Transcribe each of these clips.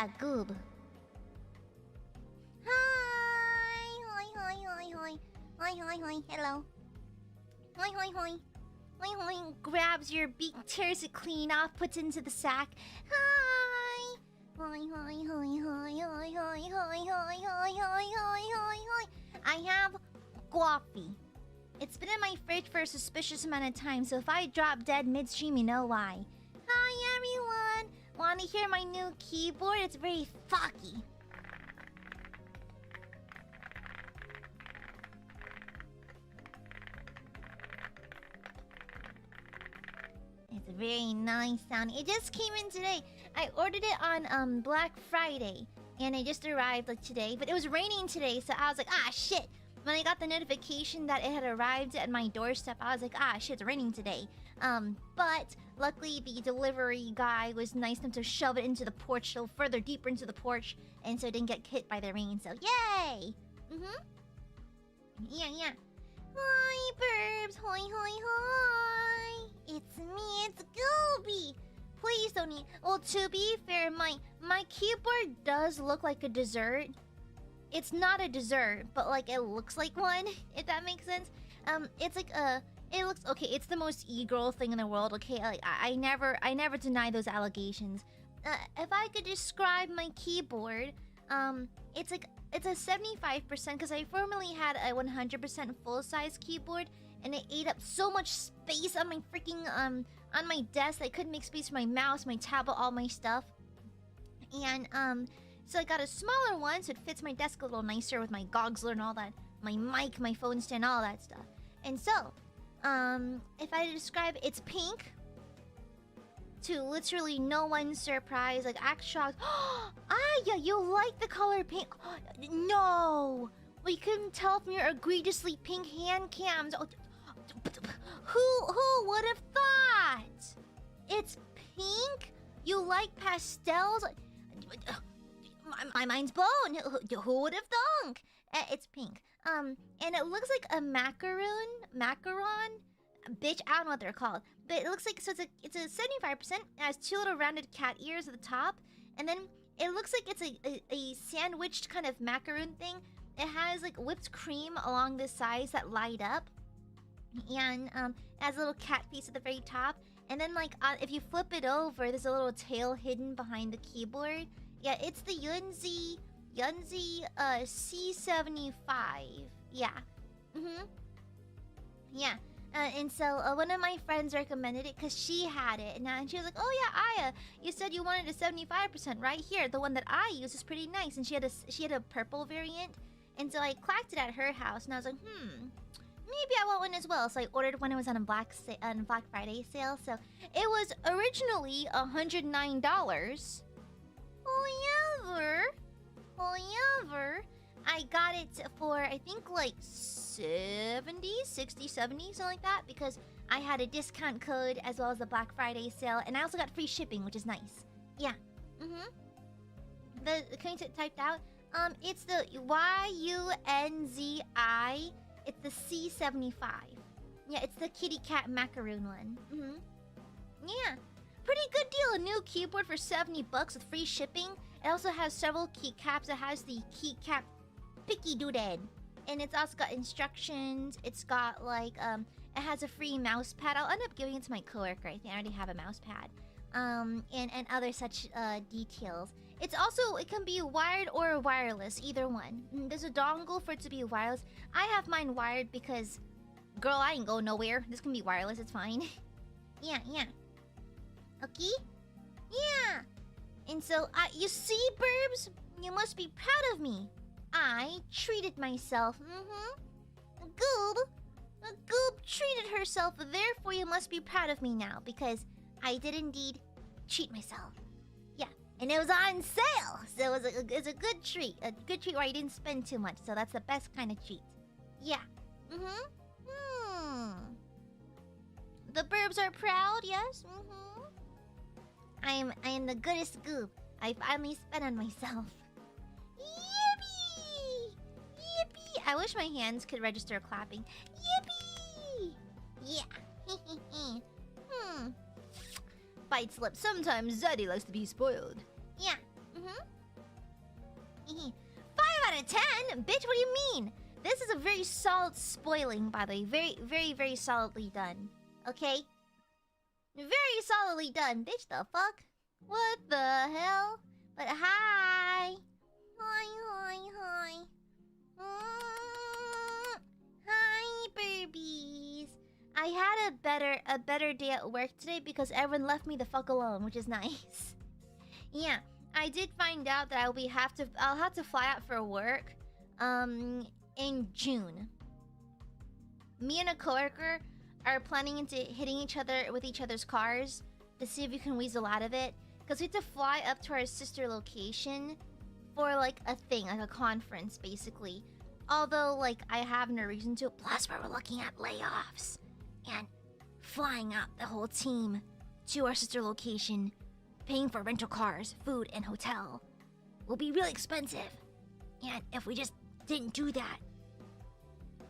that goob. Hi! Hoi, hoi, hoi, hoi. Hoi, hoi, hoi. Hello. Hoi, hoi, hoi. Hoi, hoi. Grabs your beak, tears it clean off, puts it into the sack. Hi! Hoi, hoi, hoi, hoi, hoi, hoi, hoi, hoi, hoi, hoi, hoi, hoi, hoi. I have coffee. It's been in my fridge for a suspicious amount of time, so if I drop dead midstream, you know why. Hi, everyone! Want to hear my new keyboard? It's very fucky. It's a very nice sound. It just came in today. I ordered it on Black Friday, and it just arrived like today. But it was raining today, so I was like, ah, shit. When I got the notification that it had arrived at my doorstep, I was like, ah, shit, it's raining today. But luckily the delivery guy was nice enough to shove it into the porch, so further deeper into the porch, and so it didn't get hit by the rain. So yay! Yeah. Hi, Burbs. Hoi, hoi, hoi. It's me. It's Gooby. Please don't eat. Well, to be fair, my keyboard does look like a dessert. It's not a dessert, but like it looks like one, if that makes sense. It's like it looks okay. It's the most e-girl thing in the world. Okay, like I never deny those allegations. If I could describe my keyboard, it's a 75% because I formerly had a 100% full-size keyboard, and it ate up so much space on my freaking on my desk that I couldn't make space for my mouse, my tablet, all my stuff. And so I got a smaller one so it fits my desk a little nicer with my goggler and all that, my mic, my phone stand, all that stuff. And so, if I had to describe it, it's pink. To literally no one's surprise, like act shocked. Aya, you like the color pink? No, we couldn't tell from your egregiously pink hand cams. Who would have thought? It's pink. You like pastels? My mind's blown. Who would have thunk? It's pink. And it looks like a macaron. Bitch, I don't know what they're called, but it looks like, so it's a 75%. It has two little rounded cat ears at the top, and then it looks like it's a sandwiched kind of macaroon thing. It has like whipped cream along the sides that light up, and it has a little cat face at the very top. And then like if you flip it over, there's a little tail hidden behind the keyboard. Yeah, it's the Yunzi C75. Yeah. Yeah. And so one of my friends recommended it because she had it, and she was like, "Oh yeah, Aya, you said you wanted a 75%, right here. The one that I use is pretty nice." And she had a purple variant, and so I clacked it at her house, and I was like, maybe I want one as well. So I ordered one. It was on a Black Friday sale, so it was originally $109. However, I got it for, I think, like 60, 70, something like that, because I had a discount code as well as the Black Friday sale, and I also got free shipping, which is nice. Yeah. The things it typed out, it's the YUNZI. It's the C75. Yeah, it's the kitty cat macaroon one. Yeah. Pretty good deal. A new keyboard for $70 with free shipping. It also has several keycaps. It has the keycap Picky Doodad. And it's also got instructions. It's got like, it has a free mouse pad. I'll end up giving it to my coworker. I think I already have a mouse pad. And other such details. It's also, it can be wired or wireless, either one. There's a dongle for it to be wireless. I have mine wired because, girl, I ain't going nowhere. This can be wireless, it's fine. Yeah. Okay? Yeah. And so, you see, Burbs? You must be proud of me. I treated myself. Goob treated herself. Therefore, you must be proud of me now, because I did indeed treat myself. Yeah. And it was on sale. So it was a good treat. A good treat where I didn't spend too much. So that's the best kind of treat. Yeah. The Burbs are proud, yes? I am the goodest goob. I finally spent on myself. Yippee! Yippee! I wish my hands could register clapping. Yippee! Yeah. Bite slip. Sometimes Zeddy likes to be spoiled. Yeah. of 10? Bitch, what do you mean? This is a very solid spoiling, by the way. Very, very, very solidly done. Okay? Very solidly done. Bitch, the fuck? What the hell? But hi! Hi. Hi, Burbies. I had a better day at work today because everyone left me the fuck alone, which is nice. Yeah, I did find out that I'll have to fly out for work in June. Me and a coworker are planning into hitting each other with each other's cars to see if we can weasel out of it, because we have to fly up to our sister location for like a thing, like a conference basically. Although like I have no reason to. Plus we're looking at layoffs and flying out the whole team to our sister location, paying for rental cars, food, and hotel will be really expensive. And if we just didn't do that,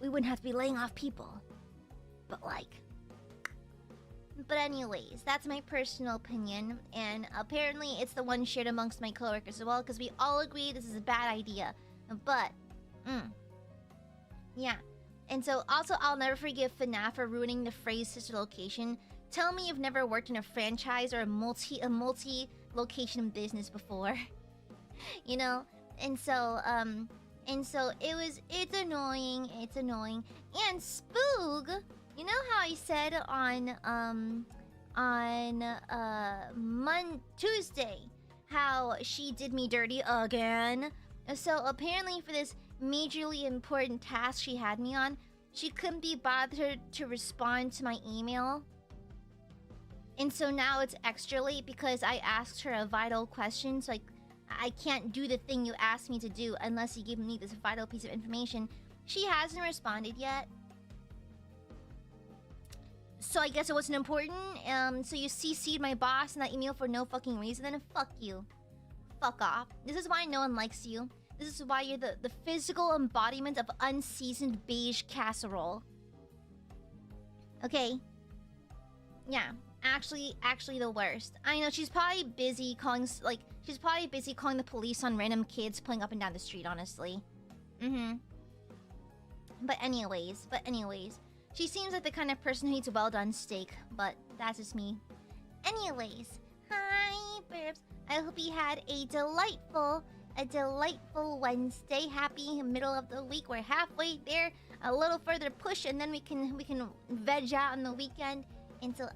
we wouldn't have to be laying off people. But anyways, that's my personal opinion, and apparently it's the one shared amongst my coworkers as well, because we all agree this is a bad idea. But, yeah. And so, also, I'll never forgive FNAF for ruining the phrase sister location. Tell me you've never worked in a franchise or a multi-location business before. You know? And so it's annoying. And Spoog, you know how I said on Tuesday how she did me dirty again? So apparently for this majorly important task she had me on, she couldn't be bothered to respond to my email. And so now it's extra late because I asked her a vital question, so I can't do the thing you asked me to do unless you give me this vital piece of information. She hasn't responded yet. So I guess it wasn't important. So you CC'd my boss in that email for no fucking reason, then fuck you. Fuck off. This is why no one likes you. This is why you're the physical embodiment of unseasoned beige casserole. Okay? Yeah. Actually the worst. I know she's probably busy calling the police on random kids playing up and down the street, honestly. But anyways, she seems like the kind of person who eats well done steak, but that's just me. Anyways, hi Burbs. I hope you had a delightful Wednesday. Happy middle of the week. We're halfway there. A little further push, and then we can veg out on the weekend. And so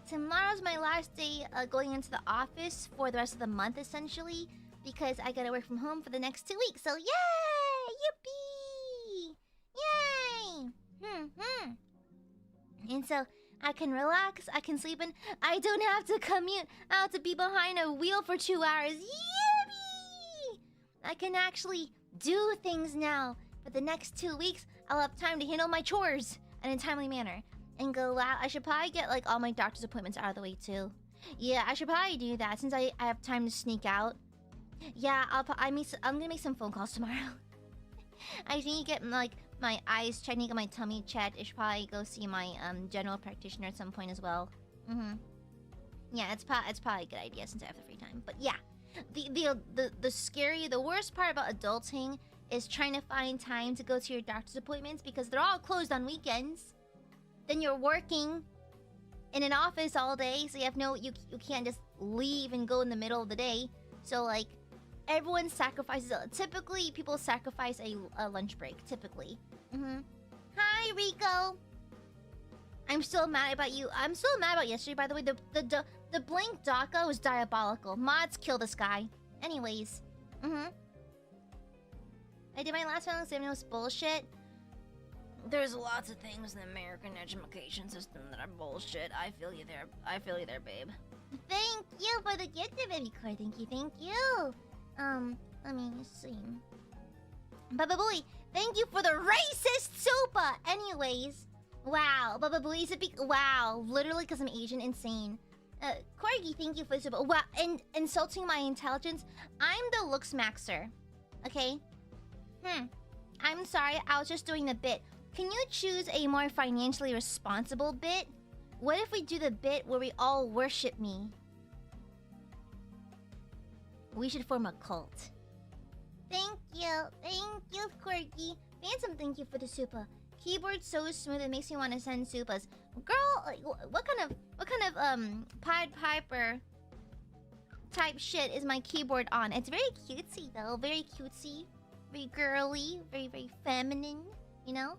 tomorrow's my last day going into the office for the rest of the month, essentially, because I gotta work from home for the next 2 weeks. So yay! Yippee! Yay! And so I can relax, I can sleep, and I don't have to commute out to be behind a wheel for 2 hours. Yippee! I can actually do things now. For the next 2 weeks, I'll have time to handle my chores in a timely manner. And go out. I should probably get like all my doctor's appointments out of the way too. Yeah, I should probably do that since I have time to sneak out. Yeah, I'm gonna make some phone calls tomorrow. I need to get like my eyes checked, need to get my tummy checked. I should probably go see my general practitioner at some point as well. Yeah, it's probably a good idea since I have the free time. But yeah, the worst part about adulting is trying to find time to go to your doctor's appointments because they're all closed on weekends. Then you're working in an office all day, so you can't just leave and go in the middle of the day. So like, everyone sacrifices. Typically, people sacrifice a lunch break. Typically. Hi, Rico. I'm still mad about you. I'm still mad about yesterday. By the way, the blink DACA was diabolical. Mods kill this guy. Anyways, I did my last final exam. It was bullshit. There's lots of things in the American education system that are bullshit. I feel you there, babe. Thank you for the gift of baby core. Thank you. Let me see. Baba Boy, thank you for the racist sopa. Anyways, wow. Baba Boy is a big wow. Literally, because I'm Asian, insane. Corgi, thank you for the sopa. Wow, and insulting my intelligence. I'm the Looksmaxxer. Okay. I'm sorry. I was just doing the bit. Can you choose a more financially responsible bit? What if we do the bit where we all worship me? We should form a cult. Thank you. Thank you, Quirky. Phantom, thank you for the super. Keyboard so smooth it makes me want to send supas. Girl, like, what kind of Pied Piper type shit is my keyboard on? It's very cutesy though, very cutesy, very girly, very feminine, you know?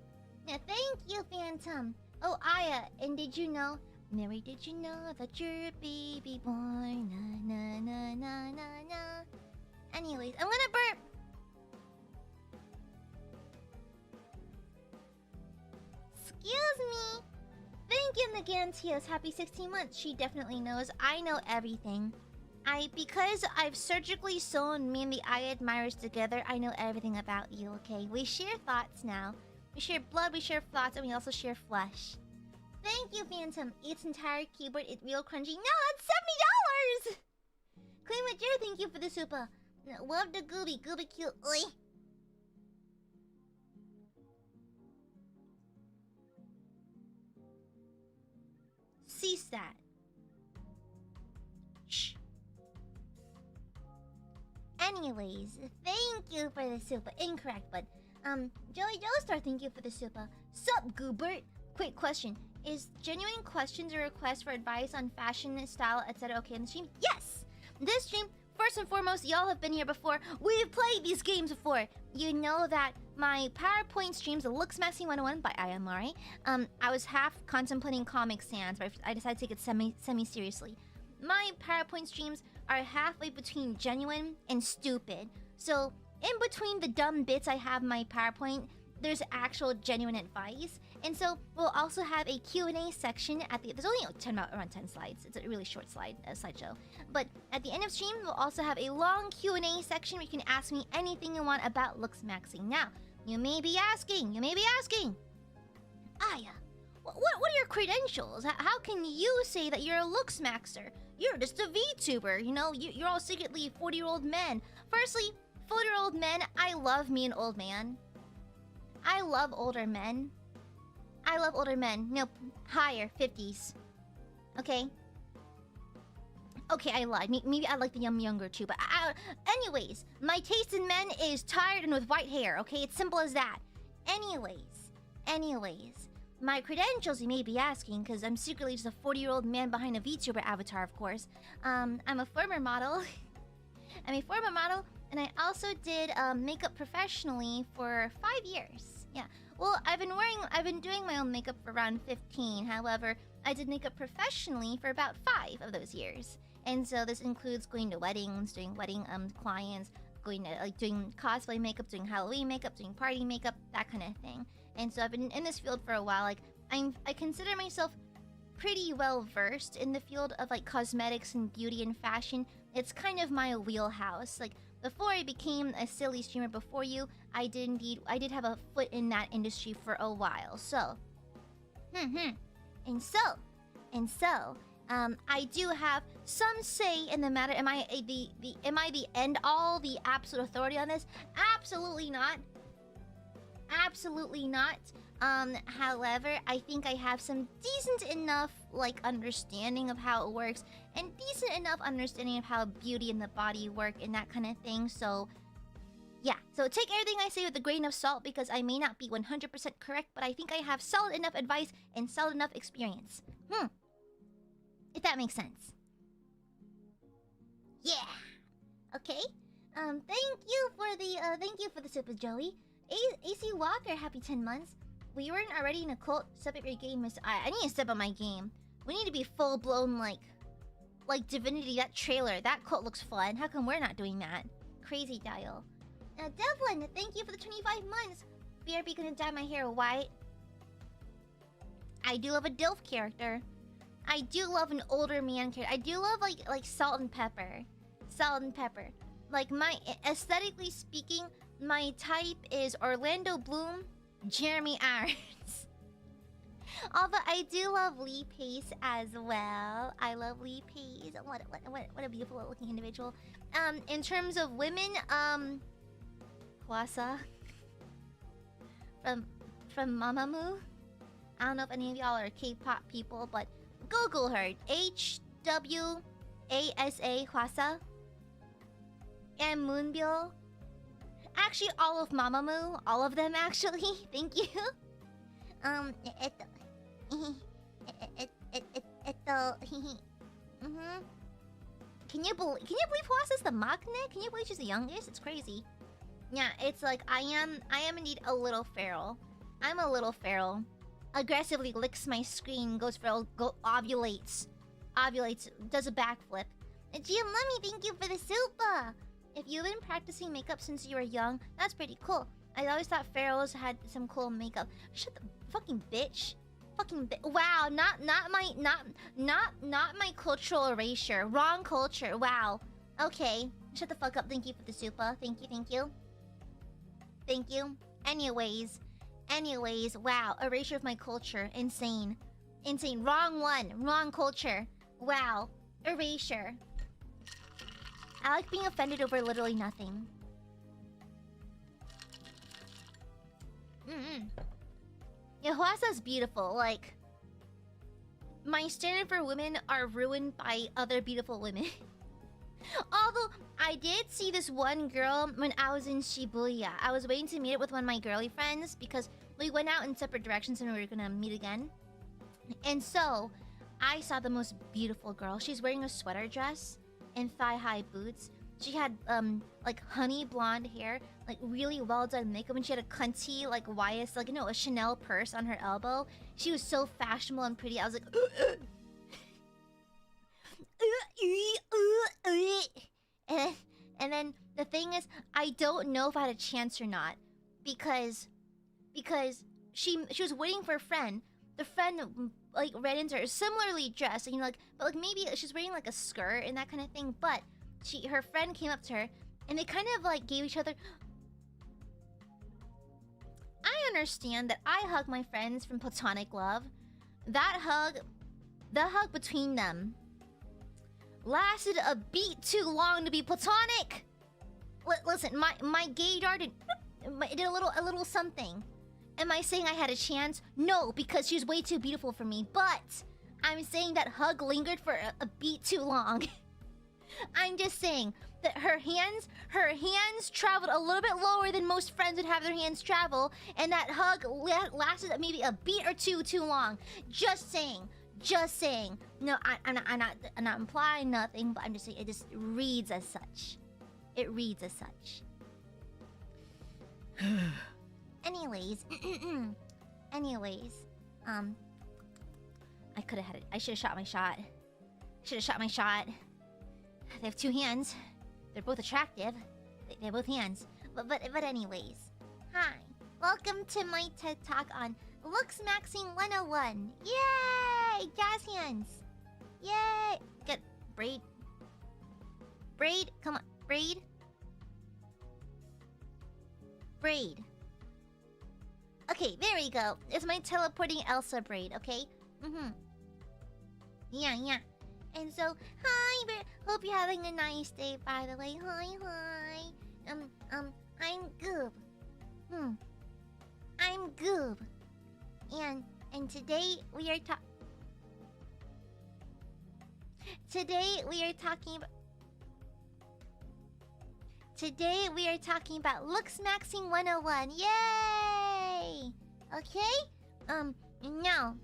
Yeah, thank you, Phantom. Oh, Aya, and did you know? Mary, did you know that you're a baby boy? Na na na na na na. Anyways, I'm gonna burp. Excuse me. Thank you, Nagantias. Happy 16 months. She definitely knows. I know everything. Because I've surgically sewn me and the Aiadmirers together, I know everything about you, okay? We share thoughts now. We share blood, we share thoughts, and we also share flesh. Thank you, Phantom. Its entire keyboard, it's real crunchy. No, that's $70! Queen Major, thank you for the super. Love the Gooby. Gooby cute. Oi. Cease that. Shh. Anyways, thank you for the super. Incorrect, but Joey Joestar, thank you for the super. Sup, Goobert? Quick question. Is genuine questions a request for advice on fashion, style, etc. okay in the stream? Yes! This stream, first and foremost, y'all have been here before. We've played these games before. You know that my PowerPoint streams, the Looksmaxx 101 by AiaAmare, I was half contemplating Comic Sans, but I decided to take it semi-seriously. My PowerPoint streams are halfway between genuine and stupid. So, in between the dumb bits I have in my PowerPoint, there's actual genuine advice. And so we'll also have a Q&A section at the... There's only around 10 slides. It's a really short slideshow. But at the end of stream, we'll also have a long Q&A section where you can ask me anything you want about Looksmaxxing. Now, you may be asking, Aya, what are your credentials? How can you say that you're a Looksmaxxer? You're just a VTuber, you know? You're all secretly 40-year-old men. Firstly, 40-year-old men, I love me an old man. I love older men. No, higher, 50s. Okay? Okay, I lied. Maybe I like the younger too, but... anyways, my taste in men is tired and with white hair, okay? It's simple as that. Anyways, my credentials, you may be asking, because I'm secretly just a 40-year-old man behind a VTuber avatar, of course. I'm a former model. And I also did makeup professionally for 5 years. Yeah. Well, I've been doing my own makeup for around 15. However, I did makeup professionally for about 5 of those years. And so this includes going to weddings, doing wedding clients, going to doing cosplay makeup, doing Halloween makeup, doing party makeup, that kind of thing. And so I've been in this field for a while. Like I consider myself pretty well versed in the field of like cosmetics and beauty and fashion. It's kind of my wheelhouse. Like before I became a silly streamer before you, I did have a foot in that industry for a while. So, and so, I do have some say in the matter. Am I the end all, the absolute authority on this? Absolutely not. Absolutely not. However, I think I have some decent enough like understanding of how it works and decent enough understanding of how beauty and the body work and that kind of thing. So yeah, so take everything I say with a grain of salt because I may not be 100% correct, but I think I have solid enough advice and solid enough experience. If that makes sense. Yeah. Okay. Thank you for the super, Joey. AC Walker, happy 10 months. We weren't already in a cult. Step up your game, Miss. I need to step up my game. We need to be full blown like Divinity. That trailer, that cult looks fun. How come we're not doing that? Crazy dial. Devlin, thank you for the 25 months. BRB gonna dye my hair white. I do love a DILF character. I do love an older man character. I do love like salt and pepper. Salt and pepper. Like my aesthetically speaking, my type is Orlando Bloom, Jeremy Irons. Although I do love Lee Pace as well. I love Lee Pace. What a beautiful looking individual. In terms of women, Hwasa from Mamamoo. I don't know if any of y'all are K-pop people, but Google her. HWASA Hwasa. And Moonbyul. Actually, all of Mamamoo, all of them actually. Thank you. Can you believe Huas is the Makne? Can you believe she's the youngest? It's crazy. Yeah, it's like I am indeed a little feral. I'm a little feral. Aggressively licks my screen, goes feral, ovulates, does a backflip. And Giamlummy, thank you for the super. If you've been practicing makeup since you were young, that's pretty cool. I always thought ferals had some cool makeup. Shut the fucking bitch. Wow, not my cultural erasure. Wrong culture. Wow. Okay. Shut the fuck up. Thank you for the super. Thank you. Anyways, wow. Erasure of my culture. Insane. Wrong one. Wrong culture. Wow. Erasure. I like being offended over literally nothing. Yeah, Huasa's beautiful. Like, my standard for women are ruined by other beautiful women. Although, I did see this one girl when I was in Shibuya. I was waiting to meet up with one of my girly friends because we went out in separate directions and we were gonna meet again. And so, I saw the most beautiful girl. She's wearing a sweater dress and thigh-high boots. She had, like, honey blonde hair, like, really well-done makeup, and she had a cunty, like, YS, like, you know, a Chanel purse on her elbow. She was so fashionable and pretty. I was like, and then the thing is, I don't know if I had a chance or not, because she was waiting for a friend. The friend, like, ran into her, similarly dressed, you know, like, but, like, maybe she's wearing, like, a skirt and that kind of thing, but her friend came up to her, and they kind of, like, gave each other... I understand that I hug my friends from platonic love. The hug between them lasted a beat too long to be platonic! Listen, my gaydar did a little something. Am I saying I had a chance? No, because she was way too beautiful for me, but I'm saying that hug lingered for a beat too long. I'm just saying that her hands traveled a little bit lower than most friends would have their hands travel, and that hug lasted maybe a beat or two too long. Just saying. No, I'm not implying nothing, but I'm just saying it just reads as such. It reads as such. Anyways, I could have had it. I should have shot my shot. They have two hands. They're both attractive. They have both hands. But anyways. Hi. Welcome to my TED Talk on Looksmaxxing 101. Yay! Jazz hands. Yay! Get braid. Come on. Braid. Okay, there we go. It's my teleporting Elsa braid, okay? Yeah. And so, hi, hope you're having a nice day, by the way. Hi. I'm Goob. I'm Goob. And today we are talking about Looksmaxxing 101. Yay! Okay? Now,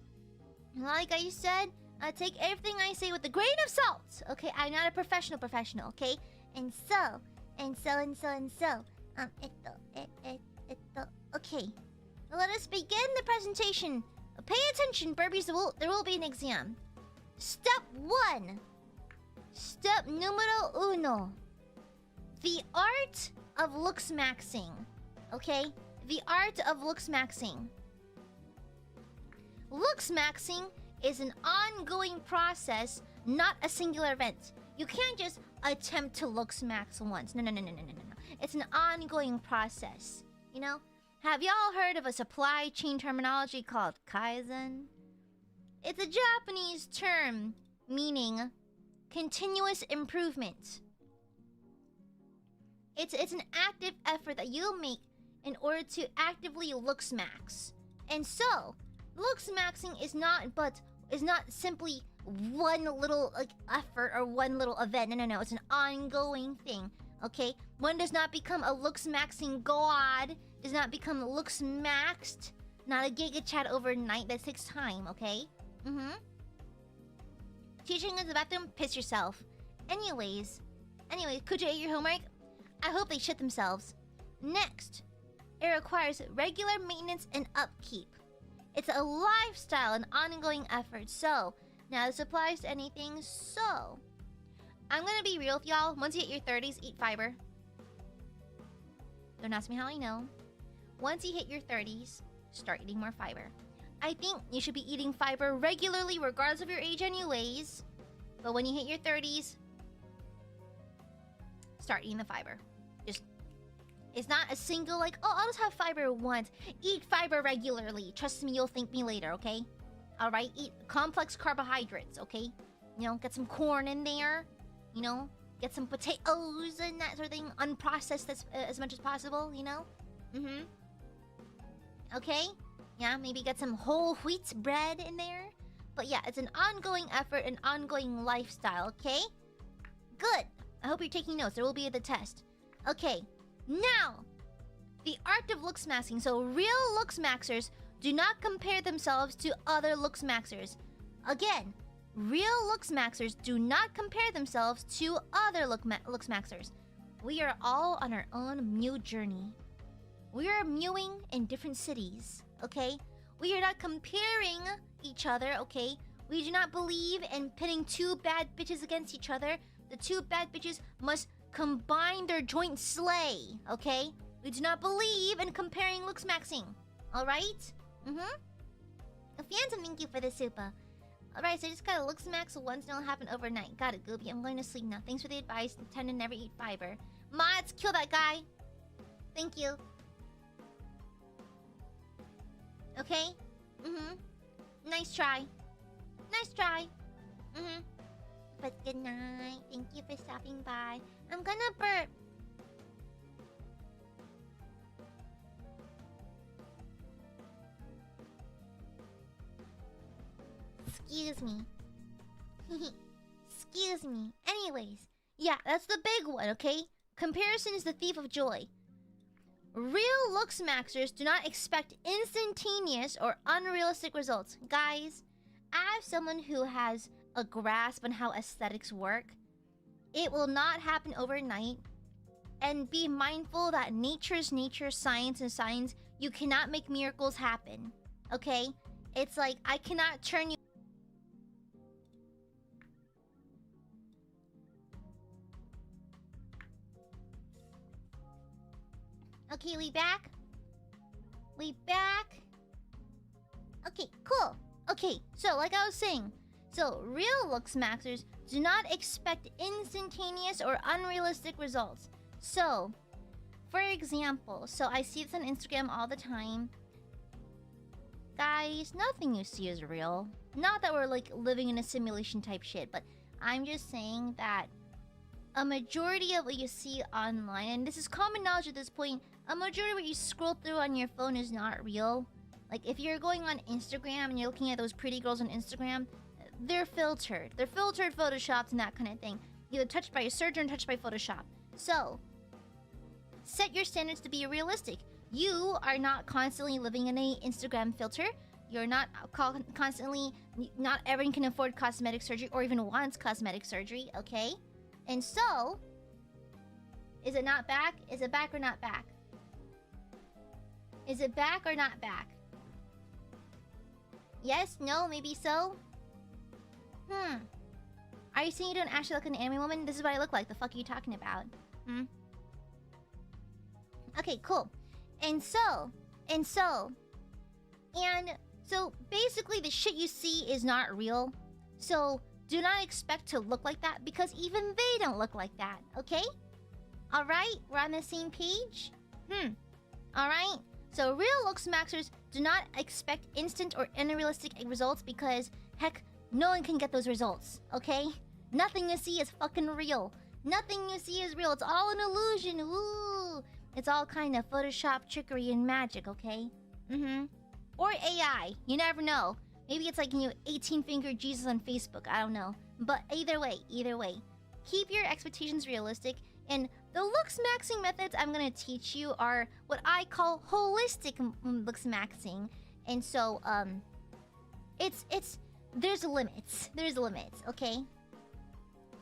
like I said, take everything I say with a grain of salt. Okay, I'm not a professional, okay? And so. Okay. Let us begin the presentation. Pay attention, Burbies. There will be an exam. Step 1. Step numero uno. The art of Looksmaxxing. Okay? The art of Looksmaxxing. Looksmaxxing is an ongoing process, not a singular event. You can't just attempt to Looksmaxx once. No. It's an ongoing process. You know? Have y'all heard of a supply chain terminology called Kaizen? It's a Japanese term meaning continuous improvement. It's an active effort that you'll make in order to actively Looksmaxx. And so, Looksmaxxing is not simply one little effort or one little event. No. It's an ongoing thing. Okay? One does not become a looksmaxing god. Does not become looksmaxed. Not a giga chat overnight. That takes time, okay? Teaching in the bathroom, piss yourself. Anyways, could you ate your homework? I hope they shit themselves. Next, it requires regular maintenance and upkeep. It's a lifestyle and ongoing effort. So, now this applies to anything. So, I'm gonna be real with y'all. Once you hit your 30s, eat fiber. Don't ask me how I know. Once you hit your 30s, start eating more fiber. I think you should be eating fiber regularly regardless of your age anyways. But when you hit your 30s, start eating the fiber. It's not a single like, oh, I'll just have fiber once. Eat fiber regularly. Trust me, you'll thank me later, okay? Alright, eat complex carbohydrates, okay? You know, get some corn in there. You know, get some potatoes and that sort of thing. Unprocessed as much as possible, you know? Okay? Yeah, maybe get some whole wheat bread in there. But yeah, it's an ongoing effort, an ongoing lifestyle, okay? Good. I hope you're taking notes. There will be the test. Okay. Now, the art of looksmaxing. So, real looksmaxers do not compare themselves to other looksmaxers. Again, real looksmaxers do not compare themselves to other looksmaxers. We are all on our own Mew journey. We are mewing in different cities, okay? We are not comparing each other, okay? We do not believe in pitting two bad bitches against each other. The two bad bitches must combine their joint slay, okay? We do not believe in comparing looksmaxing, alright? Phantom, thank you for the super. Alright, so I just gotta looksmax once and it'll happen overnight. Got it, Gooby. I'm going to sleep now. Thanks for the advice. Tend to never eat fiber. Mods, kill that guy. Thank you. Okay? Nice try. Nice try. But good night. Thank you for stopping by. I'm gonna burp. Excuse me. Excuse me. Anyways. Yeah, that's the big one, okay? Comparison is the thief of joy. Real looksmaxers do not expect instantaneous or unrealistic results. Guys, as someone who has a grasp on how aesthetics work, it will not happen overnight. And be mindful that nature's nature, science is science. You cannot make miracles happen. Okay? It's like, I cannot turn you... Okay, we back? We back? Okay, cool. Okay, so like I was saying, so real looksmaxers do not expect instantaneous or unrealistic results. So, for example, so I see this on Instagram all the time. Guys, nothing you see is real. Not that we're like living in a simulation type shit, but I'm just saying that a majority of what you see online, and this is common knowledge at this point, a majority of what you scroll through on your phone is not real. Like, if you're going on Instagram and you're looking at those pretty girls on Instagram, they're filtered. They're filtered, photoshopped, and that kind of thing. Either touched by a surgeon or touched by Photoshop. So, set your standards to be realistic. You are not constantly living in a Instagram filter. You're not constantly... Not everyone can afford cosmetic surgery or even wants cosmetic surgery, okay? And so, is it not back? Is it back or not back? Is it back or not back? Yes? No? Maybe so? Are you saying you don't actually look like an anime woman? This is what I look like. The fuck are you talking about? Okay, cool. And so basically the shit you see is not real. So do not expect to look like that because even they don't look like that, okay? Alright? We're on the same page? Alright? So real looksmaxers do not expect instant or unrealistic results because, heck, no one can get those results, okay? Nothing you see is fucking real. Nothing you see is real. It's all an illusion. Ooh. It's all kind of Photoshop trickery and magic, okay? Or AI. You never know. Maybe it's like, 18-finger Jesus on Facebook. I don't know. But either way. Keep your expectations realistic And the Looksmaxxing methods I'm gonna teach you are what I call holistic Looksmaxxing. And so, there's limits. There's limits, okay?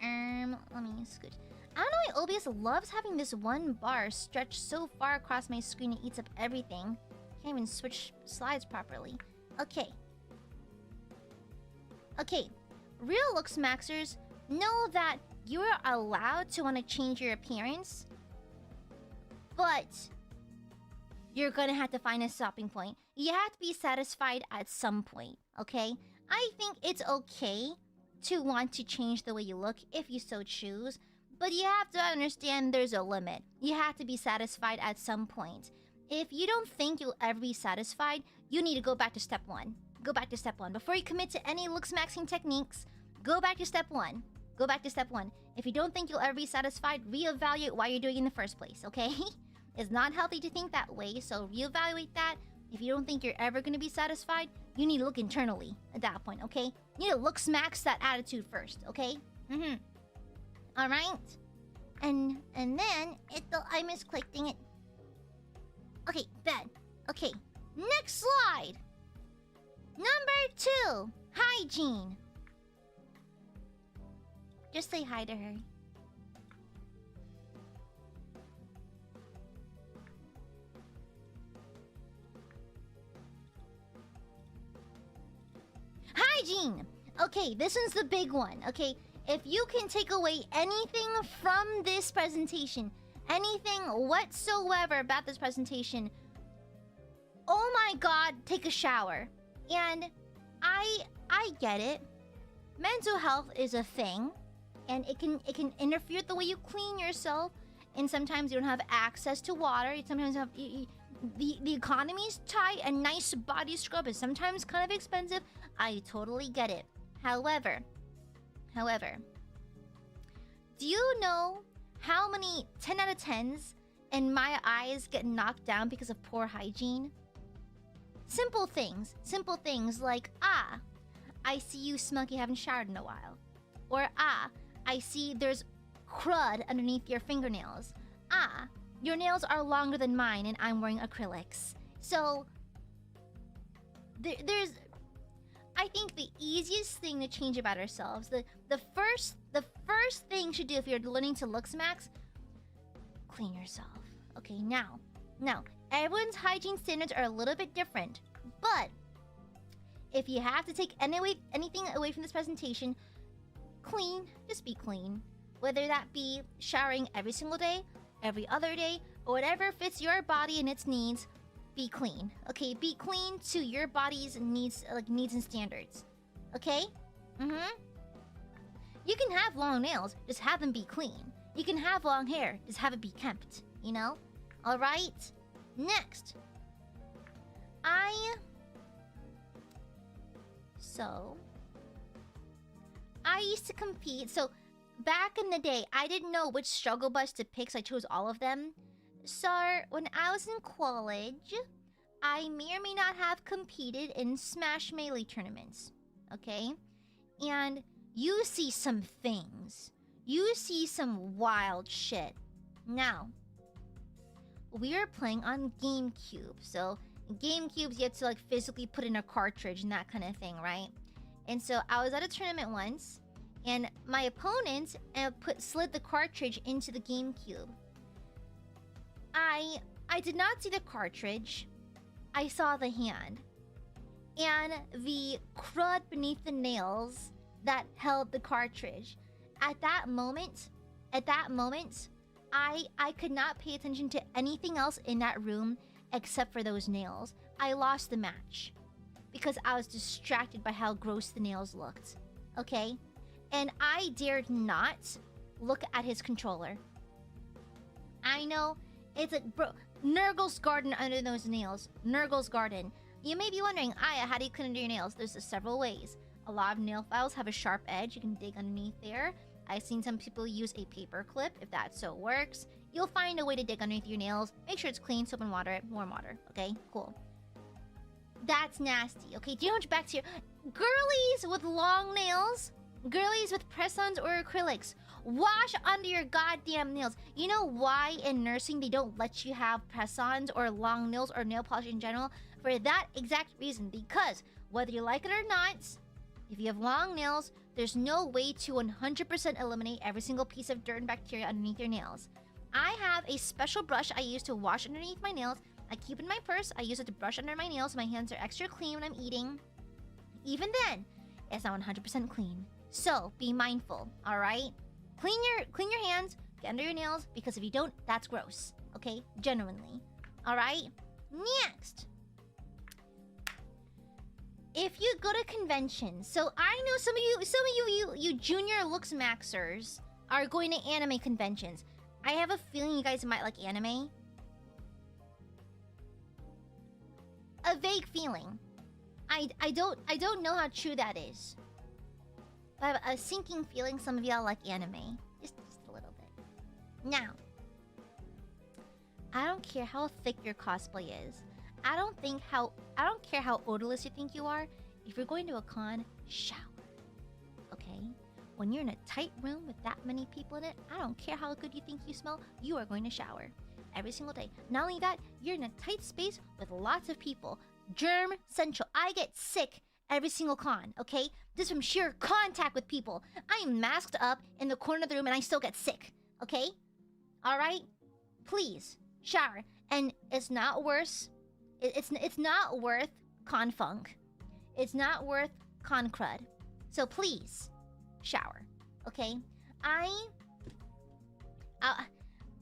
Let me scoot. I don't know why OBS loves having this one bar stretched so far across my screen it eats up everything. Can't even switch slides properly. Okay. Okay. Real Looksmaxxers know that you are allowed to want to change your appearance, but you're gonna have to find a stopping point. You have to be satisfied at some point, okay? I think it's okay to want to change the way you look if you so choose, but you have to understand there's a limit. You have to be satisfied at some point. If you don't think you'll ever be satisfied, you need to go back to step one. Go back to step one. Before you commit to any Looksmaxxing techniques, go back to step one. Go back to step one. If you don't think you'll ever be satisfied, reevaluate why you're doing it in the first place, okay? It's not healthy to think that way, so reevaluate that. If you don't think you're ever going to be satisfied, you need to look internally at that point, okay? You need to Looksmaxx that attitude first, okay? Alright? And then, I misclicked, dang it. Okay, bad. Okay, next slide! Number 2, hygiene. Just say hi to her. Hygiene! Okay, this one's the big one, okay? If you can take away anything from this presentation, anything whatsoever about this presentation, oh my god, take a shower. And I get it. Mental health is a thing, and it can interfere with the way you clean yourself, and sometimes you don't have access to water. Sometimes you have the economy's tight, and nice body scrub is sometimes kind of expensive. I totally get it. However, do you know how many 10 out of 10s in my eyes get knocked down because of poor hygiene? Simple things like, I see you smell like you haven't showered in a while. Or, I see there's crud underneath your fingernails. Your nails are longer than mine and I'm wearing acrylics. So, there's... I think the easiest thing to change about ourselves, the first thing you should do if you're learning to Looksmaxx, clean yourself. Okay, now, everyone's hygiene standards are a little bit different, but if you have to take anything away from this presentation, clean, just be clean. Whether that be showering every single day, every other day, or whatever fits your body and its needs, be clean. Okay, be clean to your body's needs, needs and standards. Okay? You can have long nails, just have them be clean. You can have long hair, just have it be kempt, you know? Alright? Next. I used to compete, so back in the day, I didn't know which struggle bus to pick, so I chose all of them. So, when I was in college, I may or may not have competed in Smash Melee tournaments, okay? And you see some things. You see some wild shit. Now, we are playing on GameCube, so in GameCubes you have to physically put in a cartridge and that kind of thing, right? And so I was at a tournament once, and my opponent slid the cartridge into the GameCube. I did not see the cartridge. I saw the hand. And the crud beneath the nails that held the cartridge. At that moment, I could not pay attention to anything else in that room except for those nails. I lost the match because I was distracted by how gross the nails looked. Okay? And I dared not look at his controller. I know, it's like, bro, Nurgle's garden under those nails. Nurgle's garden. You may be wondering, Aya, how do you clean under your nails? There's several ways. A lot of nail files have a sharp edge. You can dig underneath there. I've seen some people use a paper clip, if that so works. You'll find a way to dig underneath your nails. Make sure it's clean, soap and water, warm water. Okay, cool. That's nasty. Okay, do you know how much bacteria... Girlies with long nails, Girlies with press-ons or acrylics, wash under your goddamn nails. You know why in nursing they don't let you have press-ons or long nails or nail polish in general? For that exact reason. Because whether you like it or not, if you have long nails, there's no way to 100% eliminate every single piece of dirt and bacteria underneath your nails. I have a special brush I use to wash underneath my nails. I keep it in my purse. I use it to brush under my nails. My hands are extra clean when I'm eating. Even then, it's not 100% clean. So, be mindful, alright? Clean your hands, get under your nails, because if you don't, that's gross. Okay? Genuinely. Alright? Next! If you go to conventions, so I know some of you junior Looksmaxxers are going to anime conventions. I have a feeling you guys might like anime. A vague feeling. I don't know how true that is. But I have a sinking feeling some of y'all like anime. Just a little bit. Now, I don't care how thick your cosplay is. I don't care how odorless you think you are. If you're going to a con, shower. Okay? When you're in a tight room with that many people in it, I don't care how good you think you smell, you are going to shower. Every single day. Not only that, you're in a tight space with lots of people. Germ central. I get sick every single con, okay? Just from sheer contact with people. I am masked up in the corner of the room and I still get sick, okay? Alright? Please, shower. And it's not worse. It's not worth con funk. It's not worth con crud. So please, shower, okay?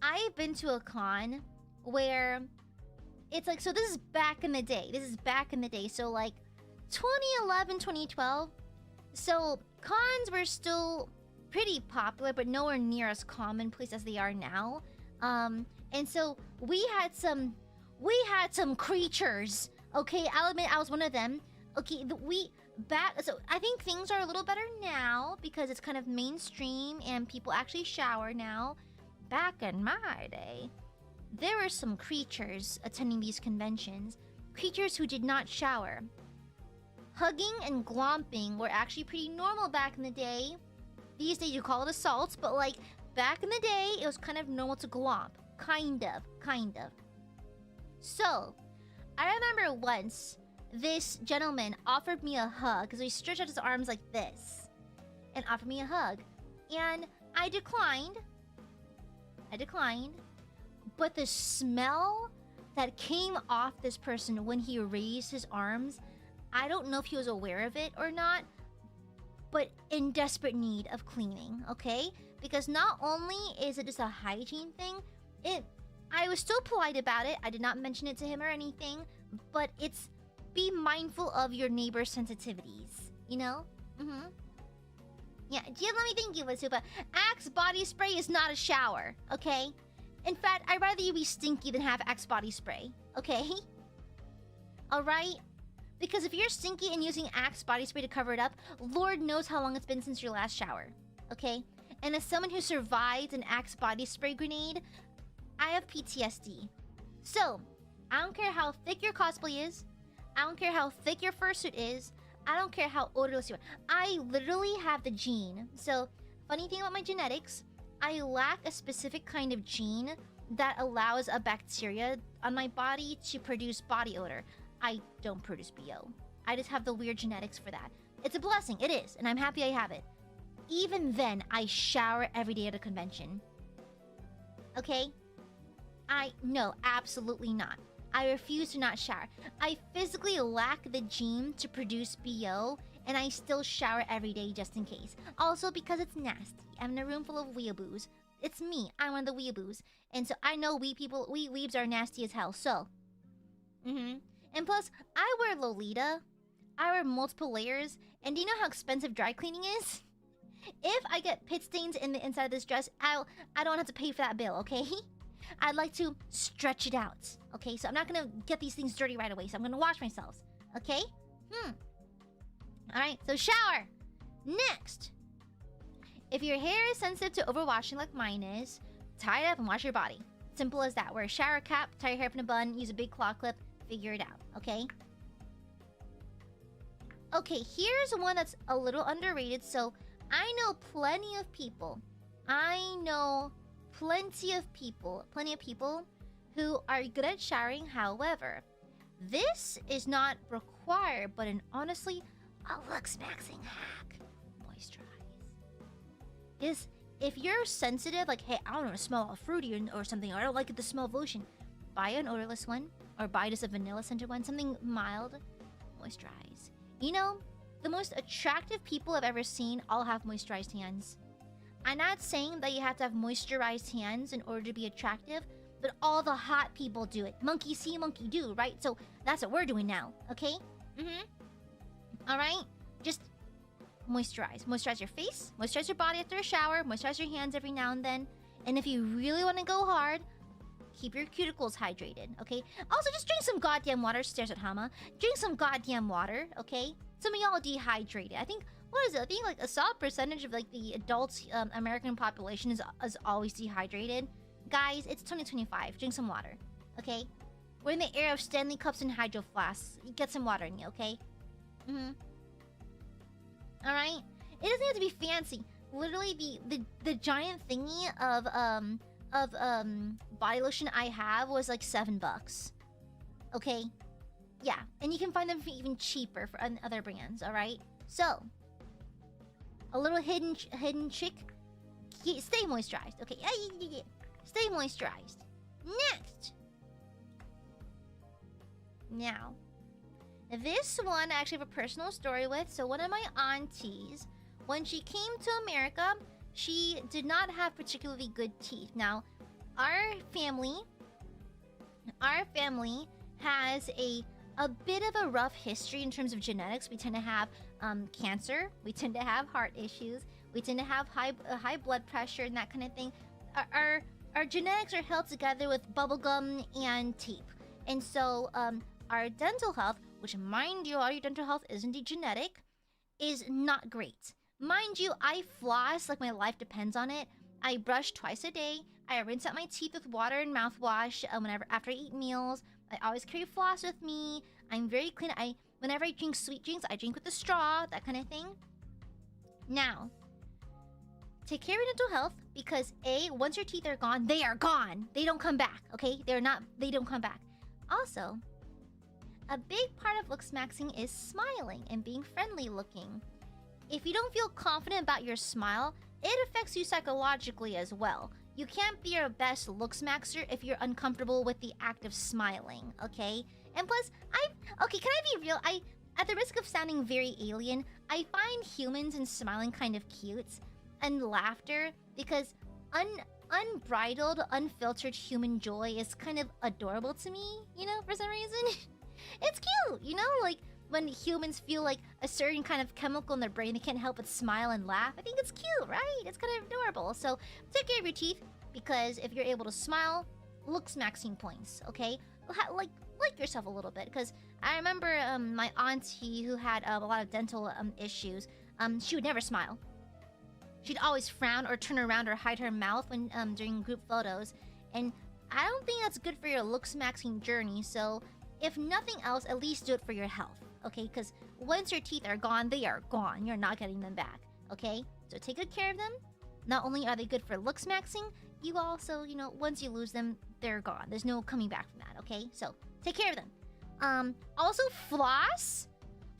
I've been to a con where it's like, so this is back in the day. So like 2011, 2012. So cons were still pretty popular, but nowhere near as commonplace as they are now. And so we had some creatures. Okay, I'll admit I was one of them. Okay, so I think things are a little better now because it's kind of mainstream and people actually shower now. Back in my day, there were some creatures attending these conventions. Creatures who did not shower. Hugging and glomping were actually pretty normal back in the day. These days you call it assaults, but like back in the day, it was kind of normal to glomp. Kind of. So, I remember once this gentleman offered me a hug because he stretched out his arms like this and offered me a hug. And I declined. But the smell that came off this person when he raised his arms, I don't know if he was aware of it or not, but in desperate need of cleaning, okay? Because not only is it just a hygiene thing, I was still polite about it. I did not mention it to him or anything, but it's be mindful of your neighbor's sensitivities, you know? Yeah, let me think you, Wasupa. Axe body spray is not a shower, okay? In fact, I'd rather you be stinky than have Axe body spray, okay? Alright? Because if you're stinky and using Axe body spray to cover it up, Lord knows how long it's been since your last shower, okay? And as someone who survived an Axe body spray grenade, I have PTSD. So, I don't care how thick your cosplay is. I don't care how thick your fursuit is. I don't care how odorless you are. I literally have the gene. So, funny thing about my genetics, I lack a specific kind of gene that allows a bacteria on my body to produce body odor. I don't produce BO. I just have the weird genetics for that. It's a blessing, it is, and I'm happy I have it. Even then, I shower every day at a convention. Okay? No, absolutely not. I refuse to not shower. I physically lack the gene to produce BO, and I still shower every day just in case. Also because it's nasty. I'm in a room full of weeaboos. It's me. I'm one of the weeaboos. And so I know we weebs are nasty as hell, so. And plus, I wear Lolita. I wear multiple layers. And do you know how expensive dry cleaning is? If I get pit stains in the inside of this dress, I don't have to pay for that bill, okay? I'd like to stretch it out, okay? So I'm not gonna get these things dirty right away, so I'm gonna wash myself, okay? Alright, so shower! Next! If your hair is sensitive to overwashing like mine is, tie it up and wash your body. Simple as that. Wear a shower cap, tie your hair up in a bun, use a big claw clip, figure it out, okay? Okay, here's one that's a little underrated. So, I know plenty of people. I know plenty of people who are good at showering. However, this is not required, but honestly, a Looksmaxxing hack. Moisturize. Is if you're sensitive, like, hey, I don't want to smell all fruity or something, or I don't like the smell of lotion, buy an odorless one, or buy just a vanilla scented one, something mild. Moisturize. You know, the most attractive people I've ever seen all have moisturized hands. I'm not saying that you have to have moisturized hands in order to be attractive, but all the hot people do it. Monkey see, monkey do, right? So that's what we're doing now, okay? Alright? Just moisturize. Moisturize your face, moisturize your body after a shower, moisturize your hands every now and then. And if you really want to go hard, keep your cuticles hydrated, okay? Also, just drink some goddamn water. Stares at Hama. Drink some goddamn water, okay? Some of y'all dehydrated. I think, what is it? I think like a solid percentage of like the adults American population is always dehydrated. Guys, it's 2025. Drink some water, okay? We're in the era of Stanley Cups and Hydro Flasks. Get some water in you, okay? Alright? It doesn't have to be fancy. Literally, the giant thingy of body lotion I have was like $7. Okay? Yeah, and you can find them for even cheaper for other brands, alright? So, a little hidden trick. Stay moisturized, okay? Yeah. Stay moisturized. Next! Now, this one I actually have a personal story with. So one of my aunties, when she came to America, she did not have particularly good teeth. Now, our family has a bit of a rough history in terms of genetics. We tend to have cancer. We tend to have heart issues. We tend to have high blood pressure and that kind of thing. Our genetics are held together with bubblegum and tape. And so our dental health, which mind you, all your dental health is indeed genetic, is not great. Mind you, I floss like my life depends on it. I brush twice a day. I rinse out my teeth with water and mouthwash after I eat meals. I always carry floss with me. I'm very clean. Whenever I drink sweet drinks, I drink with a straw, that kind of thing. Now, take care of your dental health because once your teeth are gone, they are gone. They don't come back, okay? They don't come back. Also, a big part of Looksmaxxing is smiling and being friendly looking. If you don't feel confident about your smile, it affects you psychologically as well. You can't be your best Looksmaxxer if you're uncomfortable with the act of smiling, okay? And plus, okay, can I be real? At the risk of sounding very alien, I find humans and smiling kind of cute. And laughter, because unbridled, unfiltered human joy is kind of adorable to me, you know, for some reason. It's cute, you know, like when humans feel like a certain kind of chemical in their brain, they can't help but smile and laugh. I think it's cute, right? It's kind of adorable. So take care of your teeth, because if you're able to smile, Looksmaxxing points, okay? Like yourself a little bit, because I remember my auntie who had a lot of dental issues. She would never smile. She'd always frown or turn around or hide her mouth when during group photos, and I don't think that's good for your Looksmaxxing journey. So if nothing else, at least do it for your health, okay? Because once your teeth are gone, they are gone. You're not getting them back, okay? So take good care of them. Not only are they good for Looksmaxxing, you also, you know, once you lose them, they're gone. There's no coming back from that, okay? So take care of them. Also floss.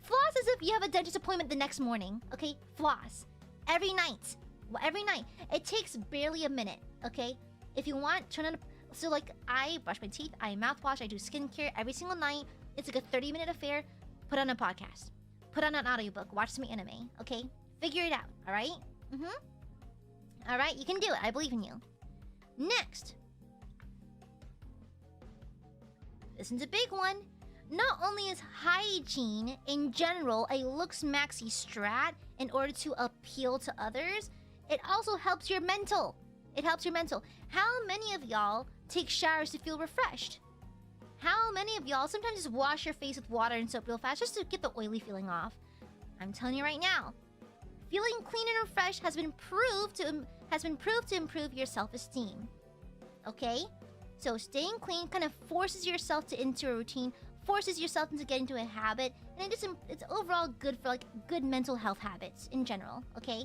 Floss as if you have a dentist appointment the next morning, okay? Floss. Every night. Every night. It takes barely a minute, okay? If you want, turn on... So, like, I brush my teeth, I mouthwash, I do skincare every single night. It's like a 30-minute affair. Put on a podcast. Put on an audiobook. Watch some anime, okay? Figure it out, alright? Alright, you can do it. I believe in you. Next. This is a big one. Not only is hygiene, in general, a Looksmaxxy strat in order to appeal to others, it also helps your mental. It helps your mental. How many of y'all take showers to feel refreshed? How many of y'all sometimes just wash your face with water and soap real fast just to get the oily feeling off? I'm telling you right now, feeling clean and refreshed has been proved to improve your self-esteem. Okay? So staying clean kind of forces yourself into a routine, forces yourself into getting into a habit, and it's overall good for like good mental health habits in general, okay?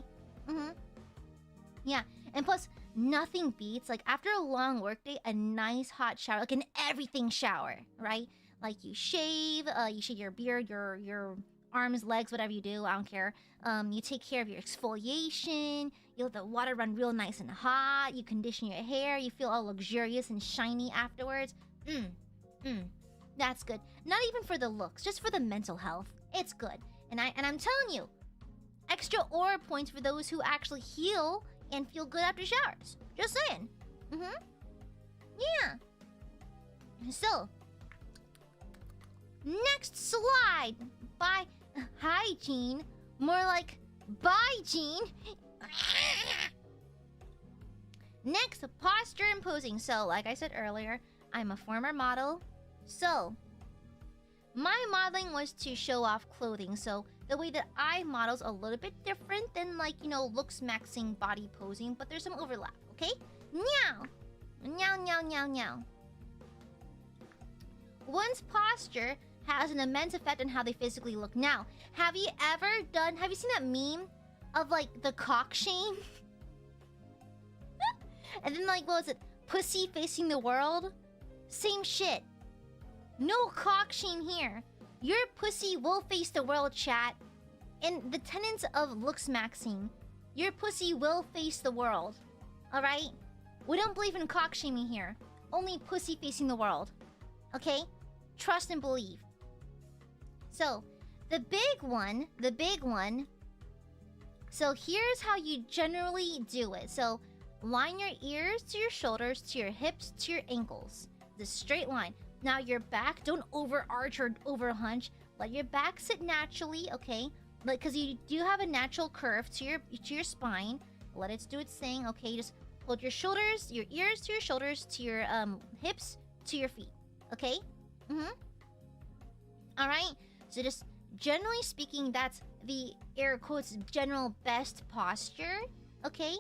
Yeah, and plus, nothing beats, like, after a long workday, a nice hot shower, like an everything shower, right? Like, you shave your beard, your arms, legs, whatever you do, I don't care. You take care of your exfoliation, you let the water run real nice and hot, you condition your hair, you feel all luxurious and shiny afterwards. That's good. Not even for the looks, just for the mental health. It's good. And I'm telling you, extra aura points for those who actually heal and feel good after showers. Just saying. Yeah. So, next slide. By hygiene. More like bye, Gene. Next, posture and posing. So, like I said earlier, I'm a former model. So, my modeling was to show off clothing. So, the way that I model's a little bit different than, like, you know, Looksmaxxing body posing, but there's some overlap, okay? Meow! Meow. One's posture has an immense effect on how they physically look. Now, have you seen that meme of, like, the cock shame? And then, like, what was it? Pussy facing the world? Same shit. No cock shame here. Your pussy will face the world, chat. In the tenets of Looksmaxxing, your pussy will face the world. Alright? We don't believe in cock shaming here. Only pussy facing the world. Okay? Trust and believe. So, the big one. So, here's how you generally do it. So, line your ears to your shoulders, to your hips, to your ankles. The straight line. Now, your back, don't overarch or overhunch. Let your back sit naturally, okay? Like, because you do have a natural curve to your spine. Let it do its thing, okay? Just hold your shoulders, your ears to your shoulders, to your hips, to your feet, okay? Alright? So just generally speaking, that's the air quotes general best posture, okay?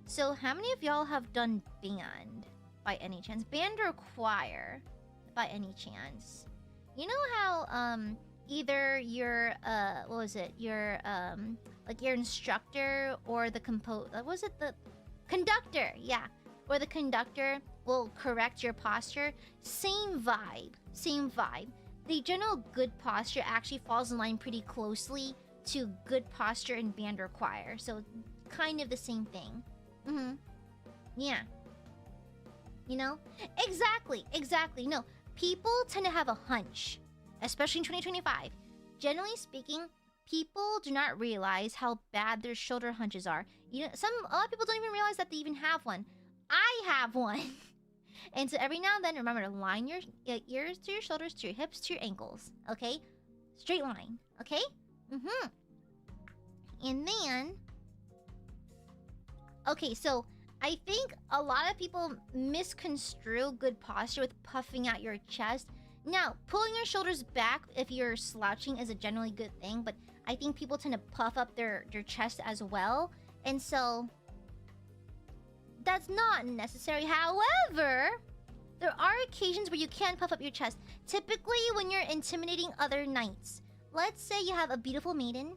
So how many of y'all have done band by any chance? Band or choir by any chance? You know how either your like your instructor or the conductor, yeah, or the conductor will correct your posture. Same vibe. The general good posture actually falls in line pretty closely to good posture in band or choir, so kind of the same thing. Yeah. You know? Exactly. No, people tend to have a hunch, especially in 2025. Generally speaking, people do not realize how bad their shoulder hunches are. You know, a lot of people don't even realize that they even have one. I have one. And so every now and then, remember to line your ears to your shoulders, to your hips, to your ankles. Okay? Straight line. Okay? And then... Okay, so I think a lot of people misconstrue good posture with puffing out your chest. Now, pulling your shoulders back if you're slouching is a generally good thing, but I think people tend to puff up their chest as well. And so... that's not necessary. However, there are occasions where you can puff up your chest. Typically when you're intimidating other knights. Let's say you have a beautiful maiden,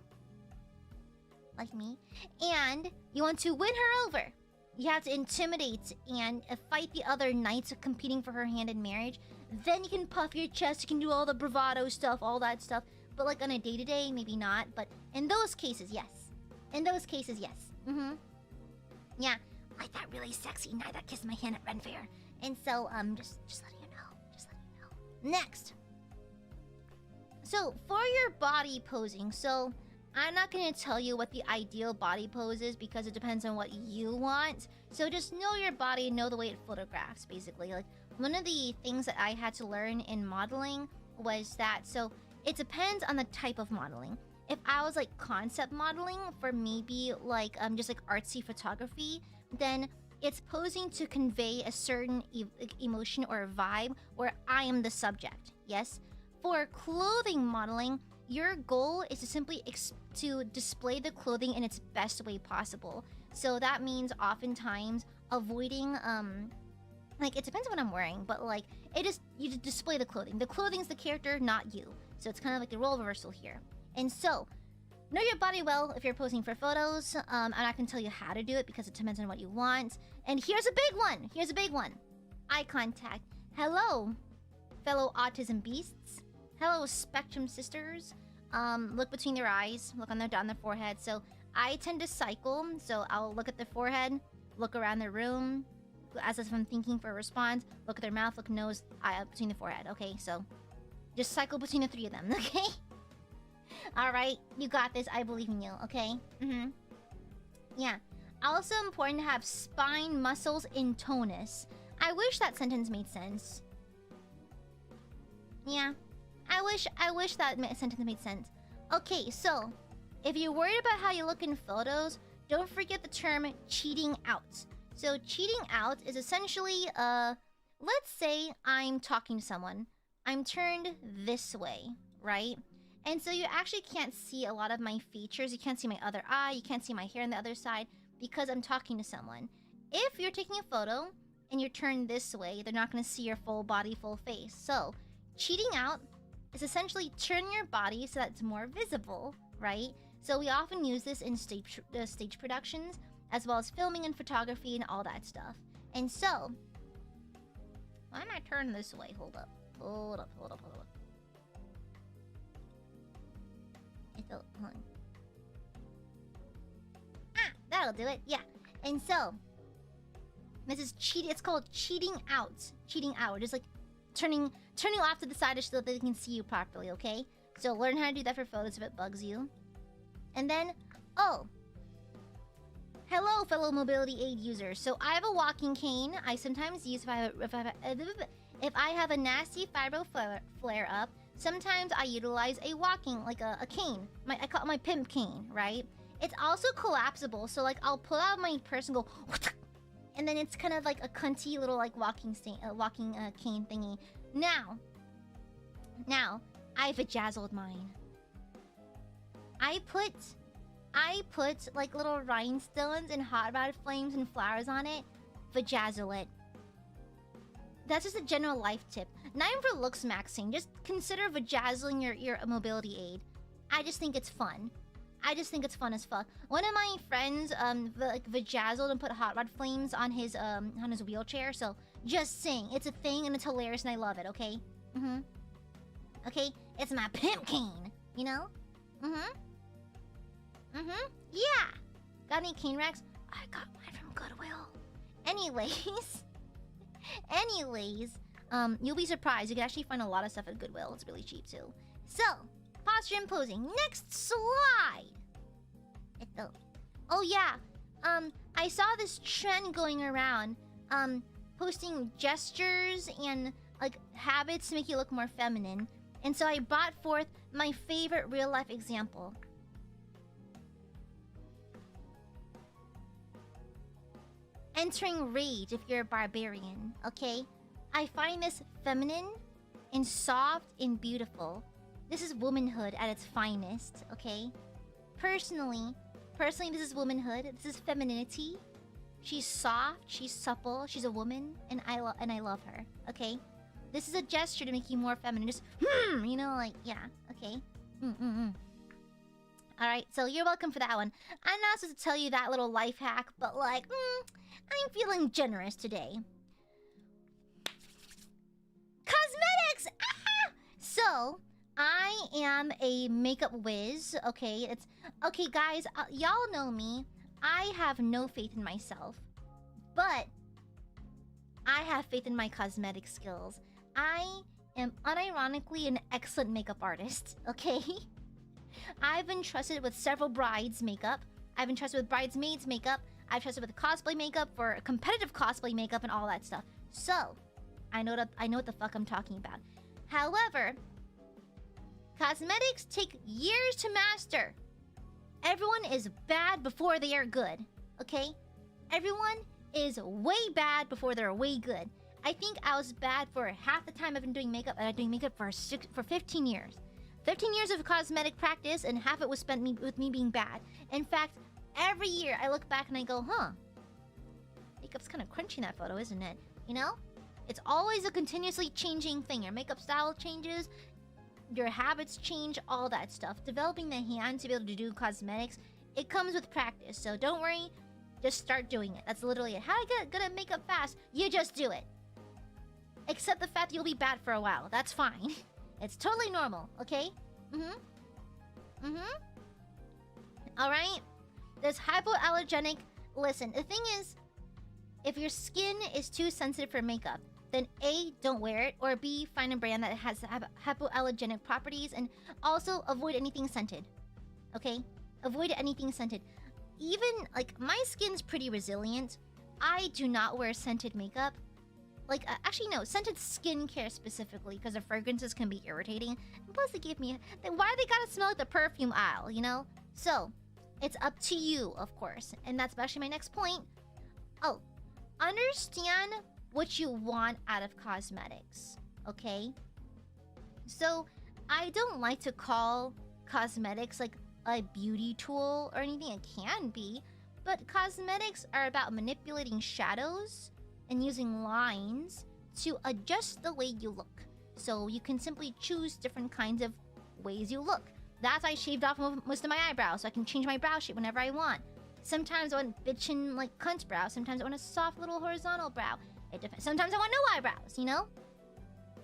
like me, and you want to win her over. You have to intimidate and fight the other knights competing for her hand in marriage. Then you can puff your chest, you can do all the bravado stuff, all that stuff. But like on a day-to-day, maybe not. But in those cases, yes. Yeah. Like that really sexy knight that kissed my hand at Ren Fair. And so, just letting you know. Next. So, for your body posing, so I'm not gonna tell you what the ideal body pose is because it depends on what you want. So just know your body and know the way it photographs, basically. Like, one of the things that I had to learn in modeling was that, so it depends on the type of modeling. If I was like concept modeling for maybe like just like artsy photography, then it's posing to convey a certain emotion or vibe where I am the subject. Yes? For clothing modeling, your goal is to simply to display the clothing in its best way possible. So that means oftentimes avoiding like it depends on what I'm wearing, but like you display the clothing. The clothing's the character, not you. So it's kind of like the role reversal here. And so Know your body well if you're posing for photos. I'm not gonna tell you how to do it because it depends on what you want. And here's a big one. Here's a big one. Eye contact. Hello, fellow autism beasts. Hello, spectrum sisters. Look between their eyes. Look on their forehead. So I tend to cycle. So I'll look at their forehead, look around their room, as if I'm thinking for a response. Look at their mouth, look nose, eye between the forehead. Okay, so just cycle between the three of them. Okay. All right, you got this. I believe in you. Okay. Yeah. Also important to have spine muscles in tonus. I wish that sentence made sense. Yeah. I wish that sentence made sense. Okay, so if you're worried about how you look in photos, don't forget the term cheating out. So cheating out is essentially let's say I'm talking to someone. I'm turned this way, right? And so you actually can't see a lot of my features. You can't see my other eye. You can't see my hair on the other side because I'm talking to someone. If you're taking a photo and you're turned this way, they're not going to see your full body, full face. So cheating out is essentially turning your body so that it's more visible, right? So we often use this in stage productions, as well as filming and photography and all that stuff. And so, why am I turned this way? Hold up. Hold on. Ah, that'll do it. Yeah. And so, this is cheating. It's called cheating out. Cheating out. Just like turning off to the side so that they can see you properly, okay? So learn how to do that for photos if it bugs you. And then, oh. Hello, fellow mobility aid users. So I have a walking cane. I sometimes use if I have a nasty fibro flare up. Sometimes I utilize a walking, like a cane. I call it my pimp cane, right? It's also collapsible, so like I'll pull out my purse and go, and then it's kind of like a cunty little like walking cane thingy. Now, I bejazzled mine. I put like little rhinestones and hot rod flames and flowers on it. Bejazzle it. That's just a general life tip. Not even for Looksmaxxing. Just consider bejazzling your mobility aid. I just think it's fun. I just think it's fun as fuck. One of my friends like bejazzled and put hot rod flames on his wheelchair. So just saying, it's a thing and it's hilarious and I love it. Okay. Okay, it's my pimp cane. You know. Yeah. Got any cane racks? I got mine from Goodwill. Anyways, you'll be surprised. You can actually find a lot of stuff at Goodwill. It's really cheap too. So, posture and posing. Next slide. Oh yeah. I saw this trend going around. Posting gestures and like habits to make you look more feminine. And so I brought forth my favorite real life example. Entering rage if you're a barbarian, okay? I find this feminine and soft and beautiful. This is womanhood at its finest, okay? Personally, this is womanhood. This is femininity. She's soft, she's supple, she's a woman, and I love her, okay? This is a gesture to make you more feminine. Just, you know, like, yeah, okay? Alright, so you're welcome for that one. I'm not supposed to tell you that little life hack, but like, I'm feeling generous today. Cosmetics! Ah! So, I am a makeup whiz, okay? Okay, guys, y'all know me. I have no faith in myself, but I have faith in my cosmetic skills. I am unironically an excellent makeup artist, okay? I've been trusted with several brides' makeup. I've been trusted with bridesmaids' makeup. I've trusted with cosplay makeup for competitive cosplay makeup and all that stuff. So, I know what the fuck I'm talking about. However, cosmetics take years to master. Everyone is bad before they are good, okay? Everyone is way bad before they're way good. I think I was bad for half the time I've been doing makeup, and I've been doing makeup for 15 years. 15 years of cosmetic practice, and half it was spent with me being bad. In fact, every year I look back and I go, makeup's kind of crunchy in that photo, isn't it? You know? It's always a continuously changing thing. Your makeup style changes. your habits change, all that stuff. Developing the hand to be able to do cosmetics, it comes with practice. So don't worry, just start doing it. That's literally it. How do I get good at makeup fast? You just do it. Accept the fact that you'll be bad for a while. That's fine. It's totally normal, okay? Alright? There's hypoallergenic. Listen, the thing is, if your skin is too sensitive for makeup, then A, don't wear it, or B, find a brand that has hypoallergenic properties, and also avoid anything scented. Okay? Avoid anything scented. Even, like, my skin's pretty resilient. I do not wear scented makeup. Like, actually, no, scented skincare specifically, because the fragrances can be irritating. And plus, they give me... why do they gotta smell like the perfume aisle, you know? So, it's up to you, of course. And that's actually my next point. Oh, understand what you want out of cosmetics, okay? So, I don't like to call cosmetics like a beauty tool or anything. It can be, but cosmetics are about manipulating shadows and using lines to adjust the way you look. So you can simply choose different kinds of ways you look. That's why I shaved off most of my eyebrows, so I can change my brow shape whenever I want. Sometimes I want bitchin' like cunt brow. Sometimes I want a soft little horizontal brow. It depends. Sometimes I want no eyebrows, you know?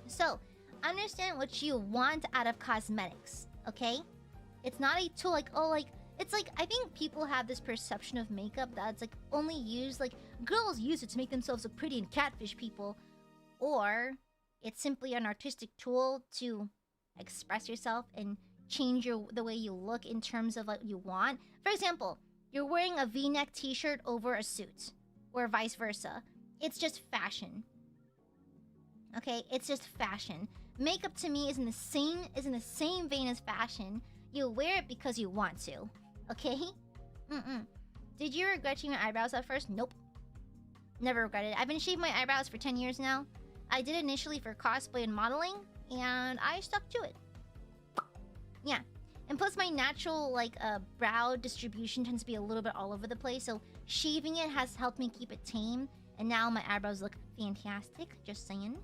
So, understand what you want out of cosmetics, okay? It's not a tool like, oh, like, it's like, I think people have this perception of makeup that's like only used, like, girls use it to make themselves look pretty and catfish people. Or, it's simply an artistic tool to express yourself and change the way you look in terms of what you want. For example, you're wearing a V-neck t-shirt over a suit, or vice versa. It's just fashion. Okay, it's just fashion. Makeup to me is in the same vein as fashion. You wear it because you want to. Okay? Did you regret shaving your eyebrows at first? Nope. Never regretted it. I've been shaving my eyebrows for 10 years now. I did initially for cosplay and modeling, and I stuck to it. Yeah. And plus my natural, like, brow distribution tends to be a little bit all over the place, so shaving it has helped me keep it tame, and now my eyebrows look fantastic, just saying.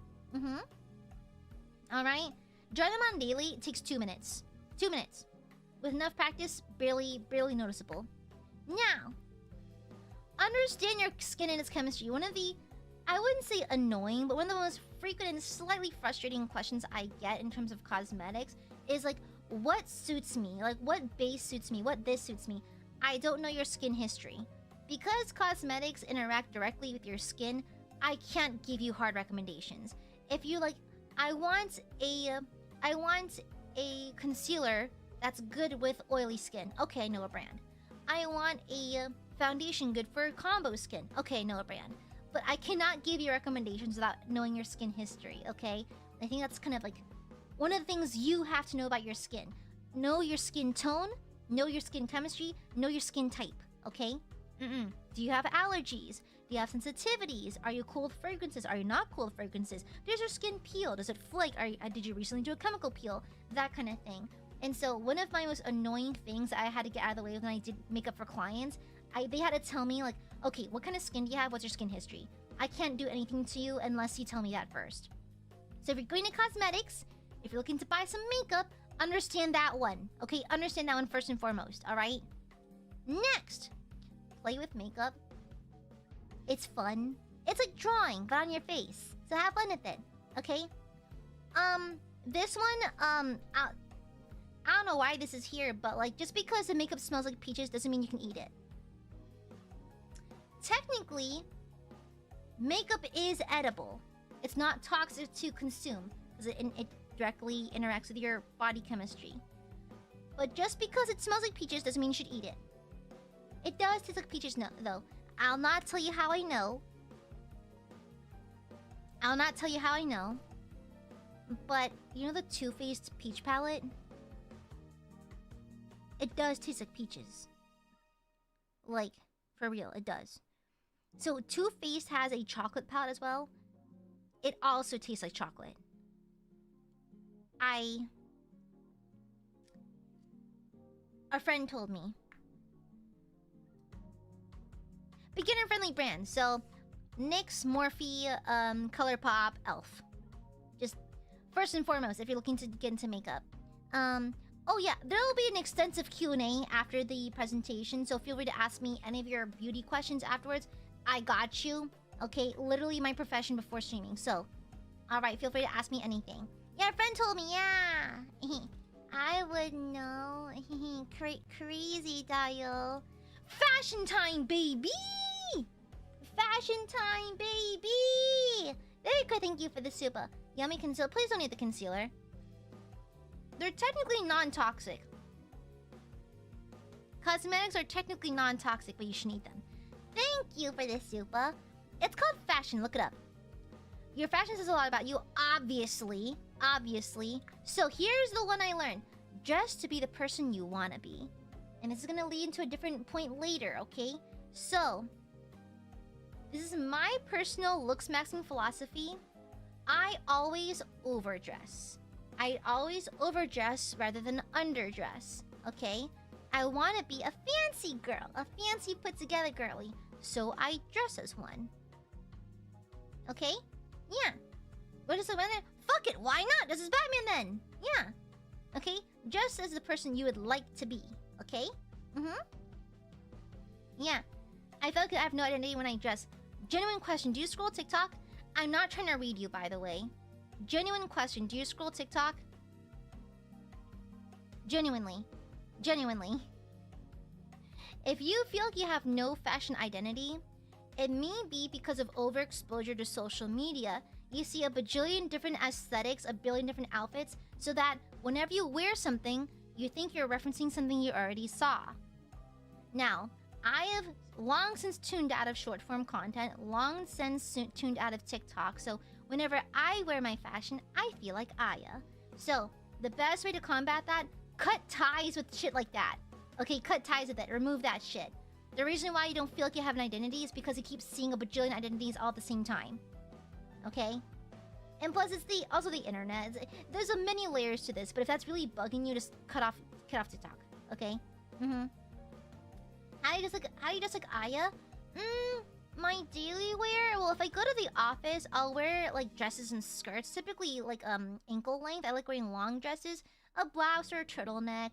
Alright? Dry them on daily, it takes 2 minutes. 2 minutes. With enough practice, barely noticeable. Now, understand your skin and its chemistry. One of the, I wouldn't say annoying, but one of the most frequent and slightly frustrating questions I get in terms of cosmetics is like, what suits me? Like, what base suits me? What this suits me? I don't know your skin history. Because cosmetics interact directly with your skin, I can't give you hard recommendations. If you like, I want a concealer that's good with oily skin. Okay, I know a brand. I want a foundation good for combo skin. Okay, I know a brand. But I cannot give you recommendations without knowing your skin history, okay? I think that's kind of like one of the things you have to know about your skin. Know your skin tone, know your skin chemistry, know your skin type, okay? Do you have allergies? Do you have sensitivities? Are you cool with fragrances? Are you not cool with fragrances? Does your skin peel? Does it flake? Did you recently do a chemical peel? That kind of thing. And so one of my most annoying things I had to get out of the way when I did makeup for clients, they had to tell me like, okay, what kind of skin do you have? What's your skin history? I can't do anything to you unless you tell me that first. So if you're going to cosmetics, if you're looking to buy some makeup, understand that one. Okay, understand that one first and foremost, alright? Next, play with makeup. It's fun. It's like drawing, but on your face. So have fun with it, okay? This one, I don't know why this is here, but like, just because the makeup smells like peaches doesn't mean you can eat it. Technically, makeup is edible. It's not toxic to consume, because it directly interacts with your body chemistry. But just because it smells like peaches doesn't mean you should eat it. It does taste like peaches, no, though. I'll not tell you how I know. I'll not tell you how I know. But, you know the Too Faced peach palette? It does taste like peaches. Like, for real, it does. So, Too Faced has a chocolate palette as well. It also tastes like chocolate. A friend told me. Beginner-friendly brand. So, NYX, Morphe, ColourPop, e.l.f. Just, first and foremost, if you're looking to get into makeup. Oh yeah, there will be an extensive Q&A after the presentation, so feel free to ask me any of your beauty questions afterwards. I got you. Okay, literally my profession before streaming. So, alright, feel free to ask me anything. Yeah, a friend told me, yeah. I would know. Crazy dial. Fashion time, baby! Fashion time, baby! Very good, thank you for the super. Yummy concealer. Please don't need the concealer. They're technically non-toxic. Cosmetics are technically non-toxic, but you should need them. Thank you for the super. It's called fashion, look it up. Your fashion says a lot about you, obviously. Obviously. So here's the one I learned. Dress to be the person you want to be. And this is going to lead into a different point later, okay? So, this is my personal Looksmaxxing philosophy. I always overdress. I always overdress rather than underdress, okay? I want to be a fancy girl, a fancy put-together girly. So I dress as one. Okay? Yeah. What is the weather? Fuck it, why not? This is Batman then. Yeah. Okay? Dress as the person you would like to be. Okay? Yeah. I feel like I have no identity when I dress. Genuine question, do you scroll TikTok? I'm not trying to read you, by the way. Genuine question, do you scroll TikTok? Genuinely. Genuinely. If you feel like you have no fashion identity, it may be because of overexposure to social media. You see a bajillion different aesthetics, a billion different outfits, so that whenever you wear something, you think you're referencing something you already saw. Now, I have long since tuned out of short-form content, long since tuned out of TikTok, so whenever I wear my fashion, I feel like Aya. So, the best way to combat that, cut ties with shit like that. Okay, cut ties with it. Remove that shit. The reason why you don't feel like you have an identity is because you keep seeing a bajillion identities all at the same time. Okay? And plus, it's also the internet. There's a many layers to this, but if that's really bugging you, just cut off TikTok. Okay? How do you just like Aya? My daily wear? Well, if I go to the office, I'll wear like dresses and skirts. Typically like ankle length. I like wearing long dresses, a blouse or a turtleneck.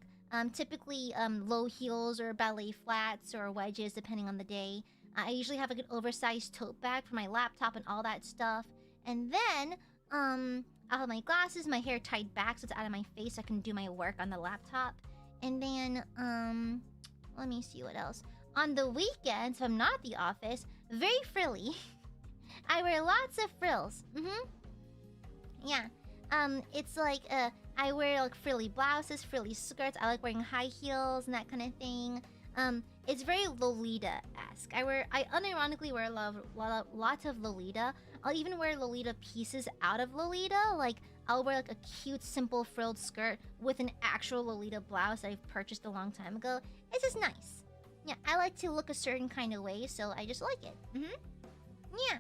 Typically low heels or ballet flats or wedges depending on the day. I usually have like an oversized tote bag for my laptop and all that stuff. And then I'll have my glasses, my hair tied back so it's out of my face so I can do my work on the laptop. And then let me see what else. On the weekends, if I'm not at the office, very frilly. I wear lots of frills. Yeah. It's like I wear like frilly blouses, frilly skirts. I like wearing high heels and that kind of thing. It's very Lolita-esque. I unironically wear lots of Lolita. I'll even wear Lolita pieces out of Lolita. Like I'll wear like a cute, simple frilled skirt with an actual Lolita blouse that I've purchased a long time ago. It's just nice. Yeah, I like to look a certain kind of way, so I just like it. Yeah.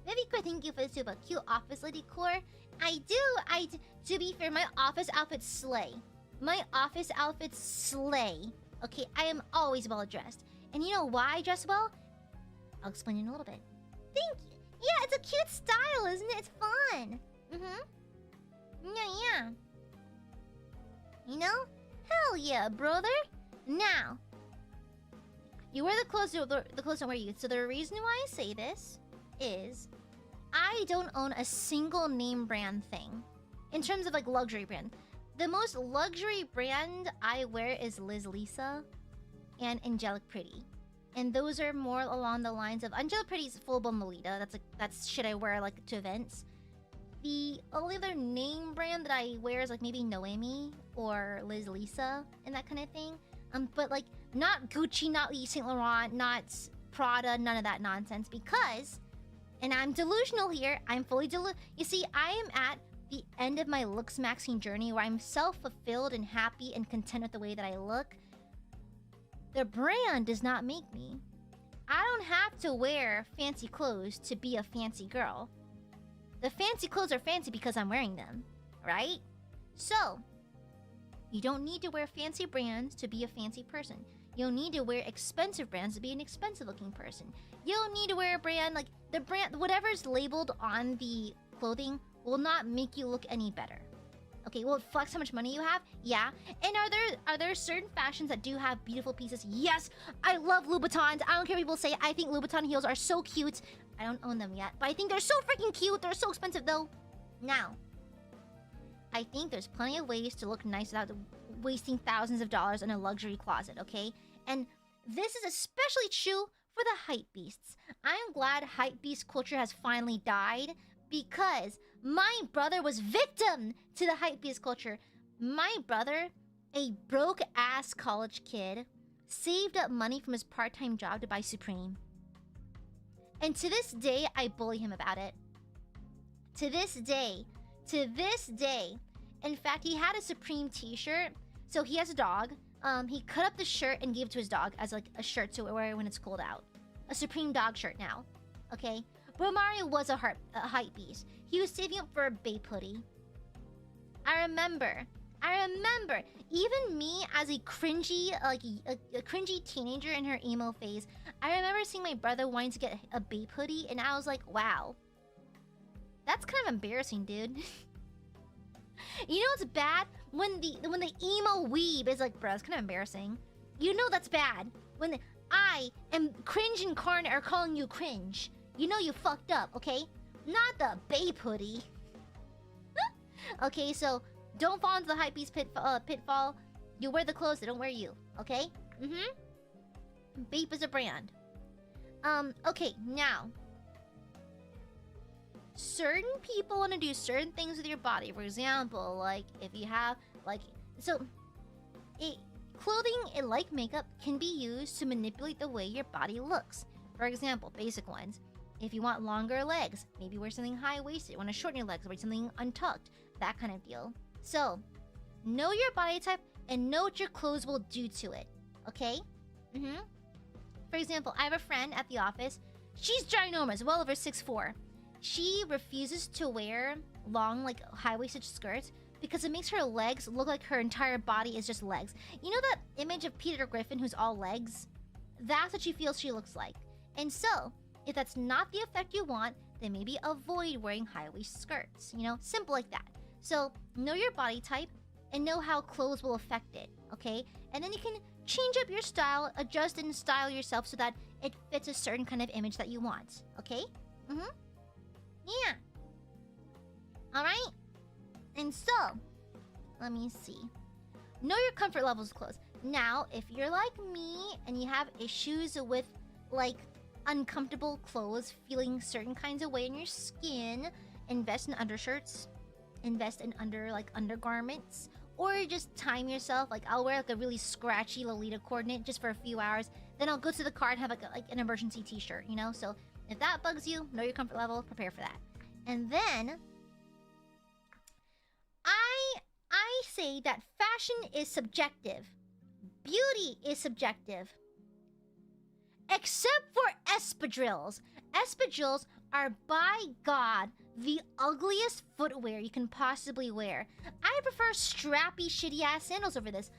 Very good, thank you for the super cute office lady core. I do. To be fair, my office outfits slay. My office outfits slay. Okay, I am always well dressed. And you know why I dress well? I'll explain in a little bit. Thank you. Yeah, it's a cute style, isn't it? It's fun. Yeah. You know? Hell yeah, brother. Now, you wear the clothes don't wear you. So the reason why I say this is I don't own a single name brand thing. In terms of like luxury brand. The most luxury brand I wear is Liz Lisa and Angelic Pretty. And those are more along the lines of Angelic Pretty's full-blown Lolita. That's shit I wear like to events. The only other name brand that I wear is like maybe Noemi or Liz Lisa and that kind of thing. But like not Gucci, not Yves Saint Laurent, not Prada, none of that nonsense. Because, and I'm delusional here, I'm fully You see, I am at the end of my Looksmaxxing journey where I'm self-fulfilled and happy and content with the way that I look. The brand does not make me. I don't have to wear fancy clothes to be a fancy girl. The fancy clothes are fancy because I'm wearing them, right? So, you don't need to wear fancy brands to be a fancy person. You don't need to wear expensive brands to be an expensive looking person. You don't need to wear a brand like the brand, whatever's labeled on the clothing will not make you look any better. Okay, will it flex how much money you have? Yeah. And are there certain fashions that do have beautiful pieces? Yes. I love Louboutins. I don't care what people say. I think Louboutin heels are so cute. I don't own them yet, but I think they're so freaking cute. They're so expensive though. Now, I think there's plenty of ways to look nice without wasting thousands of dollars in a luxury closet, okay? And this is especially true for the hype beasts. I am glad hype beast culture has finally died because my brother was victim to the hype beast culture. My brother, a broke-ass college kid, saved up money from his part-time job to buy Supreme. And to this day, I bully him about it. To this day. In fact, he had a Supreme t-shirt. So he has a dog. He cut up the shirt and gave it to his dog as like a shirt to wear when it's cold out. A Supreme dog shirt now. Okay? But Mario was a hype beast. He was saving up for a Bape hoodie. I remember. Even me as a cringy, like a cringy teenager in her emo phase, I remember seeing my brother wanting to get a Bape hoodie, and I was like, wow. That's kind of embarrassing, dude. You know what's bad? When the emo weeb is like, bro, it's kind of embarrassing. You know that's bad. When I and Cringe Incarnate are calling you cringe. You know you fucked up, okay? Not the Bape hoodie. Okay, so don't fall into the hypebeast pitfall. You wear the clothes, they don't wear you, okay? Bape is a brand. Okay, now. Certain people want to do certain things with your body. For example, like if you have clothing like makeup can be used to manipulate the way your body looks. For example, basic ones. If you want longer legs, maybe wear something high-waisted. Want to shorten your legs, wear something untucked. That kind of deal. So, know your body type and know what your clothes will do to it. Okay? For example, I have a friend at the office. She's ginormous, well over 6'4". She refuses to wear long, like, high-waisted skirts because it makes her legs look like her entire body is just legs. You know that image of Peter Griffin who's all legs? That's what she feels she looks like. And so, if that's not the effect you want, then maybe avoid wearing high-waist skirts. You know, simple like that. So, know your body type and know how clothes will affect it, okay? And then you can change up your style, adjust and style yourself so that it fits a certain kind of image that you want, okay? Yeah. Alright? And so, let me see. Know your comfort levels of clothes. Now, if you're like me and you have issues with, like, uncomfortable clothes, feeling certain kinds of way in your skin, invest in undershirts. Invest in undergarments. Or just time yourself. Like, I'll wear, like, a really scratchy Lolita coordinate just for a few hours. Then I'll go to the car and have, like an emergency t-shirt, you know? So, if that bugs you, know your comfort level, prepare for that. And then, I say that fashion is subjective. Beauty is subjective. Except for espadrilles. Espadrilles are, by God, the ugliest footwear you can possibly wear. I prefer strappy, shitty-ass sandals over this.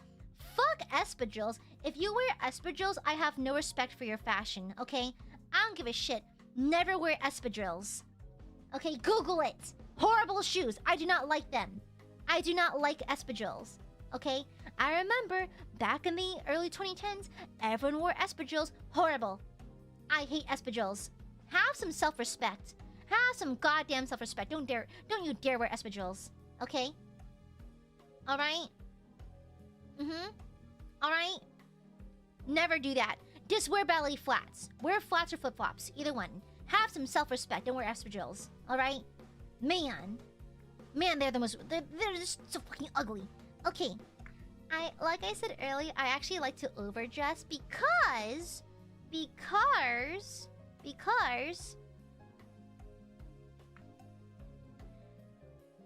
Fuck espadrilles. If you wear espadrilles, I have no respect for your fashion, okay? I don't give a shit. Never wear espadrilles. Okay, Google it. Horrible shoes. I do not like them. I do not like espadrilles. Okay? I remember back in the early 2010s, everyone wore espadrilles. Horrible. I hate espadrilles. Have some self-respect. Have some goddamn self-respect. Don't you dare wear espadrilles. Okay? Alright? Alright? Never do that. Just wear ballet flats. Wear flats or flip-flops. Either one. Have some self-respect. Don't wear espadrilles. Alright? Man, they're just so fucking ugly. Okay. Like I said earlier, I actually like to overdress because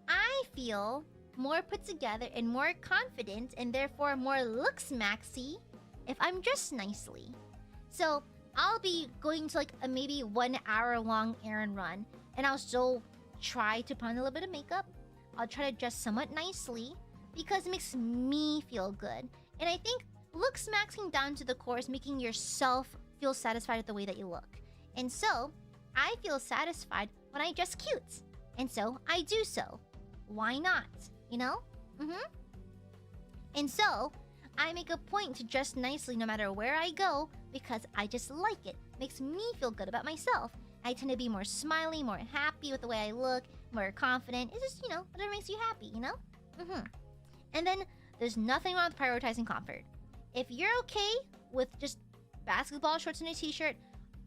I feel more put together and more confident and therefore more Looksmaxxy if I'm dressed nicely. So I'll be going to like a maybe 1 hour long errand run and I'll still try to put on a little bit of makeup. I'll try to dress somewhat nicely because it makes me feel good. And I think Looksmaxxing down to the core is making yourself feel satisfied with the way that you look. And so, I feel satisfied when I dress cute. And so, I do so. Why not? You know? And so, I make a point to dress nicely no matter where I go because I just like it. Makes me feel good about myself. I tend to be more smiley, more happy with the way I look, more confident. It's just, whatever makes you happy, And then, there's nothing wrong with prioritizing comfort. If you're okay with just basketball shorts and a t-shirt,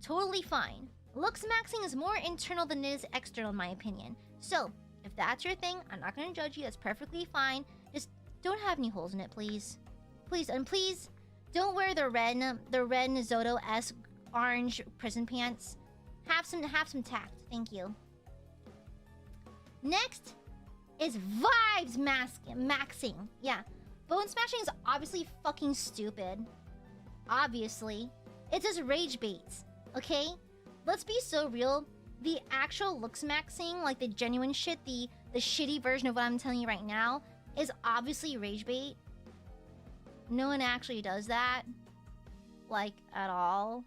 totally fine. Looksmaxxing is more internal than it is external in my opinion. So, if that's your thing, I'm not going to judge you. That's perfectly fine. Just don't have any holes in it, please. Please, and please, don't wear the red Zoto-esque orange prison pants. Have some tact. Thank you. Next is vibes maxing. Yeah. Bone smashing is obviously fucking stupid. Obviously. It's just rage baits. Okay? Let's be so real. The actual Looksmaxxing, like the genuine shit, the shitty version of what I'm telling you right now, is obviously rage bait. No one actually does that. Like, at all.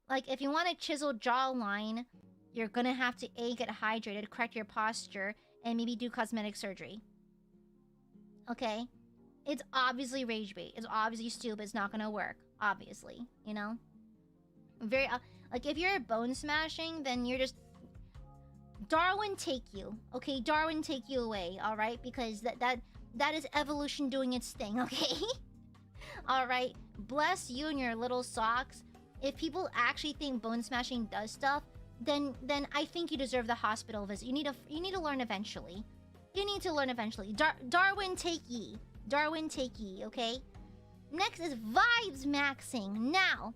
Like, if you want a chiseled jawline, you're gonna have to A, get hydrated, correct your posture, and maybe do cosmetic surgery. Okay? It's obviously rage bait. It's obviously stupid. It's not gonna work. Obviously. Very... like, if you're bone smashing, then you're just... Darwin take you. Okay? Darwin take you away, alright? Because that is evolution doing its thing, okay? Alright? Bless you and your little socks. If people actually think bone smashing does stuff, then I think you deserve the hospital visit. You need to learn eventually. You need to learn eventually. Darwin take ye. Darwin take ye, okay? Next is vibes maxing. Now,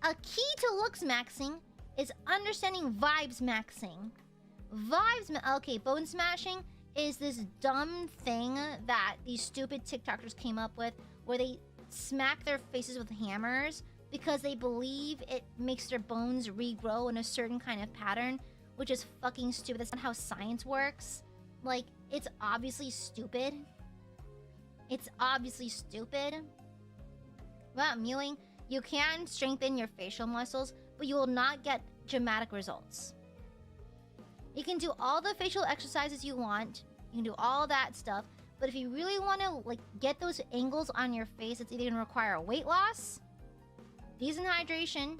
a key to Looksmaxxing is understanding vibes maxing. Okay, bone smashing is this dumb thing that these stupid TikTokers came up with where they smack their faces with hammers because they believe it makes their bones regrow in a certain kind of pattern, which is fucking stupid. That's not how science works. Like, it's obviously stupid. It's obviously stupid. About mewing, you can strengthen your facial muscles, but you will not get dramatic results. You can do all the facial exercises you want. You can do all that stuff. But if you really want to, like, get those angles on your face, it's either going to require weight loss, decent hydration,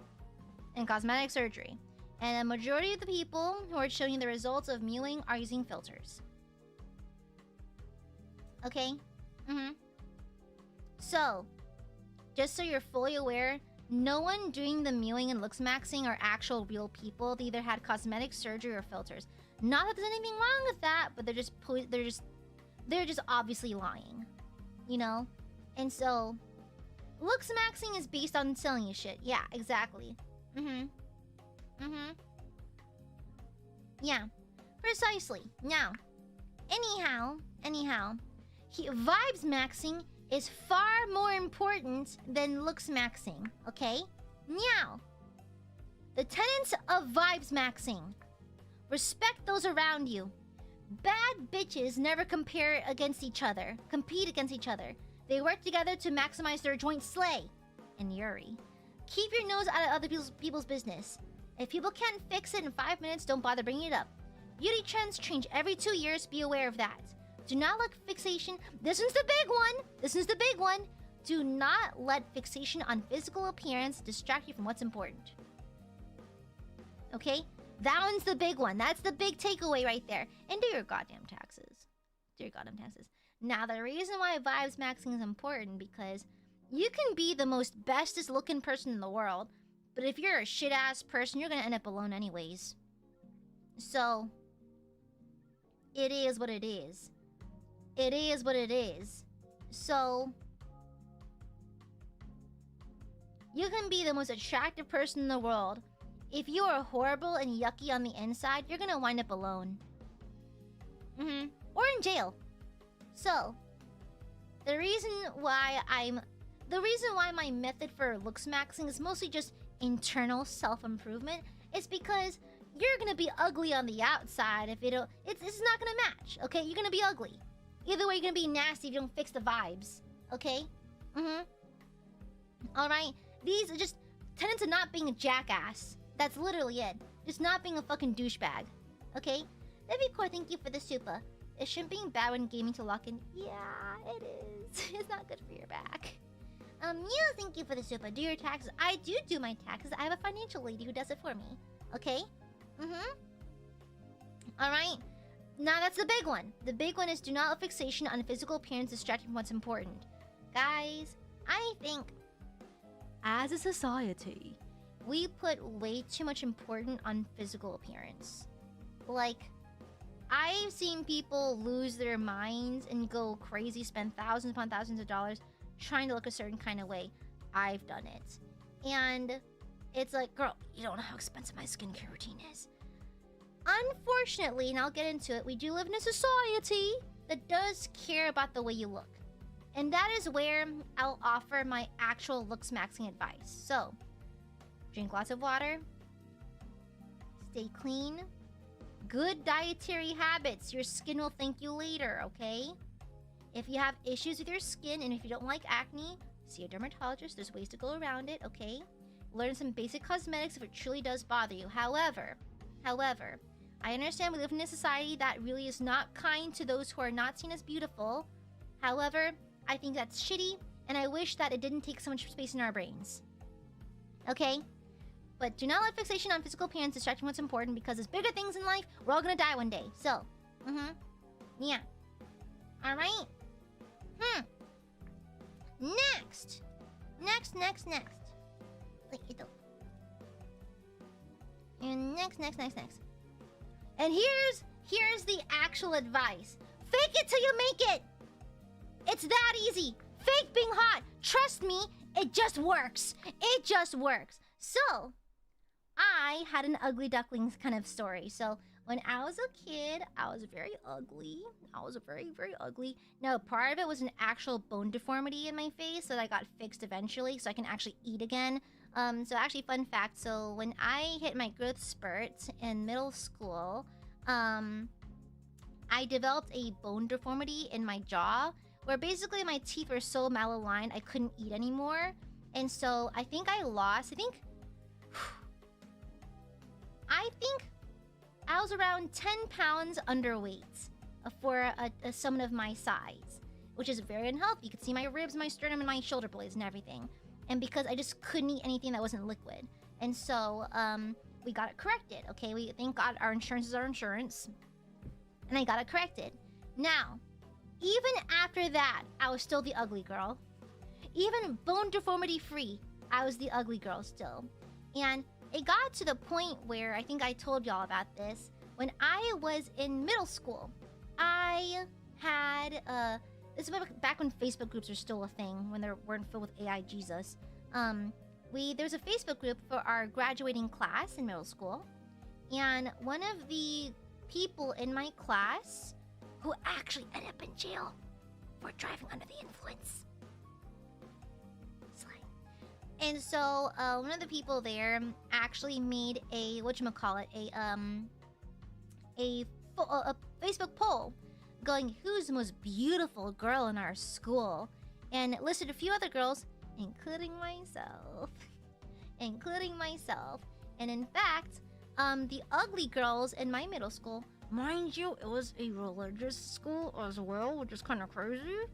and cosmetic surgery. And a majority of the people who are showing you the results of mewing are using filters. Okay? So, just so you're fully aware, no one doing the mewing and Looksmaxxing are actual real people. They either had cosmetic surgery or filters. Not that there's anything wrong with that, but they're just obviously lying. And so, Looksmaxxing is based on selling you shit. Yeah, exactly. Yeah, precisely. Now, anyhow, vibes maxing is far more important than Looksmaxxing, okay? Now, the tenets of vibes maxing. Respect those around you. Bad bitches never compete against each other. They work together to maximize their joint slay. And Yuri. Keep your nose out of other people's business. If people can't fix it in 5 minutes, don't bother bringing it up. Beauty trends change every 2 years, be aware of that. Do not let fixation... This one's the big one! Do not let fixation on physical appearance distract you from what's important. Okay? That one's the big one. That's the big takeaway right there. And do your goddamn taxes. Now, the reason why vibes maxing is important because you can be the most bestest looking person in the world, but if you're a shit-ass person, you're gonna end up alone anyways. So, it is what it is. So, you can be the most attractive person in the world. If you are horrible and yucky on the inside, you're gonna wind up alone. Or in jail. So, the reason why my method for Looksmaxxing is mostly just internal self-improvement is because you're gonna be ugly on the outside if it's not gonna match, okay? You're gonna be ugly. Either way, you're gonna be nasty if you don't fix the vibes, okay? Alright? These are just tenets of not being a jackass. That's literally it. Just not being a fucking douchebag. Okay? That'd be cool. Thank you for the super. Is shimping bad when gaming to lock in? Yeah, it is. It's not good for your back. You, thank you for the super. Do your taxes. I do my taxes. I have a financial lady who does it for me. Okay? Alright. Now that's the big one. The big one is do not let fixation on physical appearance distract from what's important. Guys, I think as a society, we put way too much importance on physical appearance. Like, I've seen people lose their minds and go crazy, spend thousands upon thousands of dollars trying to look a certain kind of way. I've done it. And it's like, girl, you don't know how expensive my skincare routine is. Unfortunately, and I'll get into it, we do live in a society that does care about the way you look. And that is where I'll offer my actual Looksmaxxing advice. So, drink lots of water. Stay clean. Good dietary habits. Your skin will thank you later, okay? If you have issues with your skin and if you don't like acne, see a dermatologist. There's ways to go around it, okay? Learn some basic cosmetics if it truly does bother you. However, I understand we live in a society that really is not kind to those who are not seen as beautiful. However, I think that's shitty, and I wish that it didn't take so much space in our brains. Okay? But do not let fixation on physical appearance distract from what's important, because there's bigger things in life. We're all gonna die one day. So, yeah. Alright? Next. Like, and next. And here's the actual advice. Fake it till you make it! It's that easy. Fake being hot. Trust me, it just works. It just works. So, I had an ugly ducklings kind of story. So, when I was a kid, I was very ugly. I was very, very ugly. Now, part of it was an actual bone deformity in my face that I got fixed eventually so I can actually eat again. So actually, fun fact. So, when I hit my growth spurt in middle school, I developed a bone deformity in my jaw where basically my teeth were so malaligned I couldn't eat anymore. And so I think I was around 10 pounds underweight for someone of my size, which is very unhealthy. You could see my ribs, my sternum, and my shoulder blades and everything. And because I just couldn't eat anything that wasn't liquid. And so we got it corrected, okay? We thank God our insurance is our insurance. And I got it corrected. Now, even after that, I was still the ugly girl. Even bone deformity free, I was the ugly girl still. And it got to the point where, I think I told y'all about this, when I was in middle school, I had, this was back when Facebook groups were still a thing, when they weren't filled with AI Jesus. There was a Facebook group for our graduating class in middle school. And one of the people in my class who actually ended up in jail for driving under the influence. And so, one of the people there actually made a Facebook poll going, who's the most beautiful girl in our school? And it listed a few other girls, including myself. And in fact, the ugly girls in my middle school, mind you, it was a religious school as well, which is kind of crazy.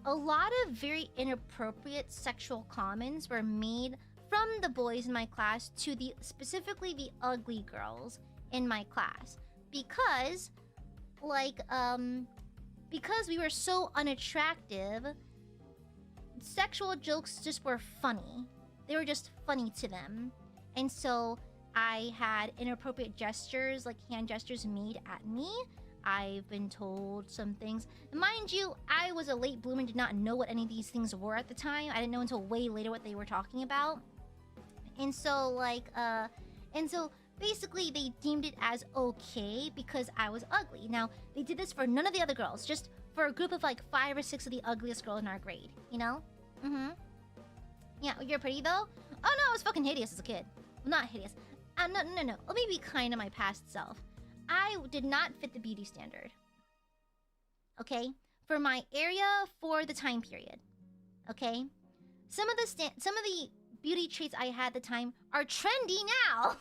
A lot of very inappropriate sexual comments were made from the boys in my class to specifically the ugly girls in my class. Because we were so unattractive, sexual jokes just were funny. They were just funny to them. And so I had inappropriate gestures, like hand gestures made at me. I've been told some things. Mind you, I was a late bloomer and did not know what any of these things were at the time. I didn't know until way later what they were talking about. And so, basically they deemed it as okay because I was ugly. Now, they did this for none of the other girls, just for a group of like 5 or 6 of the ugliest girls in our grade, you know? Yeah, you're pretty though? Oh no, I was fucking hideous as a kid. Well, not hideous. No. Let me be kind to my past self. I did not fit the beauty standard. Okay? For my area, for the time period. Okay? Some of the beauty traits I had at the time are trendy now.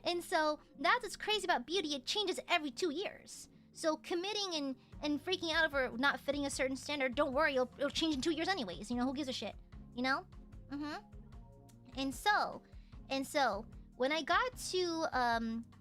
And so that's what's crazy about beauty. It changes every 2 years. So committing and freaking out over not fitting a certain standard, don't worry, it'll change in 2 years anyways. You know, who gives a shit? You know? And so when I got to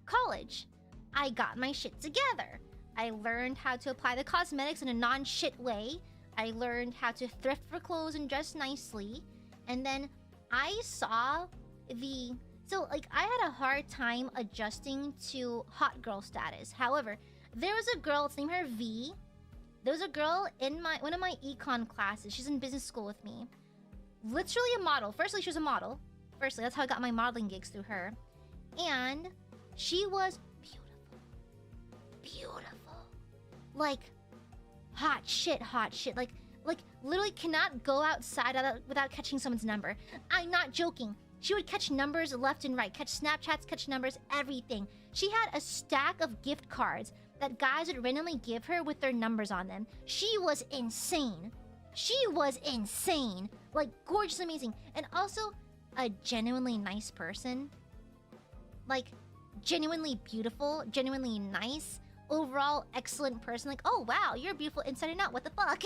college, I got my shit together. I learned how to apply the cosmetics in a non-shit way. I learned how to thrift for clothes and dress nicely. And then I saw the... So, like, I had a hard time adjusting to hot girl status. However, there was a girl, let's name her V. There was a girl in one of my econ classes. She's in business school with me. Literally a model. Firstly, she was a model. Firstly, that's how I got my modeling gigs through her. And she was beautiful. Beautiful. Like, hot shit. Like, literally cannot go outside without catching someone's number. I'm not joking. She would catch numbers left and right. Catch Snapchats, catch numbers, everything. She had a stack of gift cards that guys would randomly give her with their numbers on them. She was insane. She was insane. Like, gorgeous, amazing. And also, a genuinely nice person. Like, genuinely beautiful, genuinely nice. Overall, excellent person. Like, oh, wow, you're beautiful inside and out. What the fuck?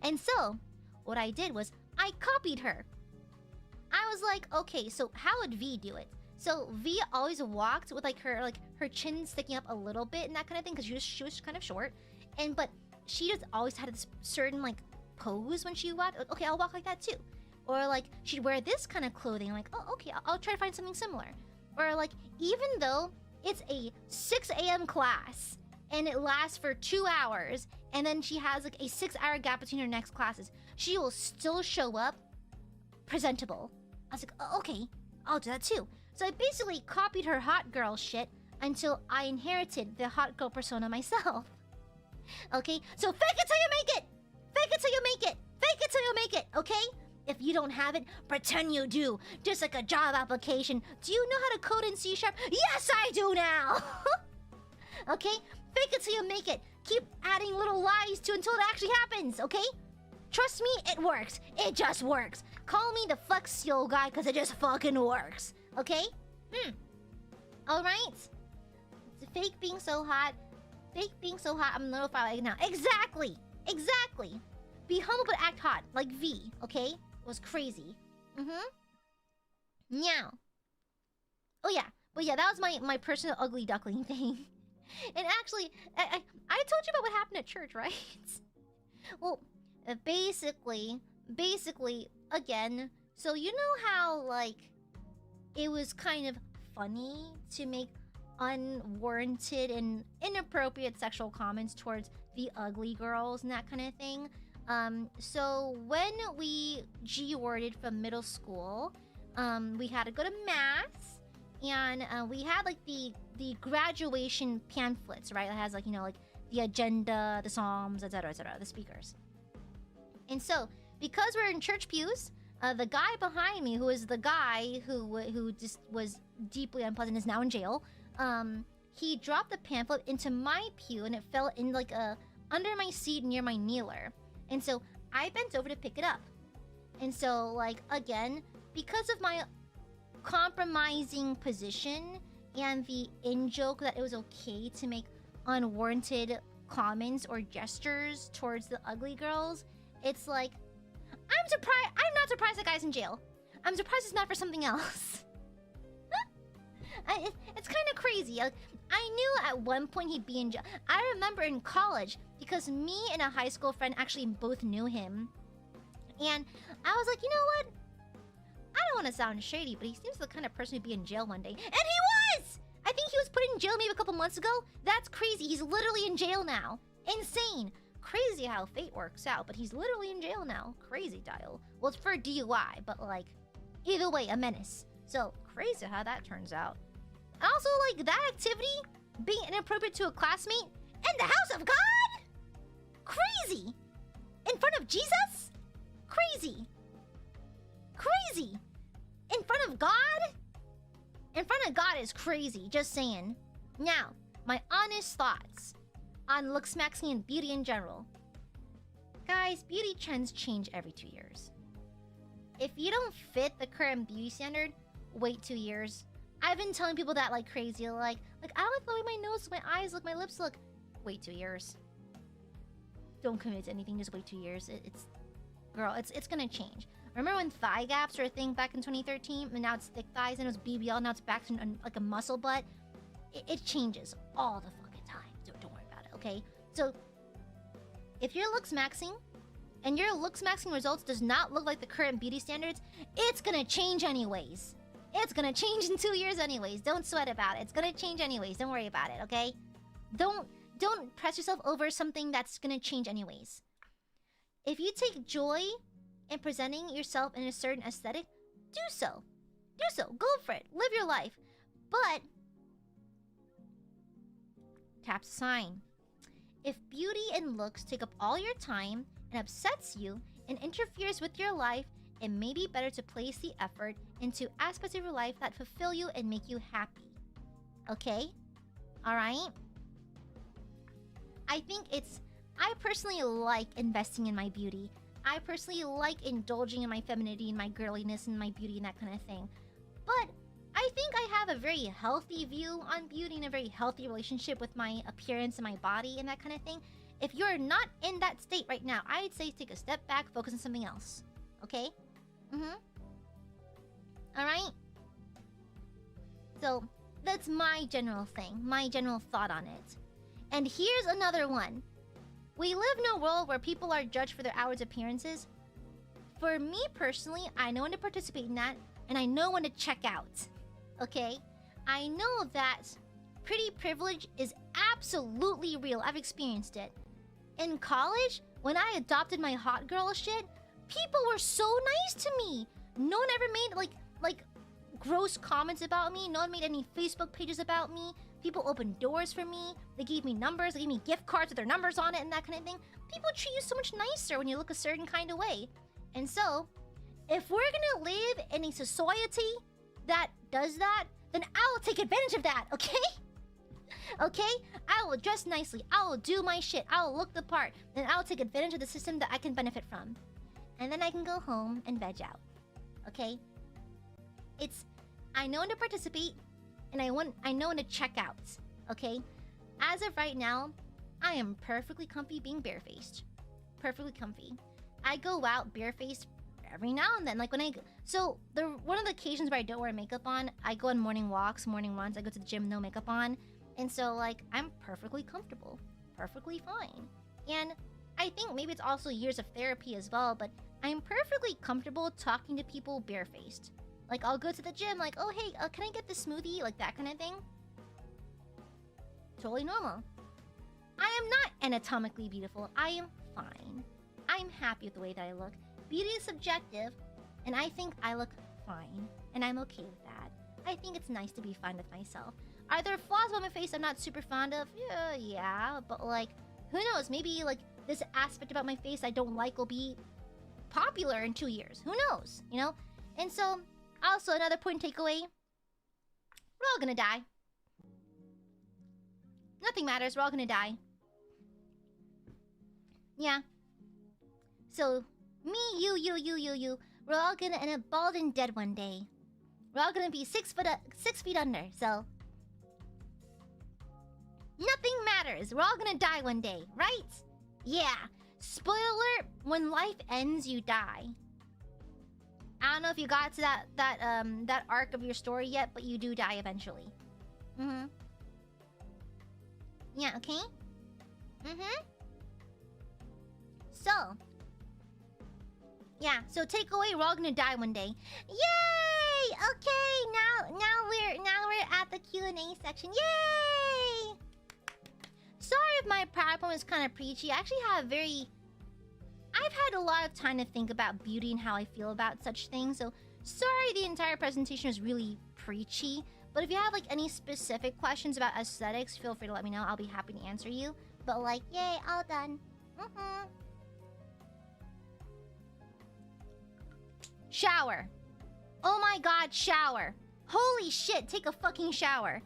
And so, what I did was, I copied her. I was like, okay, so how would V do it? So V always walked with her chin sticking up a little bit and that kind of thing, because she was kind of short. But she just always had this certain like pose when she walked. Okay, I'll walk like that too. Or like she'd wear this kind of clothing. I'm like, oh, okay, I'll try to find something similar. Or like, even though it's a 6 a.m. class and it lasts for 2 hours, and then she has like a 6-hour gap between her next classes, she will still show up presentable. I was like, oh, okay, I'll do that too. So I basically copied her hot girl shit until I inherited the hot girl persona myself. Okay, so fake it till you make it! Fake it till you make it! Fake it till you make it, okay? If you don't have it, pretend you do. Just like a job application. Do you know how to code in C#? Yes, I do now! Okay? Fake it till you make it. Keep adding little lies to until it actually happens, okay? Trust me, it works. It just works. Call me the flex yo guy because it just fucking works. Okay? Alright? Fake being so hot. Fake being so hot, I'm a little far away now. Exactly! Exactly! Be humble but act hot. Like V, okay? It was crazy. Meow. Oh yeah. But yeah, that was my personal ugly duckling thing. And actually, I told you about what happened at church, right? Well, basically, again, so you know how, like, it was kind of funny to make unwarranted and inappropriate sexual comments towards the ugly girls and that kind of thing? So when we G-worded from middle school, we had to go to mass, and we had, like, the graduation pamphlets, right? It has, like, you know, like, the agenda, the psalms, etc., the speakers. And so, because we're in church pews, the guy behind me, who is the guy who just was deeply unpleasant, is now in jail. He dropped the pamphlet into my pew, and it fell in like under my seat near my kneeler. And so I bent over to pick it up. And so, like, again, because of my compromising position and the in-joke that it was okay to make unwarranted comments or gestures towards the ugly girls, it's like, I'm not surprised the guy's in jail. I'm surprised it's not for something else. It's kind of crazy. Like, I knew at one point he'd be in jail. I remember in college, because me and a high school friend actually both knew him. And I was like, you know what? I don't want to sound shady, but he seems the kind of person who'd be in jail one day. And he was! I think he was put in jail maybe a couple months ago. That's crazy. He's literally in jail now. Insane. Crazy how fate works out, but he's literally in jail now. Crazy dial. Well, it's for DUI, but, like, either way, a menace. So, crazy how that turns out. Also, like, that activity, being inappropriate to a classmate in the house of God? Crazy! In front of Jesus? Crazy. Crazy! In front of God? In front of God is crazy, just saying. Now, my honest thoughts on Looksmaxx and beauty in general. Guys, beauty trends change every 2 years. If you don't fit the current beauty standard, wait 2 years. I've been telling people that like crazy. Like I like the way my nose, my eyes look, my lips look. Wait 2 years. Don't commit to anything. Just wait 2 years. Girl, it's gonna change. Remember when thigh gaps were a thing back in 2013? And now it's thick thighs and it was BBL. Now it's back to like a muscle butt. It changes all the fucking time. So don't worry about it, okay? So if you're Looksmaxxing and your Looksmaxxing results does not look like the current beauty standards, it's gonna change anyways. It's gonna change in 2 years anyways. Don't sweat about it. It's gonna change anyways. Don't worry about it, okay? Don't press yourself over something that's gonna change anyways. If you take joy in presenting yourself in a certain aesthetic, do so. Do so. Go for it. Live your life. But tap sign. If beauty and looks take up all your time and upsets you and interferes with your life, it may be better to place the effort into aspects of your life that fulfill you and make you happy. Okay? Alright? I personally like investing in my beauty. I personally like indulging in my femininity and my girliness and my beauty and that kind of thing. But I think I have a very healthy view on beauty and a very healthy relationship with my appearance and my body and that kind of thing. If you're not in that state right now, I'd say take a step back, focus on something else. Okay? Alright? So, that's my general thing. My general thought on it. And here's another one. We live in a world where people are judged for their outward appearances. For me personally, I know when to participate in that, and I know when to check out. Okay? I know that pretty privilege is absolutely real. I've experienced it. In college, when I adopted my hot girl shit, people were so nice to me. No one ever made like gross comments about me. No one made any Facebook pages about me. People opened doors for me. They gave me numbers. They gave me gift cards with their numbers on it and that kind of thing. People treat you so much nicer when you look a certain kind of way. And so, if we're gonna live in a society that does that, then I will take advantage of that, okay? Okay? I will dress nicely. I will do my shit. I will look the part. Then I will take advantage of the system that I can benefit from. And then I can go home and veg out. Okay? I know when to participate, and I know when to check out. Okay? As of right now, I am perfectly comfy being barefaced. Perfectly comfy. I go out barefaced every now and then. Like when one of the occasions where I don't wear makeup on, I go on morning walks, morning runs, I go to the gym, no makeup on. And so like I'm perfectly comfortable. Perfectly fine. And I think maybe it's also years of therapy as well, but I'm perfectly comfortable talking to people barefaced. Like, I'll go to the gym, like, oh, hey, can I get the smoothie? Like, that kind of thing. Totally normal. I am not anatomically beautiful. I am fine. I'm happy with the way that I look. Beauty is subjective, and I think I look fine. And I'm okay with that. I think it's nice to be fine with myself. Are there flaws about my face I'm not super fond of? Yeah, but, like, who knows? Maybe, like, this aspect about my face I don't like will be popular in 2 years. Who knows? You know? And so, also another point takeaway. We're all gonna die. Nothing matters. We're all gonna die. Yeah. So, me, you. We're all gonna end up bald and dead one day. We're all gonna be 6 feet under, so... Nothing matters. We're all gonna die one day, right? Yeah. Spoiler, when life ends, you die. I don't know if you got to that arc of your story yet, but you do die eventually. Yeah, okay? So. Yeah, so takeaway, we're all gonna die one day. Yay! Okay, now we're at the Q&A section. Yay! Sorry if my PowerPoint is kind of preachy. I actually have I've had a lot of time to think about beauty and how I feel about such things, so sorry the entire presentation was really preachy. But if you have like any specific questions about aesthetics, feel free to let me know. I'll be happy to answer you. But like, yay, all done. Shower. Oh my god, shower. Holy shit, take a fucking shower.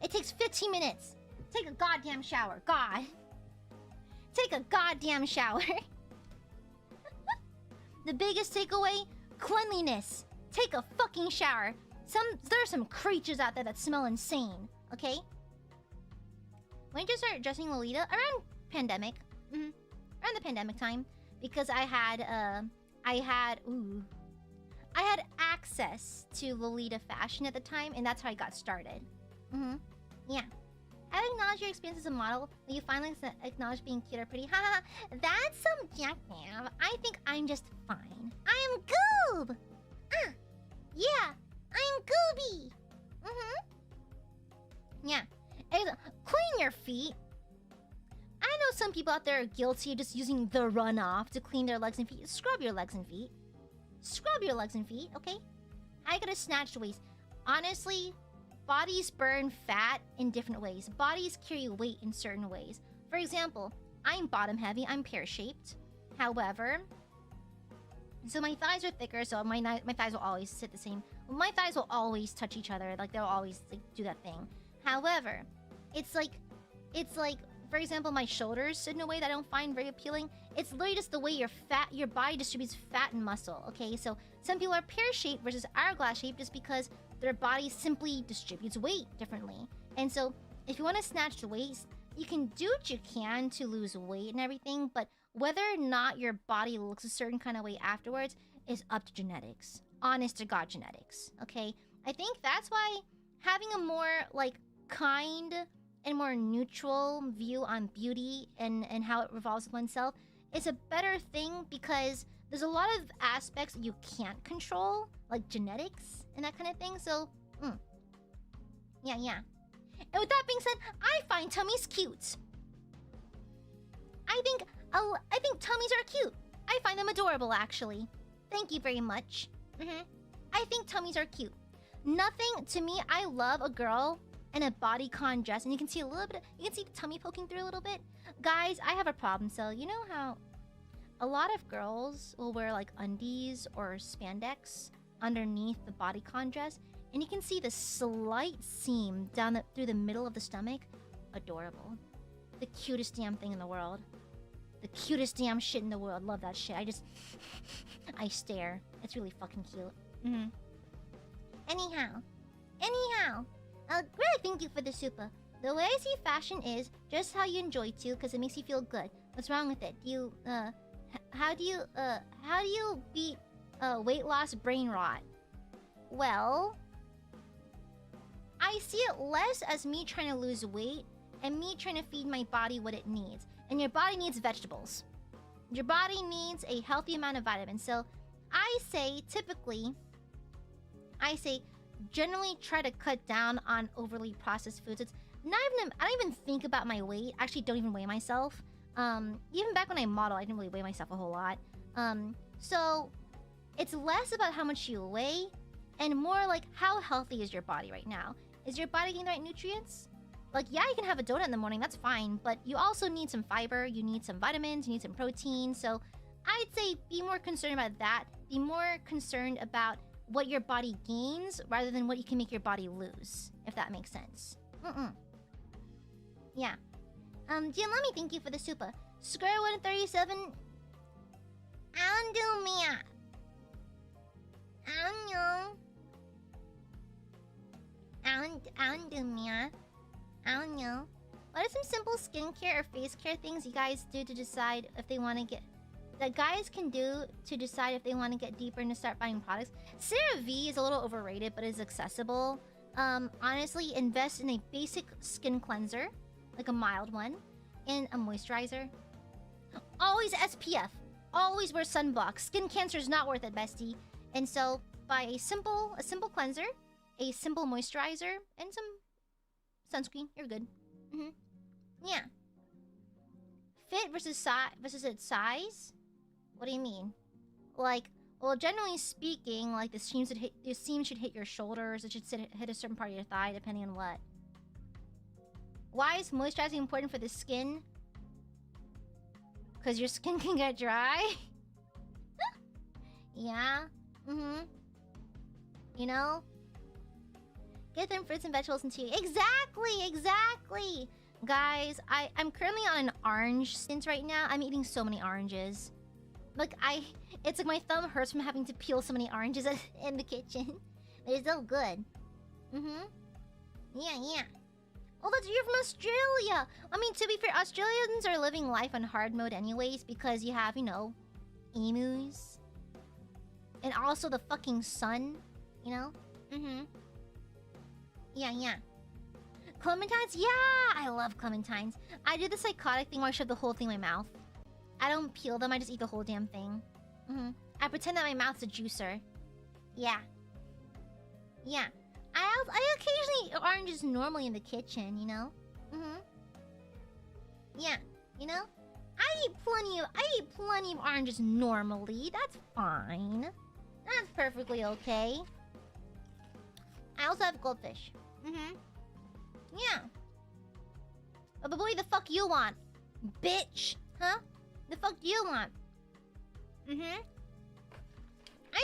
It takes 15 minutes. Take a goddamn shower. God. Take a goddamn shower. The biggest takeaway, cleanliness. Take a fucking shower. There are some creatures out there that smell insane. Okay. When did you start dressing Lolita? Around pandemic. Around the pandemic time, because I had access to Lolita fashion at the time, and that's how I got started. Yeah. Have you acknowledged your experience as a model when you finally acknowledge being cute or pretty? Haha, that's some jackknife. I think I'm just fine. I'm Goob! Yeah, I'm Gooby! Yeah. Clean your feet. I know some people out there are guilty of just using the runoff to clean their legs and feet. Scrub your legs and feet. Scrub your legs and feet, okay? I got a snatched waist. Honestly, bodies burn fat in different ways. Bodies carry weight in certain ways. For example, I'm bottom heavy. I'm pear-shaped. However, so my thighs are thicker, so my thighs will always sit the same. My thighs will always touch each other. Like, they'll always like, do that thing. However, it's like, for example, my shoulders in a way that I don't find very appealing. It's literally just the way your body distributes fat and muscle, okay? So some people are pear-shaped versus hourglass-shaped just because their body simply distributes weight differently. And so if you want to snatch the waist, you can do what you can to lose weight and everything, but whether or not your body looks a certain kind of way afterwards is up to genetics. Honest to God genetics, okay? I think that's why having a more, like, kind and more neutral view on beauty and how it revolves with oneself is a better thing, because there's a lot of aspects that you can't control, like genetics and that kind of thing. So, yeah. And with that being said, I find tummies cute. I think tummies are cute. I find them adorable, actually. Thank you very much. I think tummies are cute. Nothing to me. I love a girl in a bodycon dress, and you can see a little bit. You can see the tummy poking through a little bit. Guys, I have a problem. So you know how a lot of girls will wear like undies or spandex underneath the bodycon dress, and you can see the slight seam down through the middle of the stomach. Adorable. The cutest damn thing in the world. The cutest damn shit in the world. Love that shit. I stare. It's really fucking cute. Anyhow. Greg, thank you for the super. The way I see fashion is just how you enjoy to, because it makes you feel good. What's wrong with it? How do you beat weight loss brain rot? Well, I see it less as me trying to lose weight and me trying to feed my body what it needs. And your body needs vegetables. Your body needs a healthy amount of vitamins. So I say generally try to cut down on overly processed foods. It's not even, I don't even think about my weight. I actually don't even weigh myself. Even back when I model, I didn't really weigh myself a whole lot. So it's less about how much you weigh and more like how healthy is your body right now? Is your body getting the right nutrients? Like, yeah, you can have a donut in the morning, that's fine, but you also need some fiber, you need some vitamins, you need some protein. So I'd say be more concerned about that. Be more concerned about what your body gains rather than what you can make your body lose, if that makes sense. Yeah. Gianlami, thank you for the super. Square 137. I don't know. What are some simple skincare or face care things you guys do to decide if they want to get... that guys can do to decide if they want to get deeper and to start buying products? CeraVe is a little overrated, but is accessible. Honestly, invest in a basic skin cleanser, like a mild one, and a moisturizer. Always SPF. Always wear sunblock. Skin cancer is not worth it, bestie. And so, buy a simple cleanser, a simple moisturizer, and some sunscreen. You're good. Yeah. Fit versus its size? What do you mean? Like, well, generally speaking, like the seam should hit your shoulders. It should hit a certain part of your thigh, depending on what. Why is moisturizing important for the skin? Because your skin can get dry. Yeah. You know? Get them fruits and vegetables into you. Exactly. Guys, I'm currently on an orange stint right now. I'm eating so many oranges. Like, it's like my thumb hurts from having to peel so many oranges in the kitchen. They're so good. Yeah. Oh, you're from Australia. I mean, to be fair, Australians are living life on hard mode anyways because you have, you know, emus. And also the fucking sun, you know? Yeah. Clementines? Yeah! I love clementines. I do the psychotic thing where I shove the whole thing in my mouth. I don't peel them, I just eat the whole damn thing. I pretend that my mouth's a juicer. Yeah. I occasionally eat oranges normally in the kitchen, you know? Yeah, you know? I eat plenty of oranges normally. That's fine. That's perfectly okay. I also have goldfish. Yeah. Oh, but boy, the fuck you want? Bitch! Huh? The fuck do you want? I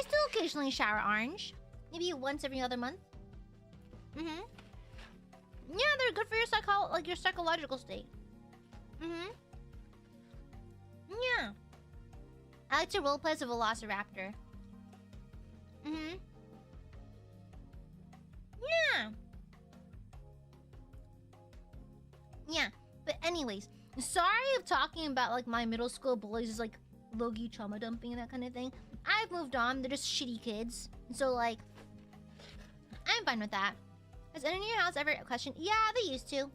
still occasionally shower orange. Maybe once every other month. Yeah, they're good for your your psychological state. Yeah. I like to roleplay as a velociraptor. Yeah. But anyways, sorry of talking about like my middle school bullies is like low-key trauma dumping and that kind of thing. I've moved on. They're just shitty kids. So like, I'm fine with that. Has anyone in your house ever questioned? Yeah, they used to.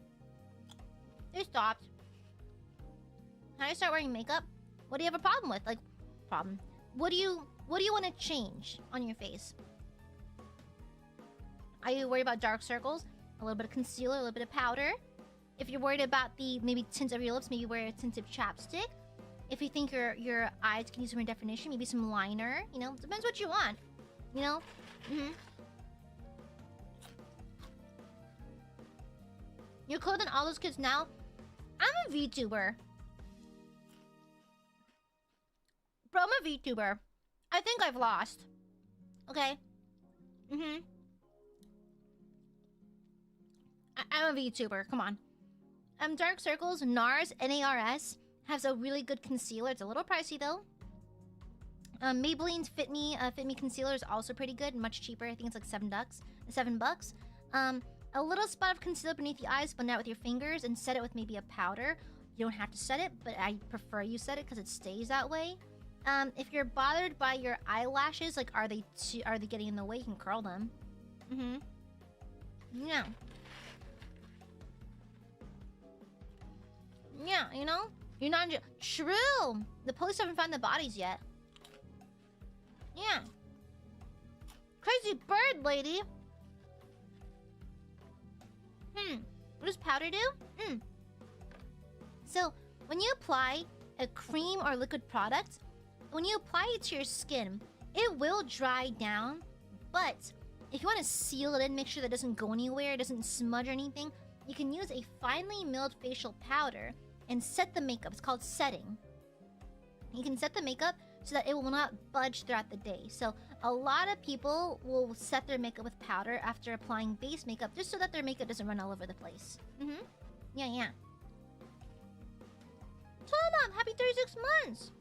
They stopped. How do you start wearing makeup? What do you have a problem with? Like, problem. What do you want to change on your face? Are you worried about dark circles? A little bit of concealer, a little bit of powder. If you're worried about the maybe tint of your lips, maybe wear a tinted chapstick. If you think your eyes can use some more definition, maybe some liner. You know, depends what you want. You know? You're cooler than all those kids now? I'm a VTuber. Bro, I'm a VTuber. I think I've lost. Okay? I'm a VTuber. Come on. Dark circles, NARS, NARS, has a really good concealer. It's a little pricey though. Maybelline's Fit Me concealer is also pretty good, much cheaper. I think it's like $7. A little spot of concealer beneath the eyes, blend out with your fingers and set it with maybe a powder. You don't have to set it, but I prefer you set it because it stays that way. If you're bothered by your eyelashes, like are they getting in the way, you can curl them. Yeah. Yeah, you know? You're not in True! The police haven't found the bodies yet. Yeah. Crazy bird, lady! What does powder do? So, when you apply a cream or liquid product, when you apply it to your skin, it will dry down, but if you want to seal it in, make sure that it doesn't go anywhere, it doesn't smudge or anything, you can use a finely milled facial powder and set the makeup. It's called setting. You can set the makeup so that it will not budge throughout the day. So a lot of people will set their makeup with powder after applying base makeup just so that their makeup doesn't run all over the place. Yeah. Tom, happy 36 months!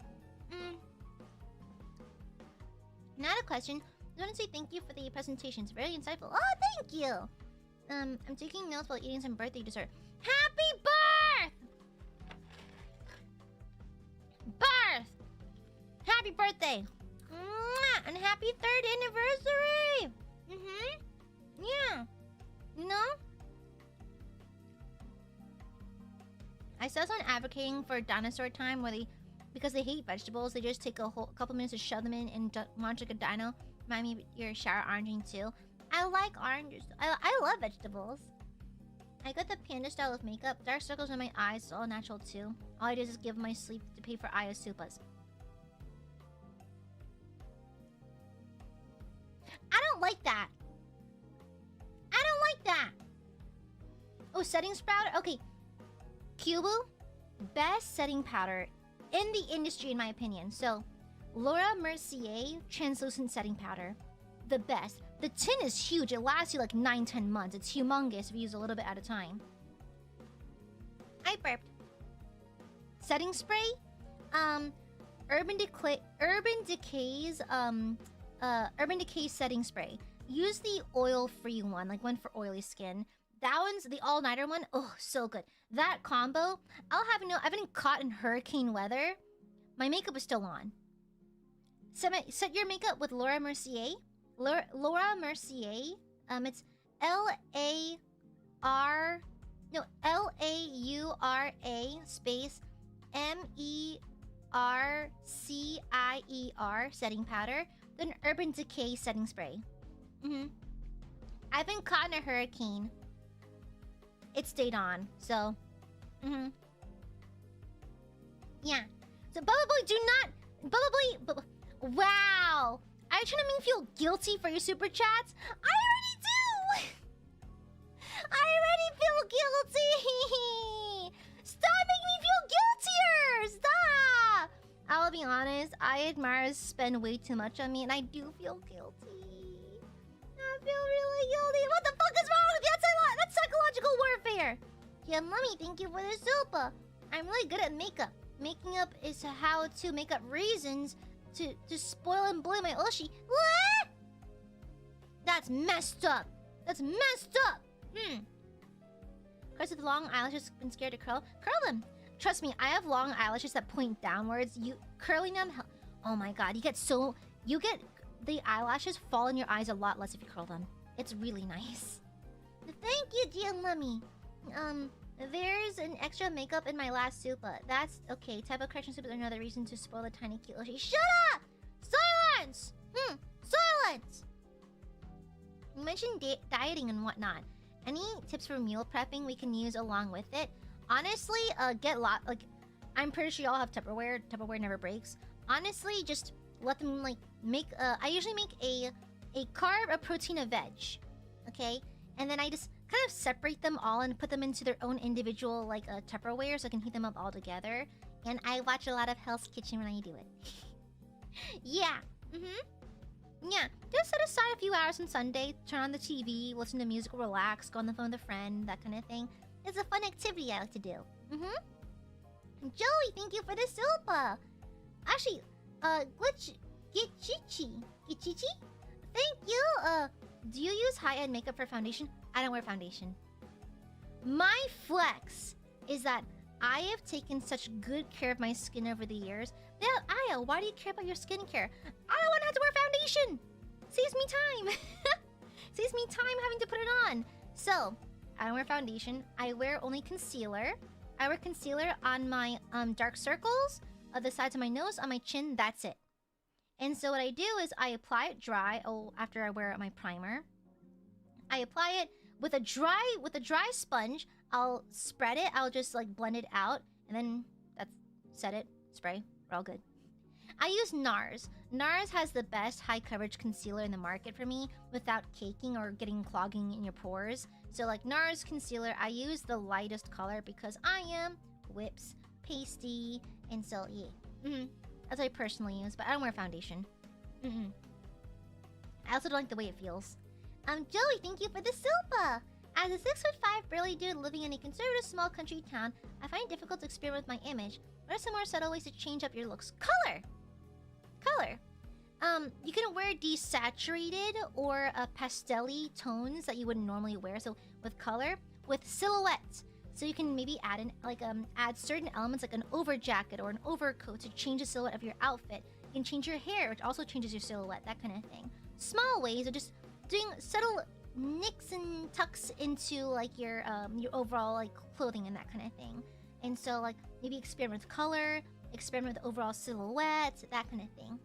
Not a question. I want to say thank you for the presentation. It's very insightful. Oh, thank you! I'm taking notes while eating some birthday dessert. Happy birth! Happy birthday! Mwah! And happy 3rd anniversary! Yeah. You know? I saw someone advocating for dinosaur time where because they hate vegetables, they just take a couple minutes to shove them in and launch like a dino. Remind me of your shower oranging too. I like oranges. I love vegetables. I got the panda style of makeup. Dark circles in my eyes, it's all natural too. All I do is give my sleep to pay for Aiasupas. I don't like that. Oh, setting powder? Okay. Cubu, best setting powder in the industry in my opinion. So, Laura Mercier translucent setting powder. The best. The tin is huge. It lasts you like 9-10 months. It's humongous if you use a little bit at a time. I burped. Setting spray? Urban Decay's setting spray. use the oil-free one, like one for oily skin. That one's the all-nighter one. Oh, so good. That combo, I'll have you know, I've been caught in hurricane weather. My makeup is still on. Set your makeup with Laura Mercier. Laura Mercier. It's Laura space MERCIER setting powder. Then Urban Decay setting spray. I've been caught in a hurricane. It stayed on, so yeah. So Bubba Boy, do not wow! Are you trying to make me feel guilty for your super chats? I already do! I already feel guilty! Stop making me feel guiltier! Stop! I'll be honest, Aiadmirers spend way too much on me and I do feel guilty. I feel really guilty. What the fuck is wrong with you? That's psychological warfare! Yeah, mommy, thank you for the super. I'm really good at makeup. Making up is how to make up reasons to spoil and bully my Oshi. What? That's messed up. That's messed up. Girls with long eyelashes been scared to curl. Curl them. Trust me, I have long eyelashes that point downwards. You curling them. Oh my god, you get the eyelashes fall in your eyes a lot less if you curl them. It's really nice. Thank you, dear mummy. There's an extra makeup in my last super. That's okay. Type of correction super is another reason to spoil the tiny cute Oshi. Shut up! Silence! Silence! You mentioned dieting and whatnot. Any tips for meal prepping we can use along with it? Honestly, I'm pretty sure y'all have Tupperware. Tupperware never breaks. Honestly, just let them like make. I usually make a carb, a protein, a veg. Okay, and then I just kind of separate them all and put them into their own individual like Tupperware so I can heat them up all together. And I watch a lot of Hell's Kitchen when I do it. Yeah. Yeah. Just set aside a few hours on Sunday, turn on the TV, listen to music, relax, go on the phone with a friend, that kind of thing. It's a fun activity I like to do. Joey, thank you for the super. Actually, Gichichi, thank you. Do you use high-end makeup for foundation? I don't wear foundation. My flex is that I have taken such good care of my skin over the years. Now, Aya, why do you care about your skincare? I don't want to have to wear foundation. Saves me time. Saves me time having to put it on. So, I don't wear foundation. I wear only concealer. I wear concealer on my dark circles, the sides of my nose, on my chin. That's it. And so what I do is I apply it dry. After I wear my primer, I apply it with a dry sponge. I'll spread it. I'll just like blend it out, and then set it. Spray. We're all good. I use NARS. NARS has the best high coverage concealer in the market for me without caking or getting clogging in your pores. So like NARS concealer, I use the lightest color because I am whips, pasty, and so yeah. That's what I personally use, but I don't wear foundation. I also don't like the way it feels. Joey, thank you for the super! As a 6'5" burly dude living in a conservative small country town, I find it difficult to experiment with my image. What are some more subtle ways to change up your looks? Color! You can wear desaturated or pastel-y tones that you wouldn't normally wear. So with color, with silhouettes. So you can maybe add add certain elements like an over jacket or an overcoat to change the silhouette of your outfit. You can change your hair, which also changes your silhouette, that kind of thing. Small ways of just doing subtle nicks and tucks into like your overall like clothing and that kind of thing. And so like maybe experiment with color, experiment with overall silhouette, that kind of thing.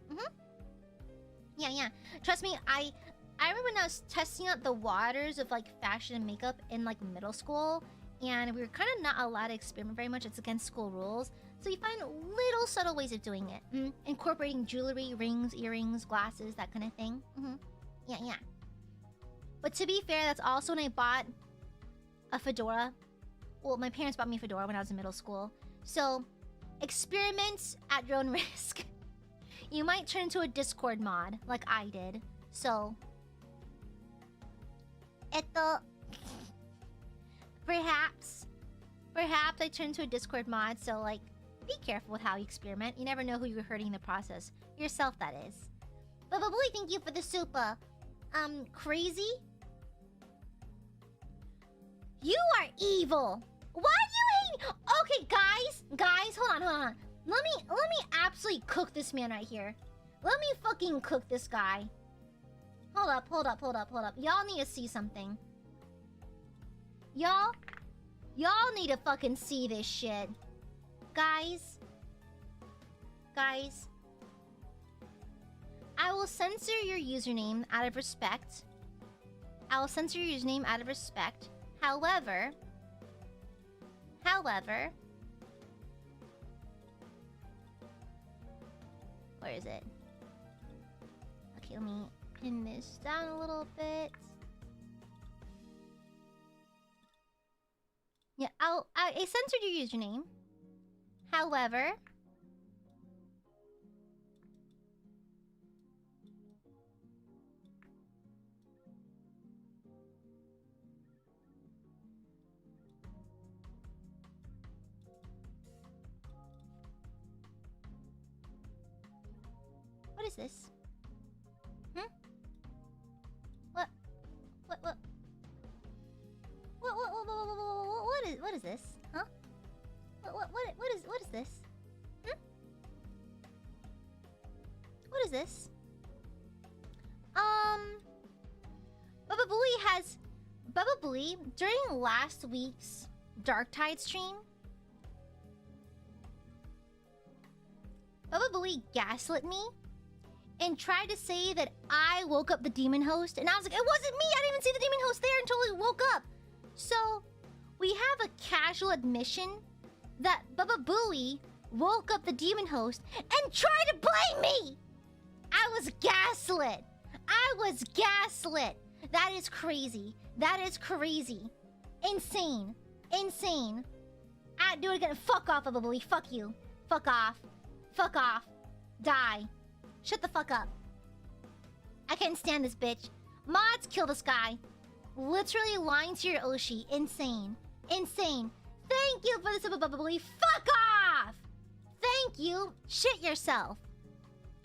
Yeah. Trust me, I remember when I was testing out the waters of like fashion and makeup in like middle school, and we were kind of not allowed to experiment very much. It's against school rules. So you find little subtle ways of doing it. Incorporating jewelry, rings, earrings, glasses, that kind of thing. Yeah. But to be fair, that's also when I bought a fedora. Well, my parents bought me a fedora when I was in middle school. So, experiment at your own risk. You might turn into a Discord mod, like I did. So, perhaps I turned into a Discord mod. So, like, be careful with how you experiment. You never know who you're hurting in the process. Yourself, that is. But Boy, thank you for the super. crazy? You are evil. Why do you hate me? Okay, guys, hold on. Let me absolutely cook this man right here. Let me fucking cook this guy. Hold up. Y'all need to see something. Y'all need to fucking see this shit. Guys. I will censor your username out of respect. However... Where is it? Okay, let me pin this down a little bit. Yeah, I censored your username. However... What is this? What is this? Huh? What is this? What is this? Baba Booey during last week's Dark Tide stream, Baba Booey gaslit me and tried to say that I woke up the demon host, and I was like, it wasn't me! I didn't even see the demon host there until we woke up! So, we have a casual admission that Baba Booey woke up the demon host and tried to blame me! I was gaslit! That is crazy. Insane. Do it again. Fuck off, Baba Booey. Fuck you. Fuck off. Die. Shut the fuck up. I can't stand this bitch. Mods, kill this guy. Literally lying to your Oshi. Insane. Thank you for the super, Baba Booey. Fuck off! Thank you. Shit yourself.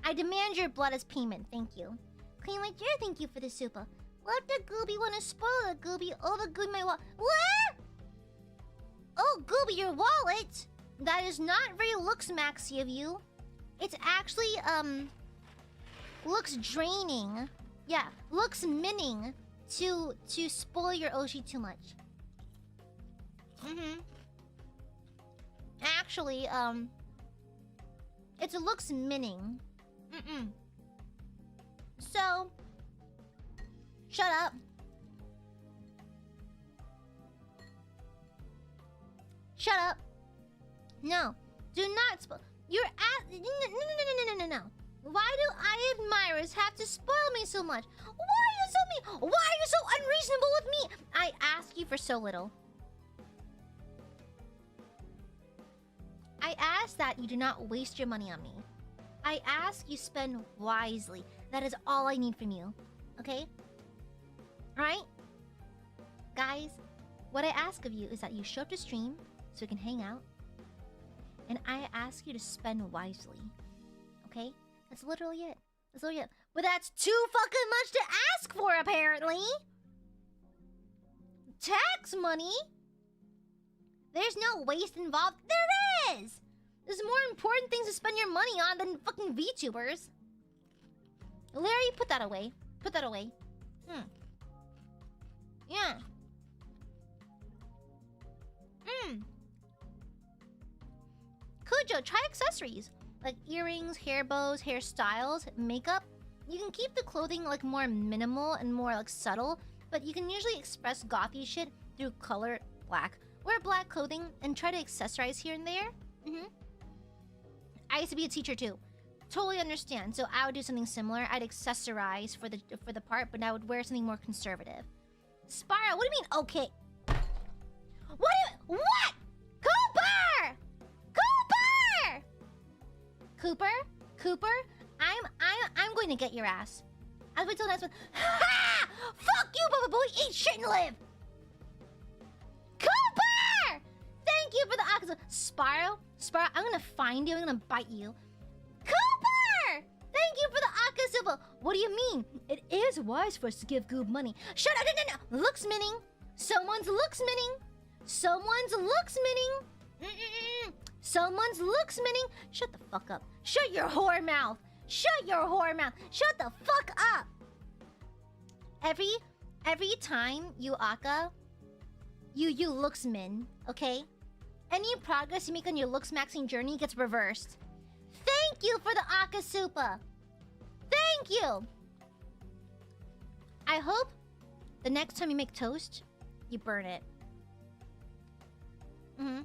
I demand your blood as payment. Thank you. Clean like Jared, thank you for the super. Let the Gooby wanna spoil the Gooby. Oh, the Gooby, my wallet. What? Oh, Gooby, your wallet? That is not very Looksmaxxy of you. It's actually, looks draining. Yeah, looks minning to spoil your Oshi too much. Actually, it looks minning. So, shut up. Shut up. No, do not spoil. You're at no. Why do Aiadmirers have to spoil me so much? Why are you so mean? Why are you so unreasonable with me? I ask you for so little. I ask that you do not waste your money on me. I ask you spend wisely. That is all I need from you. Okay? Alright? Guys, what I ask of you is that you show up to stream so we can hang out. And I ask you to spend wisely. Okay? That's literally it. But that's too fucking much to ask for, apparently. Tax money? There's no waste involved. There is! There's more important things to spend your money on than fucking VTubers. Larry, put that away. Yeah. Kujo, try accessories. Like earrings, hair bows, hairstyles, makeup. You can keep the clothing like more minimal and more like subtle, but you can usually express gothy shit through color black. Wear black clothing and try to accessorize here and there. I used to be a teacher too. Totally understand. So I would do something similar. I'd accessorize for the part, but I would wear something more conservative. Spiral, what do you mean? Okay. What? Cooper? I'm going to get your ass. I'll wait till the next one. Ha! Fuck you, Baba Booey! Eat shit and live! Cooper! Thank you for the Akazu. Spiral, I'm gonna find you. I'm gonna bite you. Cooper! Thank you for the Akasupa, what do you mean? It is wise for us to give Goob money. Shut up, no. Looksminning. Someone's looksminning. Someone's looksminning. Someone's looksminning. Shut the fuck up. Shut your whore mouth. Shut your whore mouth. Shut the fuck up. Every time you Aka, you looksmin, okay? Any progress you make on your Looksmaxxing journey gets reversed. Thank you for the Akasupa. Thank you. I hope the next time you make toast, you burn it. Then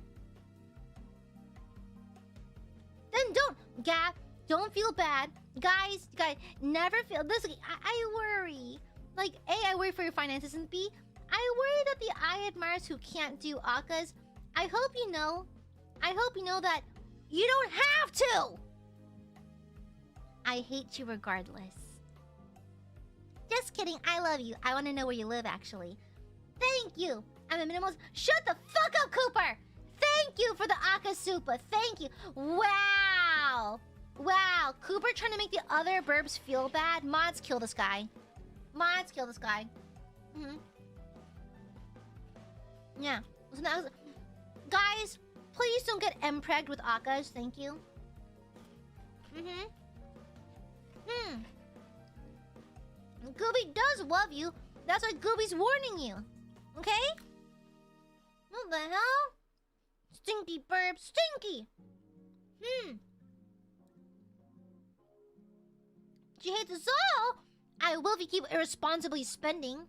don't feel bad. Guys, never feel this. I worry. Like, A, I worry for your finances, and B, I worry that the Aiadmirers who can't do Akas, I hope you know that you don't have to. I hate you regardless. Just kidding, I love you. I want to know where you live, actually. Thank you. I'm a minimalist. Shut the fuck up, Cooper. Thank you for the Akasupa. Thank you. Wow. Wow. Cooper trying to make the other burbs feel bad. Mods, kill this guy. Mods, kill this guy. Yeah. So that was... Guys, please don't get empregged with Akas. Thank you. Gooby does love you. That's why Gooby's warning you. Okay? What the hell? Stinky burp. Stinky! She hates us all. I will if you keep irresponsibly spending.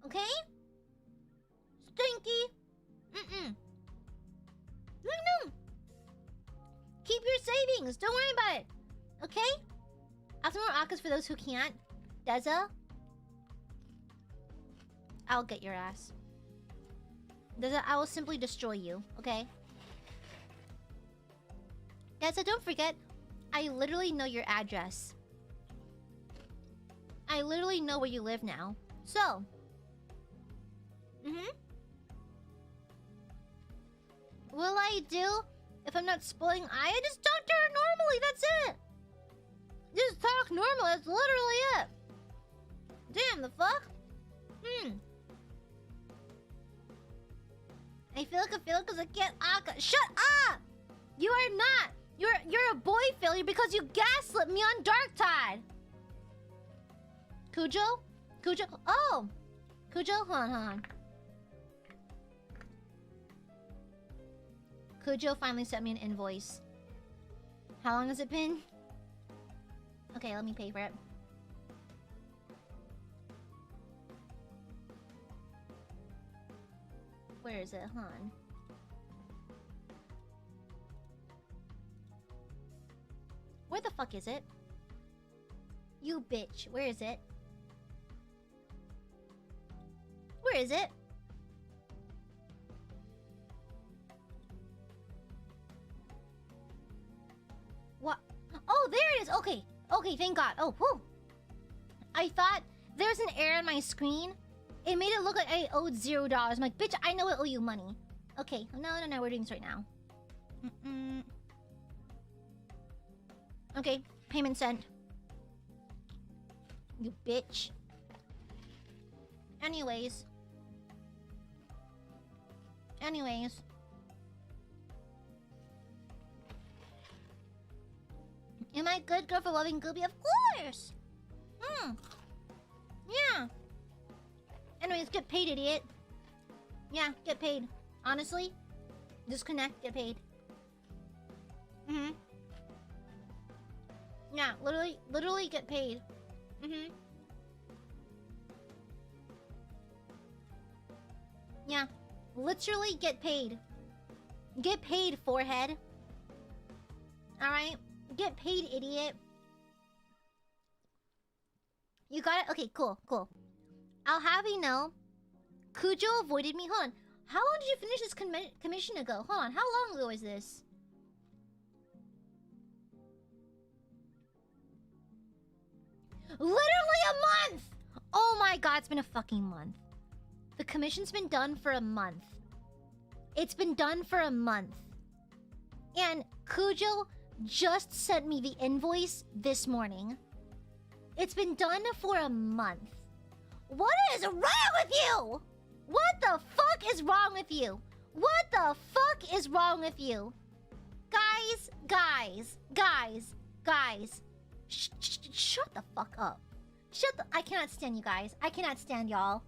Okay? Stinky. No. Keep your savings. Don't worry about it. Okay? I'll have some more Akas for those who can't. Deza? I'll get your ass. Deza, I will simply destroy you. Okay? Deza, don't forget, I literally know your address. I literally know where you live now. So. Will I do if I'm not spoiling Aya? Just talk to her normally, that's it. Just talk normal, that's literally it. Damn, the fuck? I feel like a failure because I can't Aka. Shut up! You are not. You're a boy failure because you gaslit me on Darktide. Cujo? Oh! Cujo? Hold on. Cujo finally sent me an invoice. How long has it been? Okay, let me pay for it. Where is it? Hold on. Where the fuck is it? You bitch. Where is it? Where is it? What? Oh, there it is. Okay. Okay, thank God. Oh, whew. I thought there was an error on my screen. It made it look like I owed $0. I'm like, bitch, I know I owe you money. Okay. No. We're doing this right now. Okay. Payment sent. You bitch. Anyways. Am I a good girl for loving Gooby? Of course! Yeah. Anyways, get paid, idiot. Yeah, get paid. Honestly, disconnect, get paid. Yeah, literally get paid. Yeah, literally get paid. Get paid, forehead. Alright? Get paid, idiot. You got it? Okay, cool. I'll have you know, Cujo avoided me. Hold on. How long did you finish this commission ago? Hold on. How long ago is this? Literally a month! Oh my god, it's been a fucking month. The commission's been done for a month. It's been done for a month. And Cujo just sent me the invoice this morning. It's been done for a month. What is wrong with you? What the fuck is wrong with you? What the fuck is wrong with you? Guys. Shut the fuck up. I cannot stand you guys. I cannot stand y'all.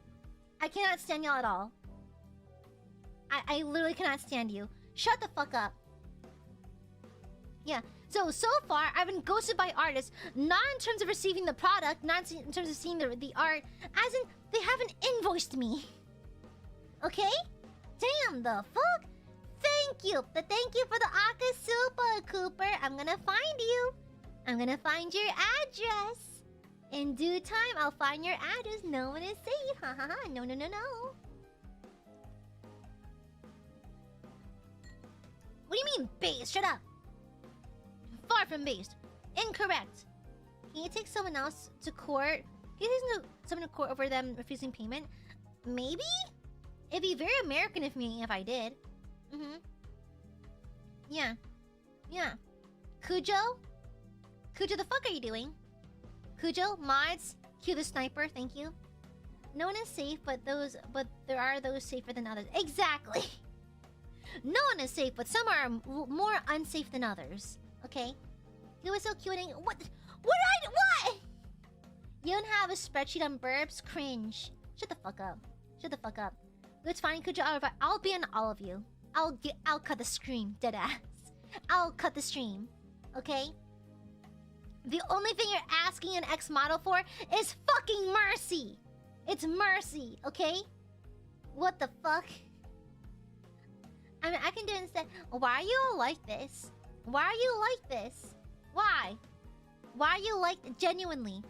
I cannot stand y'all at all. I literally cannot stand you. Shut the fuck up. Yeah. So far, I've been ghosted by artists. Not in terms of receiving the product. Not in terms of seeing the art. As in, they haven't invoiced me. Okay? Damn the fuck. Thank you. Thank you for the Akasupa, Cooper. I'm gonna find you. I'm gonna find your address. In due time, I'll find your address. No one is safe. Ha ha ha. No. What do you mean, based? Shut up. Far from based. Incorrect. Can you take someone else to court? Can you take someone to court over them refusing payment? Maybe? It'd be very American of me if I did. Yeah. Cujo, the fuck are you doing? Cujo, mods, cue the sniper, thank you. No one is safe, but there are those safer than others. Exactly. No one is safe, but some are more unsafe than others. Okay? You were so cute and... What? You don't have a spreadsheet on burps? Cringe. Shut the fuck up. Let's find Cujo. I'll be on all of you. I'll cut the stream, deadass. I'll cut the stream. Okay? The only thing you're asking an ex-model for is fucking mercy. It's mercy, okay? What the fuck? I mean, I can do it instead. Why are you all like this? Why are you like this? Why? Why are you like... Genuinely,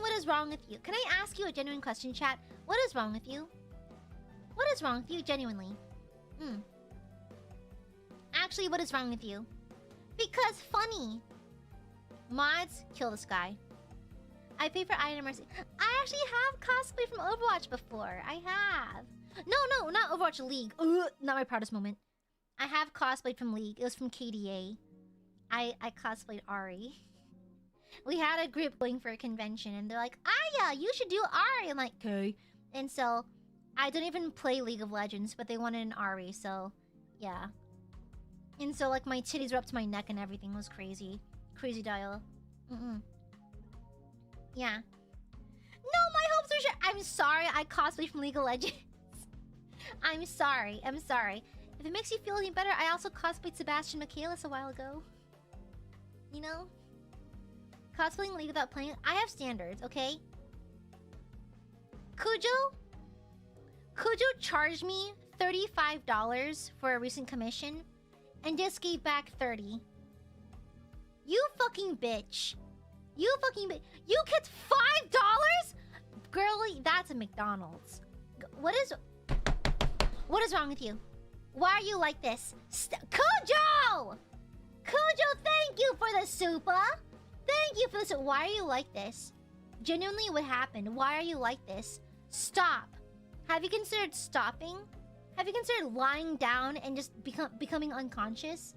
what is wrong with you? Can I ask you a genuine question, chat? What is wrong with you? What is wrong with you, genuinely? Actually, what is wrong with you? Because funny. Mods, kill this guy. I pay for Aiadmirers. I actually have cosplay from Overwatch before. I have. No, not Overwatch League. Ugh, not my proudest moment. I have cosplayed from League. It was from KDA. I cosplayed Ari. We had a group going for a convention, and they're like, Aya, you should do Ari. I'm like, okay. And so, I don't even play League of Legends, but they wanted an Ari, so, yeah. And so, like, my titties were up to my neck and everything. It was crazy. Crazy dial. Yeah. No, my hopes are sure. I'm sorry, I cosplayed from League of Legends. I'm sorry. If it makes you feel any better, I also cosplayed Sebastian Michaelis a while ago. You know? Cosplaying League without playing... I have standards, okay? Cujo charged me $35 for a recent commission and just gave back 30. You fucking bitch. You get $5? Girlie, that's a McDonald's. What is wrong with you? Why are you like this? Cujo! Cujo, thank you for the super! Thank you for this. Why are you like this? Genuinely, what happened? Why are you like this? Stop. Have you considered stopping? Have you considered lying down and just becoming unconscious?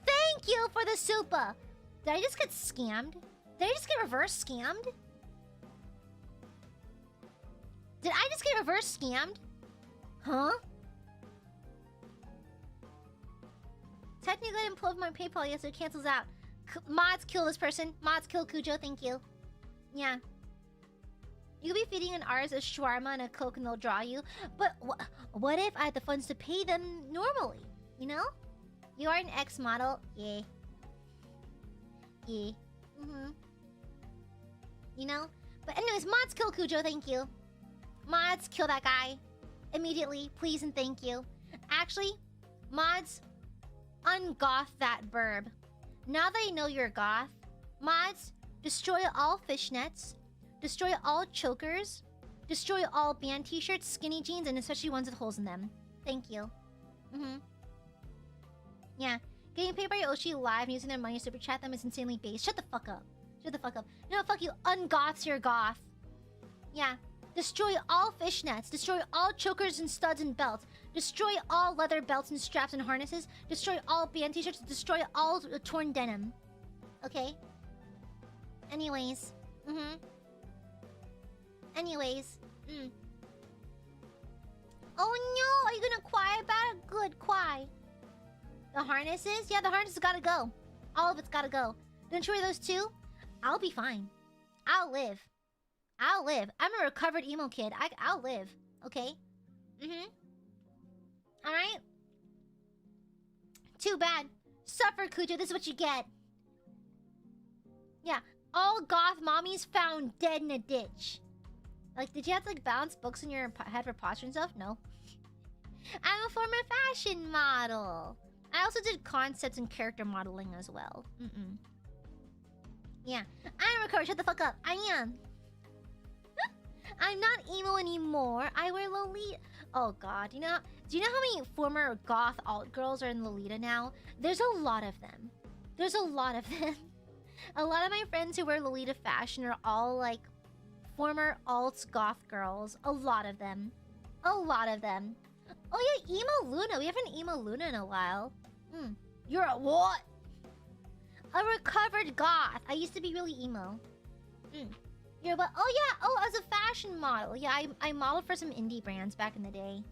Thank you for the super! Did I just get scammed? Did I just get reverse scammed? Did I just get reverse scammed? Huh? Technically, I didn't pull up my PayPal yet, so it cancels out. Mods, kill this person. Mods, kill Cujo. Thank you. Yeah. You'll be feeding an ours a shawarma and a Coke and they'll draw you. But what if I had the funds to pay them normally? You know? You are an ex-model. Yeah. Yeah. You know? But anyways, mods, kill Cujo. Thank you. Mods, kill that guy. Immediately. Please and thank you. Actually, mods, ungoth that burb. Now that I know you're goth, mods, destroy all fishnets, destroy all chokers, destroy all band t-shirts, skinny jeans, and especially ones with holes in them. Thank you. Yeah. Getting paid by Yoshi live and using their money to super chat them is insanely based. Shut the fuck up. Shut the fuck up. No, fuck you. Ungoths your goth. Yeah. Destroy all fishnets. Destroy all chokers and studs and belts. Destroy all leather belts and straps and harnesses. Destroy all band t-shirts. Destroy all torn denim. Okay? Anyways. Anyways. Oh no! Are you gonna cry about it? Good, cry. The harnesses? Yeah, the harnesses gotta go. All of it's gotta go. Don't you wear those too? I'll be fine. I'll live. I'll live. I'm a recovered emo kid. I'll live. Okay? Alright? Too bad. Suffer, Kujo. This is what you get. Yeah. All goth mommies found dead in a ditch. Like, did you have to, like, balance books in your head for posture and stuff? No. I'm a former fashion model. I also did concepts and character modeling as well. Yeah. I'm recovered. Shut the fuck up. I am. I'm not emo anymore. I wear Lolita. Oh god, do you know how many former goth alt girls are in Lolita now? There's a lot of them. There's a lot of them. A lot of my friends who wear Lolita fashion are all like former alt goth girls. A lot of them. A lot of them. Oh yeah, Emo Luna. We haven't Emo Luna in a while. You're a what? A recovered goth. I used to be really emo. You're what? Oh yeah. Oh, as a fashion model. Yeah, I modeled for some indie brands back in the day.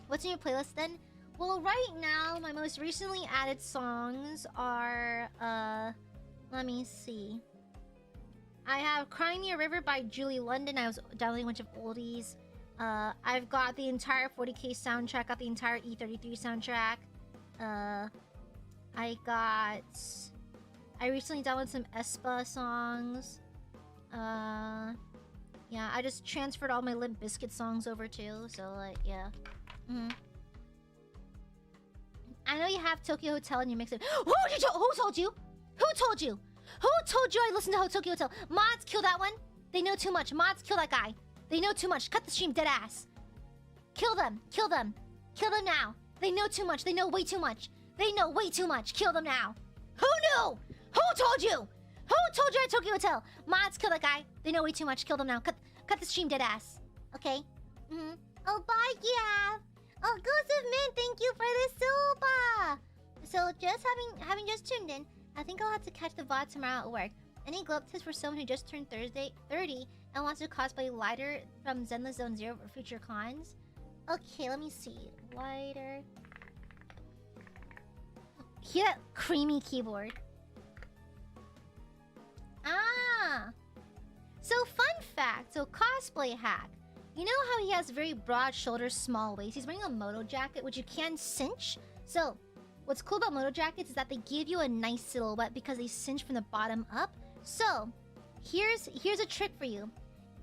What's in your playlist then? Well, right now, my most recently added songs are, let me see. I have Cry Me a River by Julie London. I was downloading a bunch of oldies. I've got the entire 40K soundtrack, got the entire E33 soundtrack. I recently downloaded some aespa songs. Yeah, I just transferred all my Limp Bizkit songs over too, so like, yeah. I know you have Tokyo Hotel in your mix. Who told you? Who told you? Who told you I listened to Tokyo Hotel? Mods, kill that one. They know too much. Mods, kill that guy. They know too much. Cut the stream, dead ass. Kill them. Kill them. Kill them now. They know too much. They know way too much. They know way too much. Kill them now. Who knew? Who told you? Who told you at Tokyo Hotel? Mods, kill that guy. They know way too much. Kill them now. Cut the stream, dead ass. Okay? Oh, bye, yeah. Oh, Goose of Mint, thank you for the soba. So, just having just tuned in, I think I'll have to catch the VOD tomorrow at work. Any globe tips for someone who just turned 30 and wants to cosplay Lighter from Zenless Zone Zero for future cons? Okay, let me see. Lighter. Hear that creamy keyboard. Ah! So, fun fact. So, cosplay hack. You know how he has very broad shoulders, small waist? He's wearing a moto jacket, which you can cinch. So, what's cool about moto jackets is that they give you a nice silhouette because they cinch from the bottom up. So, here's a trick for you.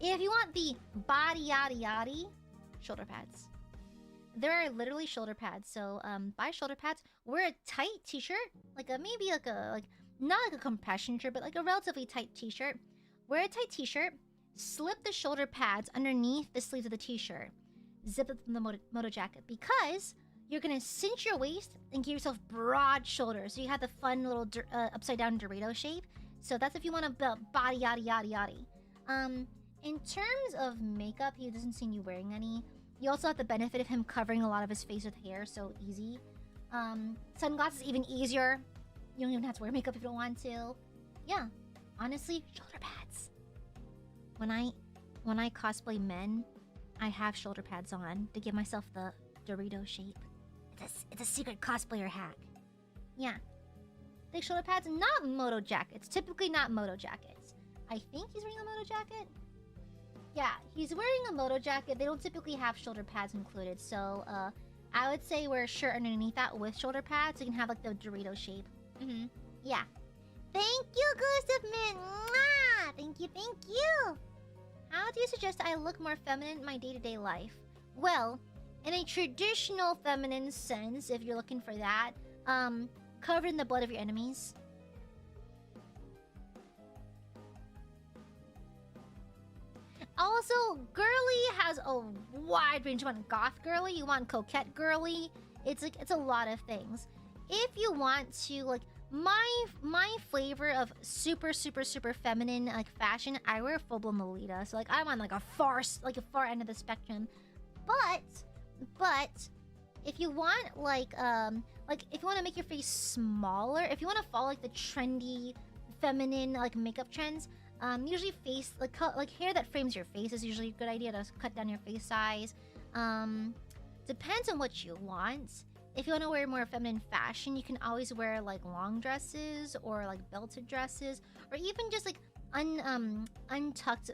If you want the body yaddy yaddy, shoulder pads. There are literally shoulder pads. So, buy shoulder pads. Wear a tight t-shirt, maybe not like a compression shirt, but like a relatively tight t-shirt. Wear a tight t-shirt. Slip the shoulder pads underneath the sleeves of the t-shirt. Zip it from the moto jacket because you're gonna cinch your waist and give yourself broad shoulders. So you have the fun little upside down Dorito shape. So that's if you want to body yaddy yaddy yaddy. In terms of makeup, he doesn't seem you wearing any. You also have the benefit of him covering a lot of his face with hair, so easy. Sunglasses even easier. You don't even have to wear makeup if you don't want to. Yeah, honestly, shoulder pads. When I cosplay men, I have shoulder pads on to give myself the Dorito shape. It's a secret cosplayer hack. Yeah. Thick shoulder pads, not moto jackets. Typically not moto jackets. I think he's wearing a moto jacket. Yeah, he's wearing a moto jacket. They don't typically have shoulder pads included. So, I would say wear a shirt underneath that with shoulder pads so you can have like the Dorito shape. Yeah. Thank you, Goose of Mint. Mwah! Thank you. How do you suggest I look more feminine in my day-to-day life? Well, in a traditional feminine sense, if you're looking for that, covered in the blood of your enemies. Also, girly has a wide range. You want goth girly, you want coquette girly. It's a lot of things. If you want to, my flavor of super feminine like fashion, I wear full blown Lolita. So like I'm on like a far end of the spectrum. But if you want like if you want to make your face smaller, if you want to follow like the trendy feminine like makeup trends, usually face like hair that frames your face is usually a good idea to cut down your face size. Depends on what you want. If you want to wear more feminine fashion, you can always wear like long dresses or like belted dresses, or even just like untucked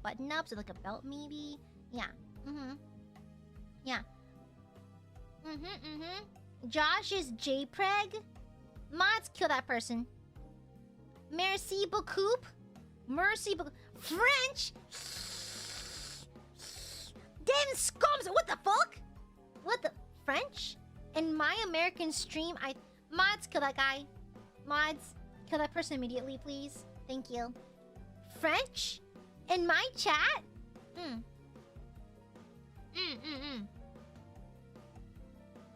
button ups with like a belt maybe. Yeah. Yeah. Josh is JPreg. Mods, kill that person. Merci beaucoup. Mercy beaucoup. French. Damn scums! What the fuck? What the French? In my American stream, mods, kill that guy. Mods, kill that person immediately, please. Thank you. French? In my chat?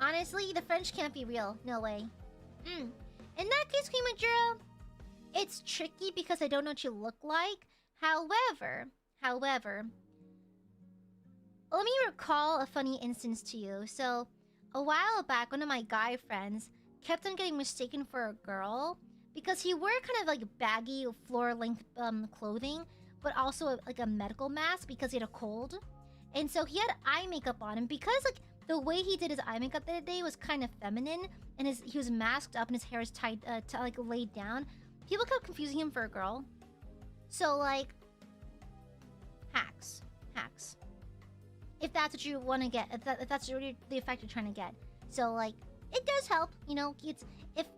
Honestly, the French can't be real. No way. In that case, Kimajira, it's tricky because I don't know what you look like. However, let me recall a funny instance to you. So, a while back, one of my guy friends kept on getting mistaken for a girl because he wore kind of like baggy floor-length clothing, but also like a medical mask because he had a cold. And so he had eye makeup on, and because like the way he did his eye makeup that day was kind of feminine, and he was masked up and his hair is tied like laid down, people kept confusing him for a girl. So like, hacks. If that's what you want to get, if that's really the effect you're trying to get. So like, it does help, you know. It's kind of,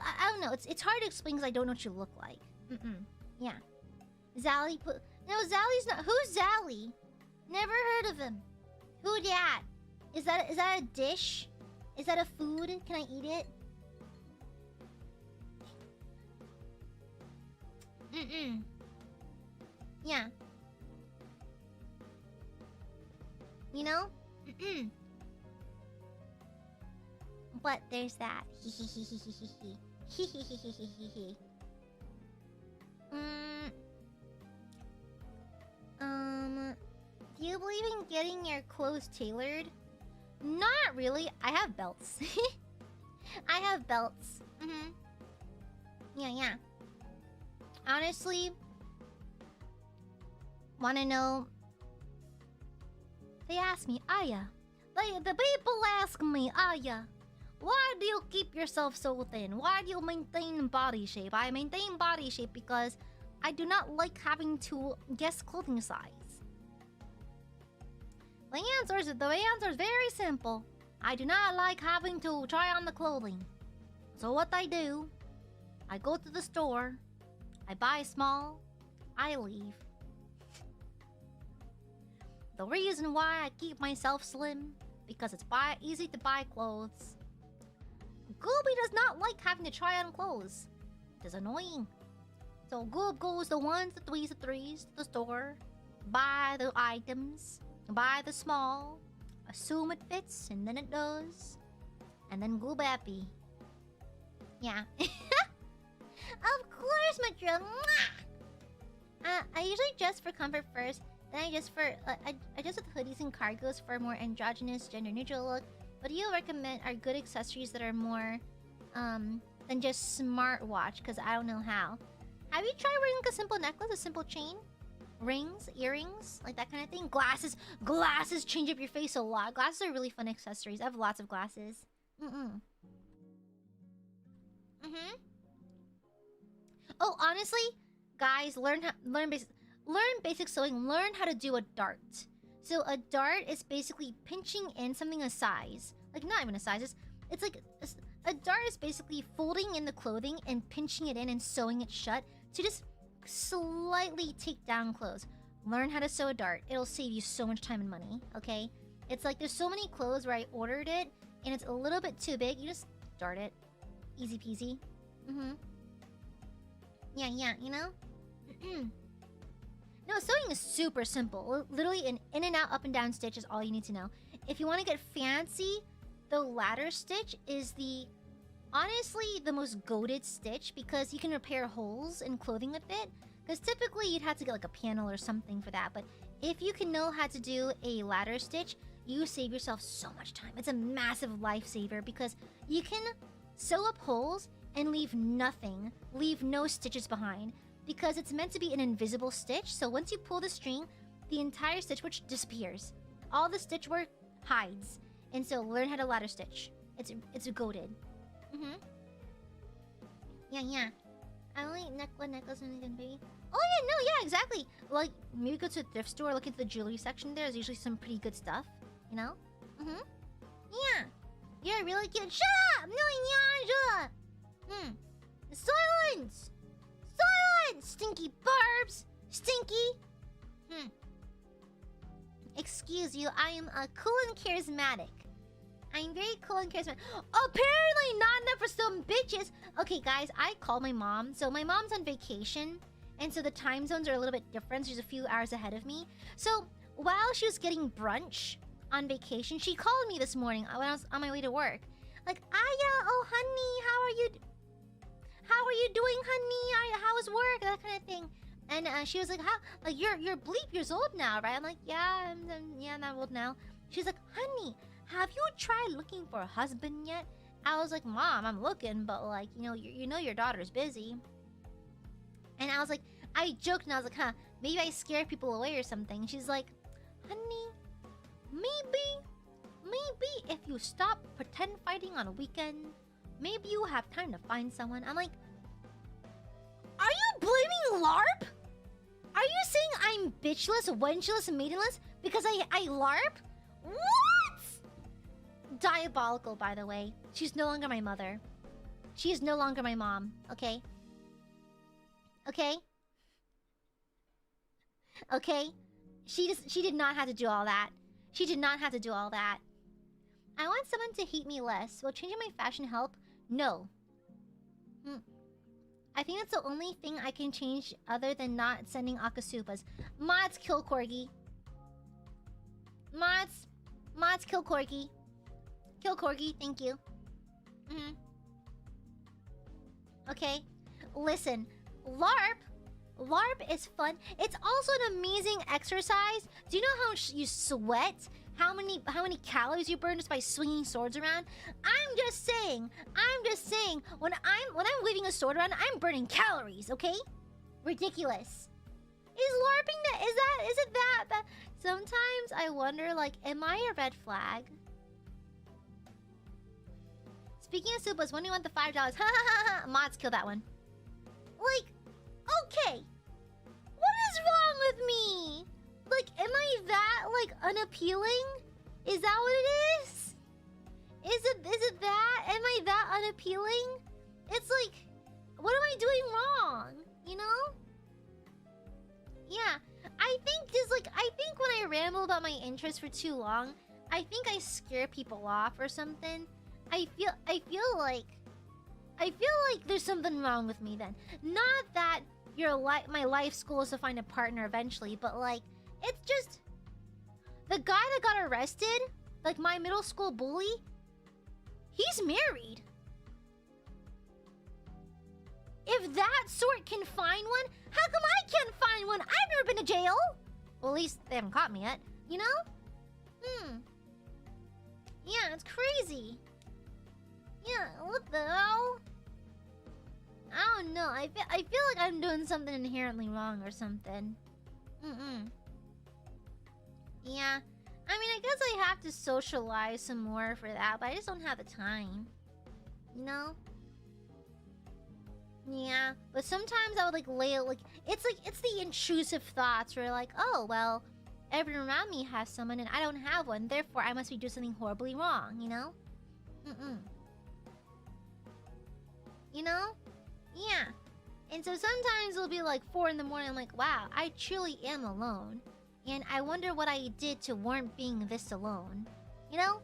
I don't know. It's hard to explain because I don't know what you look like. Yeah. Zally put. No, Zally's not. Who's Zally? Never heard of him. Who dat? Is that a dish? Is that a food? Can I eat it? Yeah. You know? But there's that. Do you believe in getting your clothes tailored? Not really. I have belts. I have belts. Yeah. Honestly, wanna know? They ask me, Aya. The people ask me, Aya, why do you keep yourself so thin? Why do you maintain body shape? I maintain body shape because I do not like having to guess clothing size. The answer is very simple. I do not like having to try on the clothing. So what I do, I go to the store, I buy small, I leave. The reason why I keep myself slim, because it's easy to buy clothes. Gooby does not like having to try on clothes. It is annoying. So Goob goes the ones, the threes to the store, buy the items, buy the small, assume it fits, and then it does. And then Goob happy. Yeah. Of course, Madra. I usually dress for comfort first. Then I dress with hoodies and cargos for a more androgynous, gender-neutral look. What do you recommend are good accessories that are more than just smartwatch? Because I don't know how. Have you tried wearing like a simple necklace, a simple chain? Rings, earrings, like that kind of thing? Glasses. Glasses change up your face a lot. Glasses are really fun accessories. I have lots of glasses. Oh, honestly, guys, learn basic sewing. Learn how to do a dart. So a dart is basically pinching in something a size. Like not even a size. It's like a dart is basically folding in the clothing and pinching it in and sewing it shut to just slightly take down clothes. Learn how to sew a dart. It'll save you so much time and money. Okay? It's like there's so many clothes where I ordered it and it's a little bit too big. You just dart it. Easy peasy. Yeah, you know? No, sewing is super simple. Literally an in and out, up and down stitch is all you need to know. If you want to get fancy, the ladder stitch is honestly the most goated stitch because you can repair holes in clothing with it. Because typically you'd have to get like a panel or something for that. But if you can know how to do a ladder stitch, you save yourself so much time. It's a massive lifesaver because you can sew up holes and leave nothing, leave no stitches behind. Because it's meant to be an invisible stitch. So once you pull the string, the entire stitch work disappears. All the stitch work hides. And so learn how to ladder stitch. It's goated. Yeah. I only necklace and baby. Oh yeah, no, yeah, exactly. Like maybe go to a thrift store, look into the jewelry section. There's usually some pretty good stuff, you know. Yeah, you're really cute. Shut up! No, silence! Silence! Stinky barbs! Stinky! Excuse you, I am cool and charismatic. I'm very cool and charismatic. Apparently not enough for some bitches. Okay, guys, I called my mom. So my mom's on vacation. And so the time zones are a little bit different. She's a few hours ahead of me. So while she was getting brunch on vacation, she called me this morning when I was on my way to work. Like, Aya, oh honey, how are you doing, honey? How was work? That kind of thing. And she was like, you're bleep years old now, right? I'm like, yeah, I'm old now. She's like, honey, have you tried looking for a husband yet? I was like, Mom, I'm looking, but like, you know your daughter's busy. And I was like, I joked and I was like, huh, maybe I scare people away or something. She's like, honey, maybe if you stop pretend fighting on a weekend, maybe you have time to find someone. I'm like, are you blaming LARP? Are you saying I'm bitchless, wenchless, maidenless because I LARP? What? Diabolical, by the way. She's no longer my mother. She is no longer my mom, okay? Okay? Okay? She did not have to do all that. She did not have to do all that. I want someone to hate me less. Will changing my fashion help? No. I think that's the only thing I can change other than not sending Akasupas. Mods, kill Corgi. Mods, kill Corgi. Kill Corgi, thank you. Okay. Listen, LARP is fun. It's also an amazing exercise. Do you know how you sweat? How many calories you burn just by swinging swords around? I'm just saying. When I'm waving a sword around, I'm burning calories. Okay? Ridiculous. Is LARPing that? Is it that bad? Sometimes I wonder, like, am I a red flag? Speaking of Supas, when do you want the $5? Ha ha ha ha! Mods, kill that one. Like, okay. What is wrong with me? Like, am I that, like, unappealing? Is that what it is? Is it that? Am I that unappealing? It's like, what am I doing wrong? You know? Yeah. I think when I ramble about my interests for too long, I think I scare people off or something. I feel like there's something wrong with me then. Not that my life's goal is to find a partner eventually, but like, it's just the guy that got arrested, like my middle school bully, he's married. If that sort can find one, how come I can't find one? I've never been to jail. Well, at least they haven't caught me yet, you know? Yeah, it's crazy. Yeah, what the hell? I don't know. I feel like I'm doing something inherently wrong or something. Yeah. I mean, I guess I have to socialize some more for that, but I just don't have the time. You know? Yeah. But sometimes I would like lay it like it's the intrusive thoughts where like, oh well, everyone around me has someone and I don't have one, therefore I must be doing something horribly wrong, you know? You know? Yeah. And so sometimes it'll be like 4 in the morning, I'm like, wow, I truly am alone. And I wonder what I did to warrant being this alone. You know?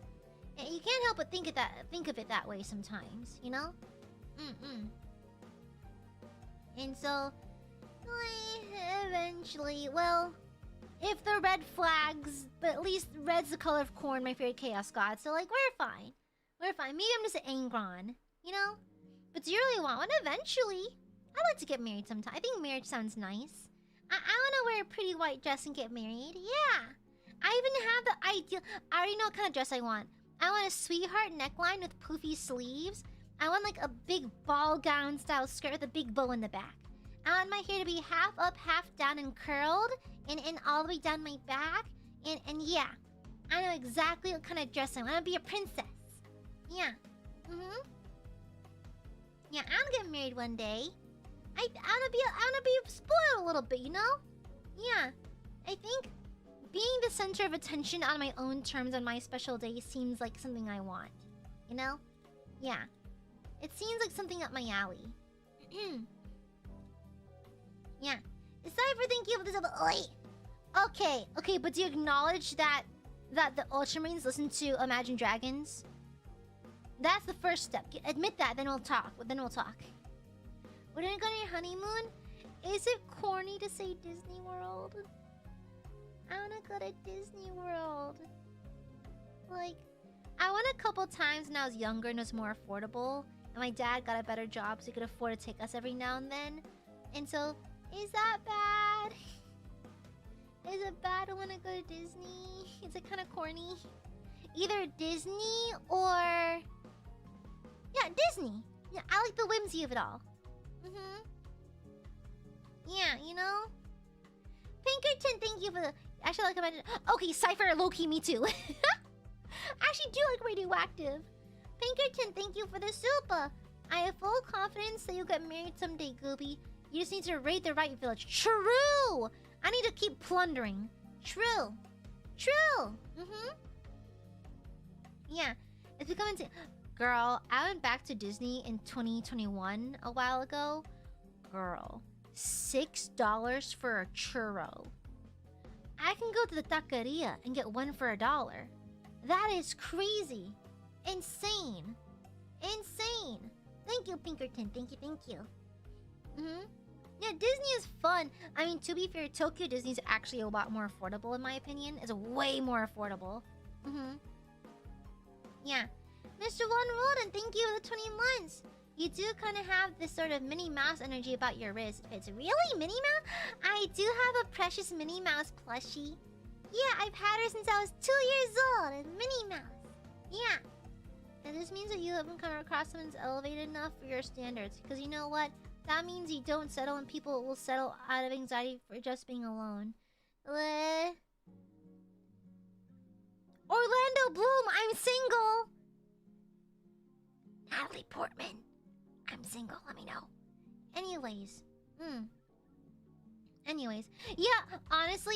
And you can't help but think of it that way sometimes, you know? And so eventually, well, if the red flags, but at least red's the color of corn, my favorite chaos god, so like we're fine. We're fine. Maybe I'm just angron, you know? But do you really want one? Eventually. I'd like to get married sometime. I think marriage sounds nice. I want to wear a pretty white dress and get married. Yeah. I even have the ideal... I already know what kind of dress I want. I want a sweetheart neckline with poofy sleeves. I want like a big ball gown style skirt with a big bow in the back. I want my hair to be half up, half down and curled. And all the way down my back. And yeah. I know exactly what kind of dress I want. I want to be a princess. Yeah. Yeah, I'm gonna get married one day. I wanna be spoiled a little bit, you know? Yeah. I think being the center of attention on my own terms on my special day seems like something I want. You know? Yeah. It seems like something up my alley. Yeah. Decipher, thank you for this. Oi! Okay, but do you acknowledge that the Ultramarines listen to Imagine Dragons? That's the first step. Admit that, then we'll talk. When you go on your honeymoon, is it corny to say Disney World? I wanna go to Disney World. Like, I went a couple times when I was younger and it was more affordable. And my dad got a better job so he could afford to take us every now and then. And so, is that bad? Is it bad to wanna go to Disney? Is it kinda corny? Either Disney or... Yeah, Disney. Yeah, I like the whimsy of it all. Yeah, you know? Pinkerton, thank you for the... Actually, like imagine... Okay, Cypher, low-key, me too. I actually do like radioactive. Pinkerton, thank you for the super. I have full confidence that you'll get married someday, Gooby. You just need to raid the right village. True! I need to keep plundering. True. Yeah. It's becoming... Girl, I went back to Disney in 2021 a while ago. Girl, $6 for a churro. I can go to the taqueria and get one for $1. That is crazy. Insane. Thank you, Pinkerton. Thank you. Yeah, Disney is fun. I mean, to be fair, Tokyo Disney is actually a lot more affordable in my opinion. It's way more affordable. Yeah. Mr. Von Roden, thank you for the 20 months. You do kind of have this sort of Minnie Mouse energy about your wrist. It's really Minnie Mouse? I do have a precious Minnie Mouse plushie. Yeah, I've had her since I was 2 years old. It's Minnie Mouse. Yeah. And this means that you haven't come across someone who's elevated enough for your standards. Because you know what? That means you don't settle and people will settle out of anxiety for just being alone. Orlando Bloom, I'm single! Natalie Portman, I'm single, let me know. Anyways, yeah, honestly,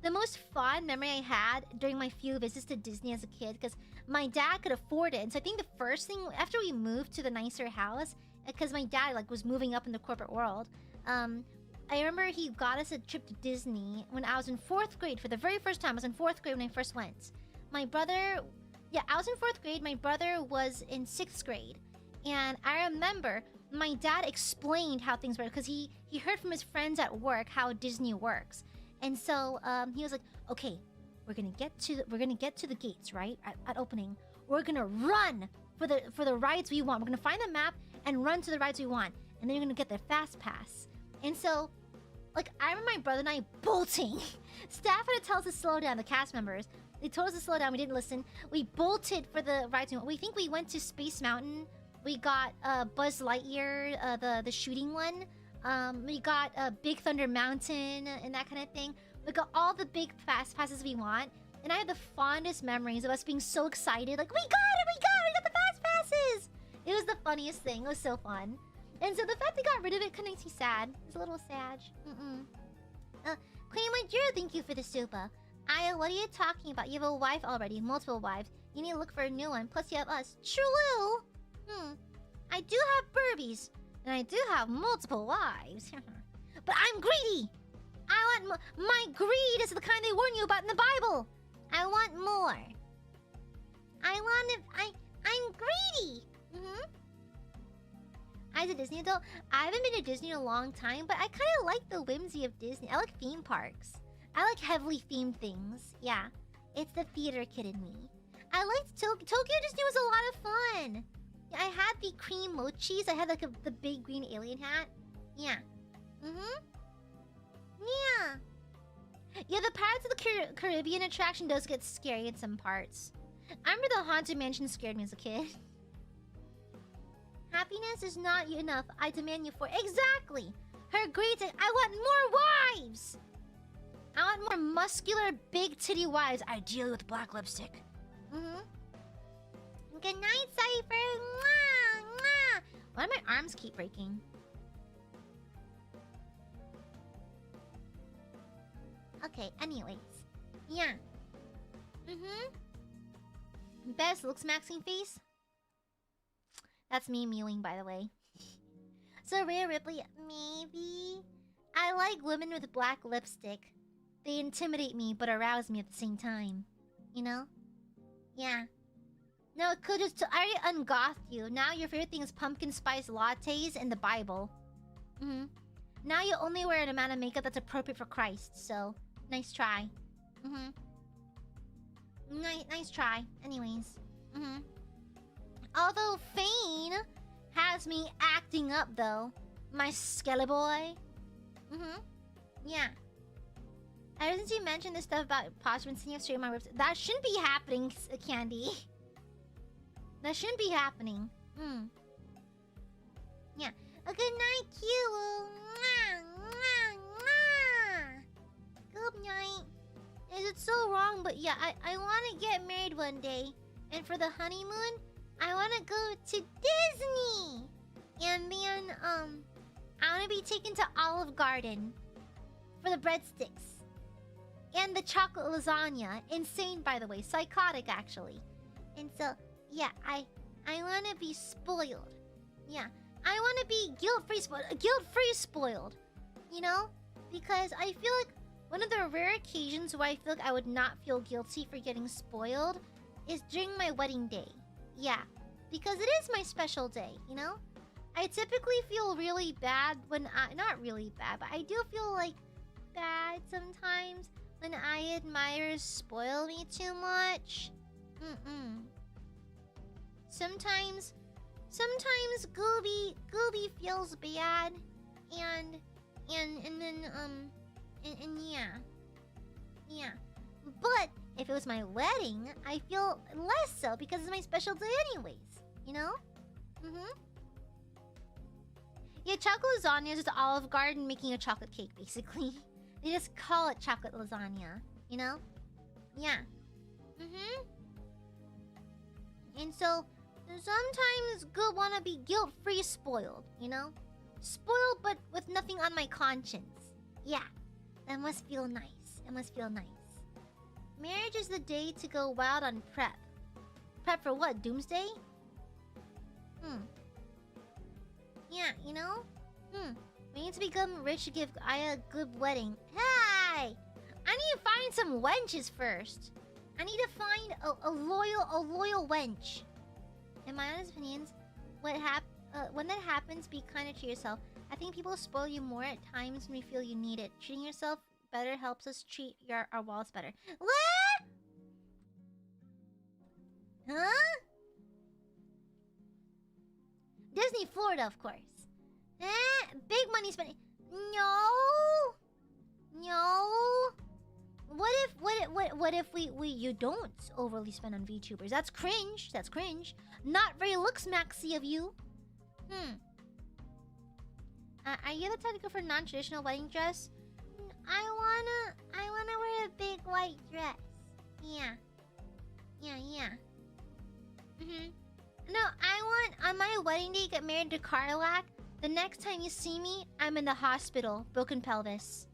the most fun memory I had during my few visits to Disney as a kid, because my dad could afford it. And so I think the first thing, after we moved to the nicer house, because my dad was moving up in the corporate world, I remember he got us a trip to Disney when I was in 4th grade. For the very first time, I was in 4th grade when I first went. My brother... Yeah, I was in 4th grade. My brother was in 6th grade. And I remember my dad explained how things work because he heard from his friends at work how Disney works. And so he was like, okay, we're gonna get to the gates, right? At opening. We're gonna run for the rides we want. We're gonna find the map and run to the rides we want. And then you're gonna get the fast pass. And so, I remember my brother and I bolting. Staff had to tell us to slow down, the cast members. They told us to slow down. We didn't listen. We bolted for the rides. We think we went to Space Mountain. We got Buzz Lightyear, the shooting one. We got Big Thunder Mountain and that kind of thing. We got all the big fast passes we want. And I have the fondest memories of us being so excited. Like, we got it! We got the fast passes! It was the funniest thing. It was so fun. And so the fact they got rid of it kind of makes me sad. It's a little sad. Queen Majura, thank you for the super. Aya, what are you talking about? You have a wife already, multiple wives. You need to look for a new one. Plus, you have us. True. I do have Burbies, and I do have multiple wives. But I'm greedy. I want my greed is the kind they warn you about in the Bible. I want more. I'm greedy. As a Disney adult, I haven't been to Disney in a long time, but I kind of like the whimsy of Disney. I like theme parks. I like heavily themed things. Yeah, it's the theater kid in me. I liked Tokyo Disney was a lot of fun. Yeah, I had the cream mochis. I had like the big green alien hat. Yeah. Yeah. Yeah, the Pirates of the Caribbean attraction does get scary in some parts. I remember the Haunted Mansion scared me as a kid. Happiness is not enough. I demand you for exactly. Her great. I want more wives. I want more muscular, big titty wives, ideally with black lipstick. Good night, Cypher. Mwah, mwah. Why do my arms keep breaking? Okay, anyways. Yeah. Best Looksmaxxing face? That's me mewing, by the way. So Rhea Ripley, maybe. I like women with black lipstick. They intimidate me, but arouse me at the same time. You know? Yeah. No, it could just... I already ungothed you. Now your favorite thing is pumpkin spice lattes and the Bible. Now you only wear an amount of makeup that's appropriate for Christ, so... Nice try. Nice try. Anyways. Although Fane has me acting up, though. My skelly boy. Yeah. Ever since you mentioned this stuff about posture and seeing straight my ribs, that shouldn't be happening, Candy. That shouldn't be happening. Yeah. A good night, Q. Good night. Is it so wrong? But yeah, I want to get married one day. And for the honeymoon, I want to go to Disney. And then, I want to be taken to Olive Garden for the breadsticks. And the chocolate lasagna. Insane, by the way. Psychotic, actually. And so, yeah, I want to be spoiled. Yeah. I want to be guilt-free spoiled. You know? Because I feel like one of the rare occasions where I feel like I would not feel guilty for getting spoiled is during my wedding day. Yeah. Because it is my special day, you know? I typically feel really bad when not really bad, but I do feel like bad sometimes when Aiadmirers spoil me too much. Sometimes Gooby feels bad, and then yeah. But if it was my wedding, I feel less so because it's my special day anyways. You know? Yeah, chocolate lasagna is just Olive Garden making a chocolate cake, basically. They just call it chocolate lasagna, you know? Yeah. And so, sometimes good wanna be guilt-free spoiled, you know? Spoiled, but with nothing on my conscience. Yeah. That must feel nice. It must feel nice. Marriage is the day to go wild on prep. Prep for what? Doomsday? Yeah, you know? We need to become rich to give Aya a good wedding. Hey! I need to find some wenches first. I need to find a loyal wench. In my honest opinions, when that happens, be kinder to yourself. I think people spoil you more at times when you feel you need it. Treating yourself better helps us treat our wallets better. What? Huh? Disney Florida, of course. Big money spending. No. What if you don't overly spend on VTubers? That's cringe. Not very Looksmaxxy of you. Are you the type to go for non-traditional wedding dress? I wanna wear a big white dress. Yeah. No, I want on my wedding day get married to Carlac. The next time you see me, I'm in the hospital, broken pelvis.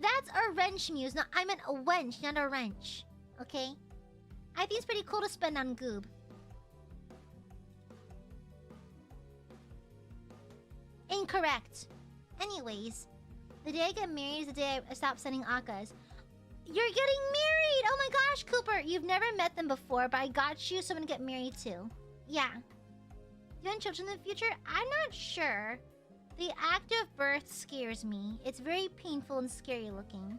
That's a wrench muse. No, I meant a wench, not a wrench. Okay? I think it's pretty cool to spend on goob. Incorrect. Anyways, the day I get married is the day I stop sending akas. You're getting married! Oh my gosh, Cooper! You've never met them before, but I got you someone to get married to. Yeah. Do you want children in the future? I'm not sure. The act of birth scares me. It's very painful and scary looking.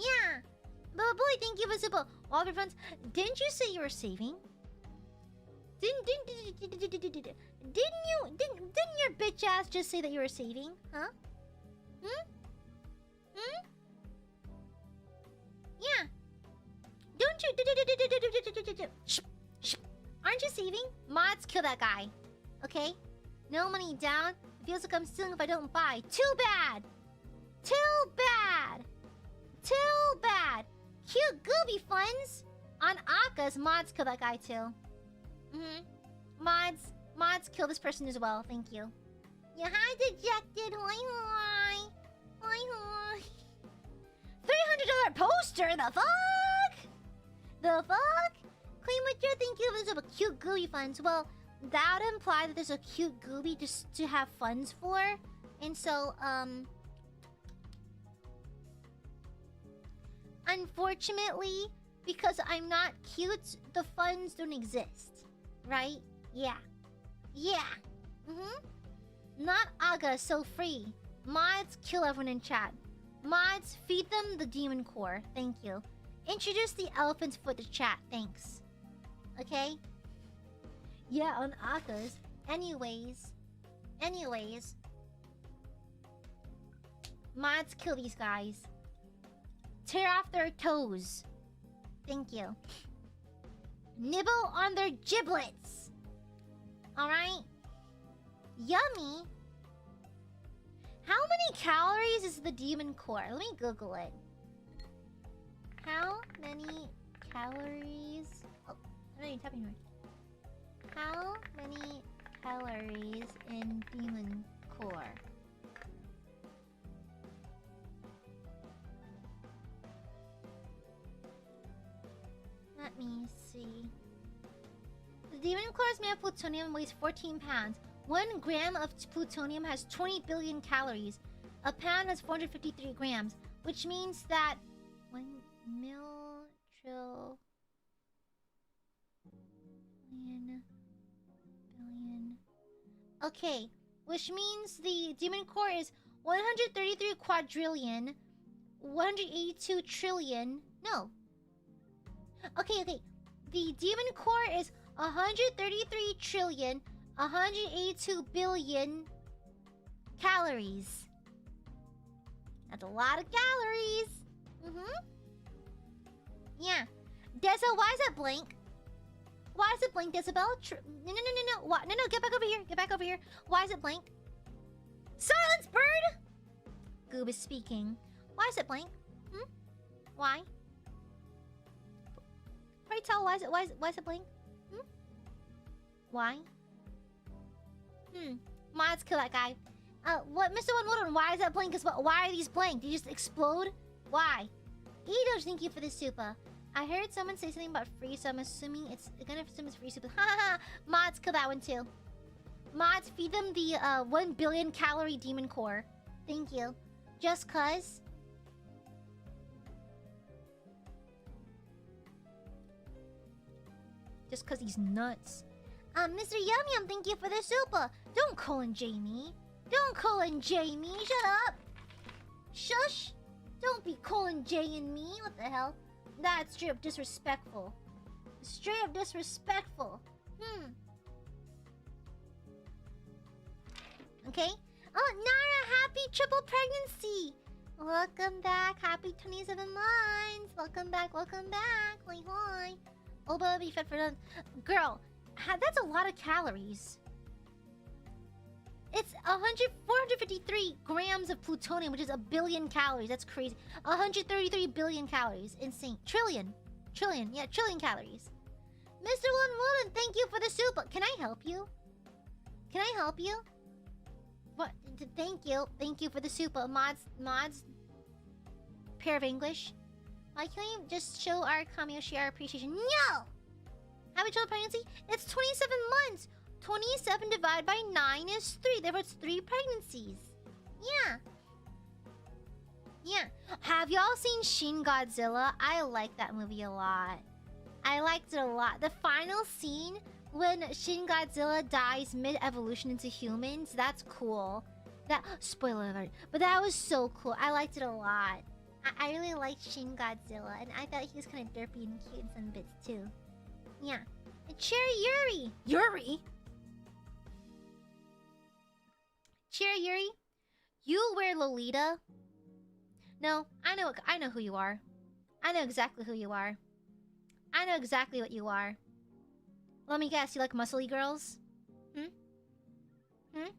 Yeah. But boy, thank you for super. All of your friends. Didn't you say you were saving? Didn't your bitch ass just say that you were saving? Huh? Hmm? Hmm? Yeah. Don't you? Shh. Aren't you saving? Mods, kill that guy. Okay? No money down. It feels like I'm stealing if I don't buy. Too bad. Too bad. Too bad. Cute Gooby funds. On Aka's, mods, kill that guy too. Mods, kill this person as well. Thank you. Yeah, hi, dejected. Hoi. $300 poster. The fuck? Queen Witcher, thank you for the cute Gooby funds. Well, that would imply that there's a cute Gooby just to have funds for. And so, unfortunately, because I'm not cute, the funds don't exist. Right? Yeah. Not Aga, so free. Mods, kill everyone in chat. Mods, feed them the demon core. Thank you. Introduce the elephants for the chat. Thanks. Okay? Yeah, on Aga's. Anyways. Mods, kill these guys. Tear off their toes. Thank you. Nibble on their giblets. Alright? Yummy. How many calories is the demon core? Let me Google it. How many calories... Oh, I don't know, tapping here. How many calories in demon core? Let me see. The demon core is made of plutonium and weighs 14 pounds. 1 gram of plutonium has 20 billion calories. A pound has 453 grams, which means that 1 billion. Okay, which means the demon core is 133 quadrillion, 182 trillion. No. Okay. The demon core is 133 trillion, 182 billion calories. That's a lot of calories. Yeah. Deza, why is it blank? Why is it blank, Decibel? No. No, get back over here. Why is it blank? Silence, bird! Goob is speaking. Why is it blank? Why? Pray tell, why is it blank? Why? Mods, kill that guy. What, Mr. One, why is that blank? Why are these blank? Did you just explode? Why? Edo's, thank you for the super. I heard someone say something about free, so I'm assuming it's gonna assume it's free super. Haha! Mods, kill that one too. Mods, feed them the 1 billion calorie demon core. Thank you. Just cuz. Just cuz he's nuts. Mr. Yum Yum, thank you for the super. Don't call in Jamie. Shut up. Shush. Don't be calling Jay and me. What the hell? That's straight up disrespectful. Okay. Oh, Nara, happy triple pregnancy. Welcome back. Happy 27 months. Welcome back. Hoi. Oba, be fed for them. Girl, that's a lot of calories. It's 453 grams of plutonium, which is 1 billion calories. That's crazy. 133 billion calories. Insane. Trillion. Yeah, trillion calories. Mr. One Woolen, thank you for the super. Can I help you? What? Thank you for the super. Mods. Pair of English. Why can't you just show our Kamiyoshi our appreciation? No! Happy child pregnancy? It's 27 months. 27 divided by 9 is 3. Therefore, it's 3 pregnancies. Yeah. Have y'all seen Shin Godzilla? I like that movie a lot. I liked it a lot. The final scene when Shin Godzilla dies mid-evolution into humans, that's cool. Spoiler alert. But that was so cool. I liked it a lot. I really liked Shin Godzilla, and I thought he was kind of derpy and cute in some bits too. Yeah. And Cherry Yuri! Yuri? Cherry Yuri? You wear Lolita? No, I know who you are. I know exactly who you are. I know exactly what you are. Let me guess, you like muscly girls? Hmm? Hmm?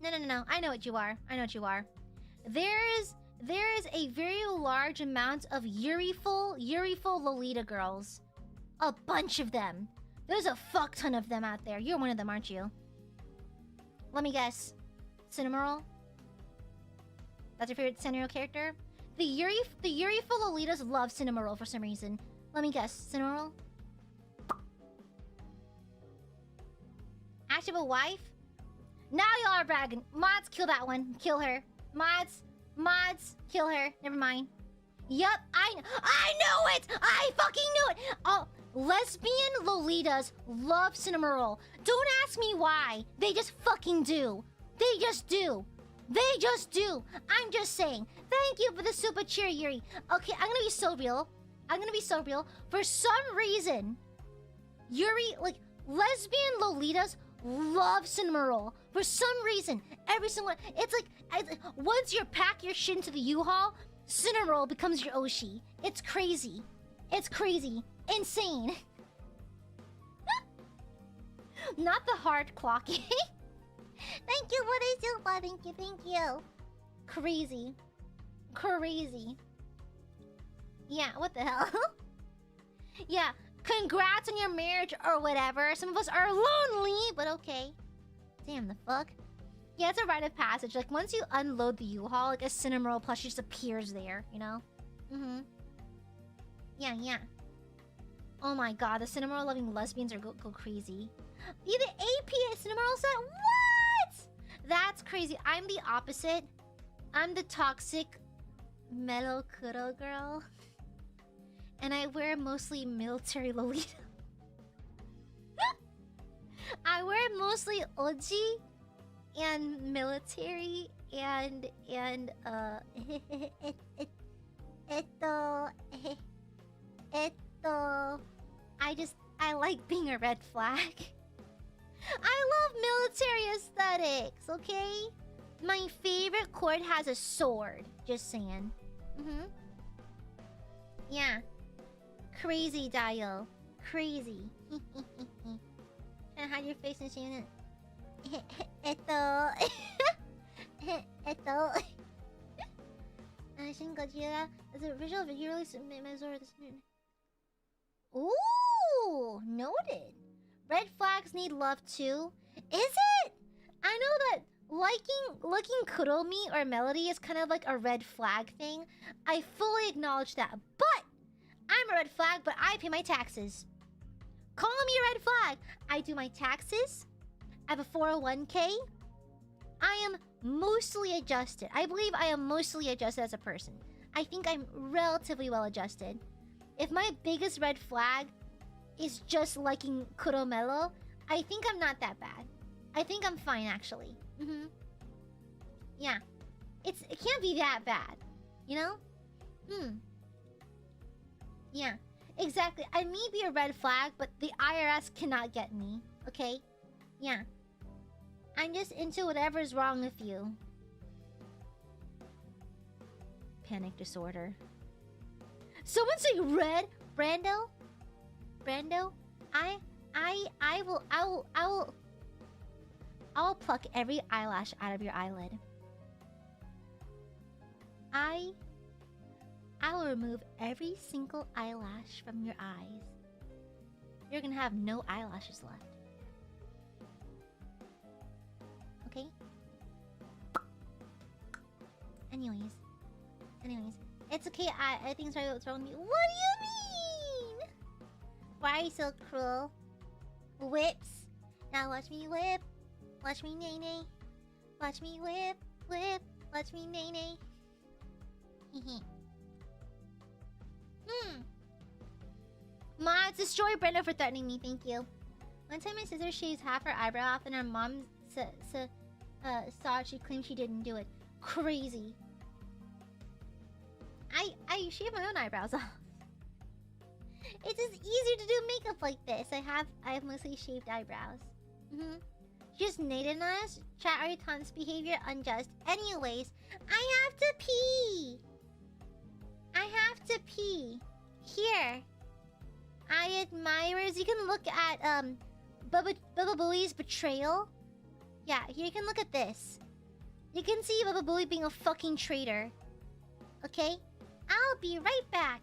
No. I know what you are. I know what you are. There is a very large amount of Yuriful Lolita girls. A bunch of them. There's a fuck ton of them out there. You're one of them, aren't you? Let me guess. Cinnamoroll? That's your favorite Cinnamoroll character? The Yuriful Lolitas love Cinnamoroll for some reason. Let me guess. Cinnamoroll? Actually have a wife? Now y'all are bragging. Mods, kill that one. Kill her. Mods, kill her. Never mind. Yup, I knew it! I fucking knew it! Oh, lesbian Lolitas love Cinnamoroll. Don't ask me why. They just fucking do. They just do. They just do. I'm just saying. Thank you for the super cheer, Yuri. Okay, I'm gonna be so real. For some reason, Yuri, like, lesbian Lolitas love Cinnamoroll. For some reason, every single one. It's like, once you pack your shit into the U-Haul, Cinnamoroll becomes your Oshi. It's crazy. It's crazy. Insane. Not the hard clocking. Thank you, what is your thank you. Crazy. Yeah, what the hell? Yeah, congrats on your marriage or whatever. Some of us are lonely, but okay. Damn, the fuck? Yeah, it's a rite of passage. Like, once you unload the U-Haul, like, a Cinnamoroll plushie just appears there, you know? Mm-hmm. Yeah. Oh my god, the Cinnamoroll loving lesbians are go crazy. Yeah, the AP Cinnamoroll set? What? That's crazy. I'm the opposite. I'm the toxic mellow kuro girl. And I wear mostly military Lolita. I wear mostly Oji and military and I like being a red flag. I love military aesthetics, okay? My favorite court has a sword. Just saying. Yeah. Crazy, Dio. Crazy. And hide your face and shame it. Shin Godzilla as a visual video release of Mazor this moon. Ooh, noted. Red flags need love too. Is it? I know that liking Kuromi or Melody is kind of like a red flag thing. I fully acknowledge that. But I'm a red flag, but I pay my taxes. Call me a red flag. I do my taxes. I have a 401k. I am mostly adjusted. I believe I am mostly adjusted as a person. I think I'm relatively well adjusted. If my biggest red flag is just liking Kuromelo, I think I'm not that bad. I think I'm fine, actually. Yeah. It can't be that bad. You know? Yeah. Exactly. I may be a red flag, but the IRS cannot get me. Okay? Yeah. I'm just into whatever's wrong with you. Panic disorder. Someone say red? Brando? I'll pluck every eyelash out of your eyelid. I will remove every single eyelash from your eyes. You're gonna have no eyelashes left. Okay? Anyways. It's okay, I think sorry what's wrong with me. What do you mean? Why are you so cruel? Whips. Now watch me whip. Watch me nay nay. Watch me whip. Watch me nay nay. Mods, destroy Brenda for threatening me, thank you. One time my sister shaved half her eyebrow off and her mom saw it, she claimed she didn't do it. Crazy. I shave my own eyebrows off. It's just easier to do makeup like this. I have mostly shaved eyebrows. Just Nadanus, chat Ariton's behavior unjust. Anyways, I have to pee. I have to pee. Here. Aiadmirers, you can look at Bubba Booey's betrayal. Yeah, here you can look at this. You can see Bubba Booey being a fucking traitor. Okay? I'll be right back.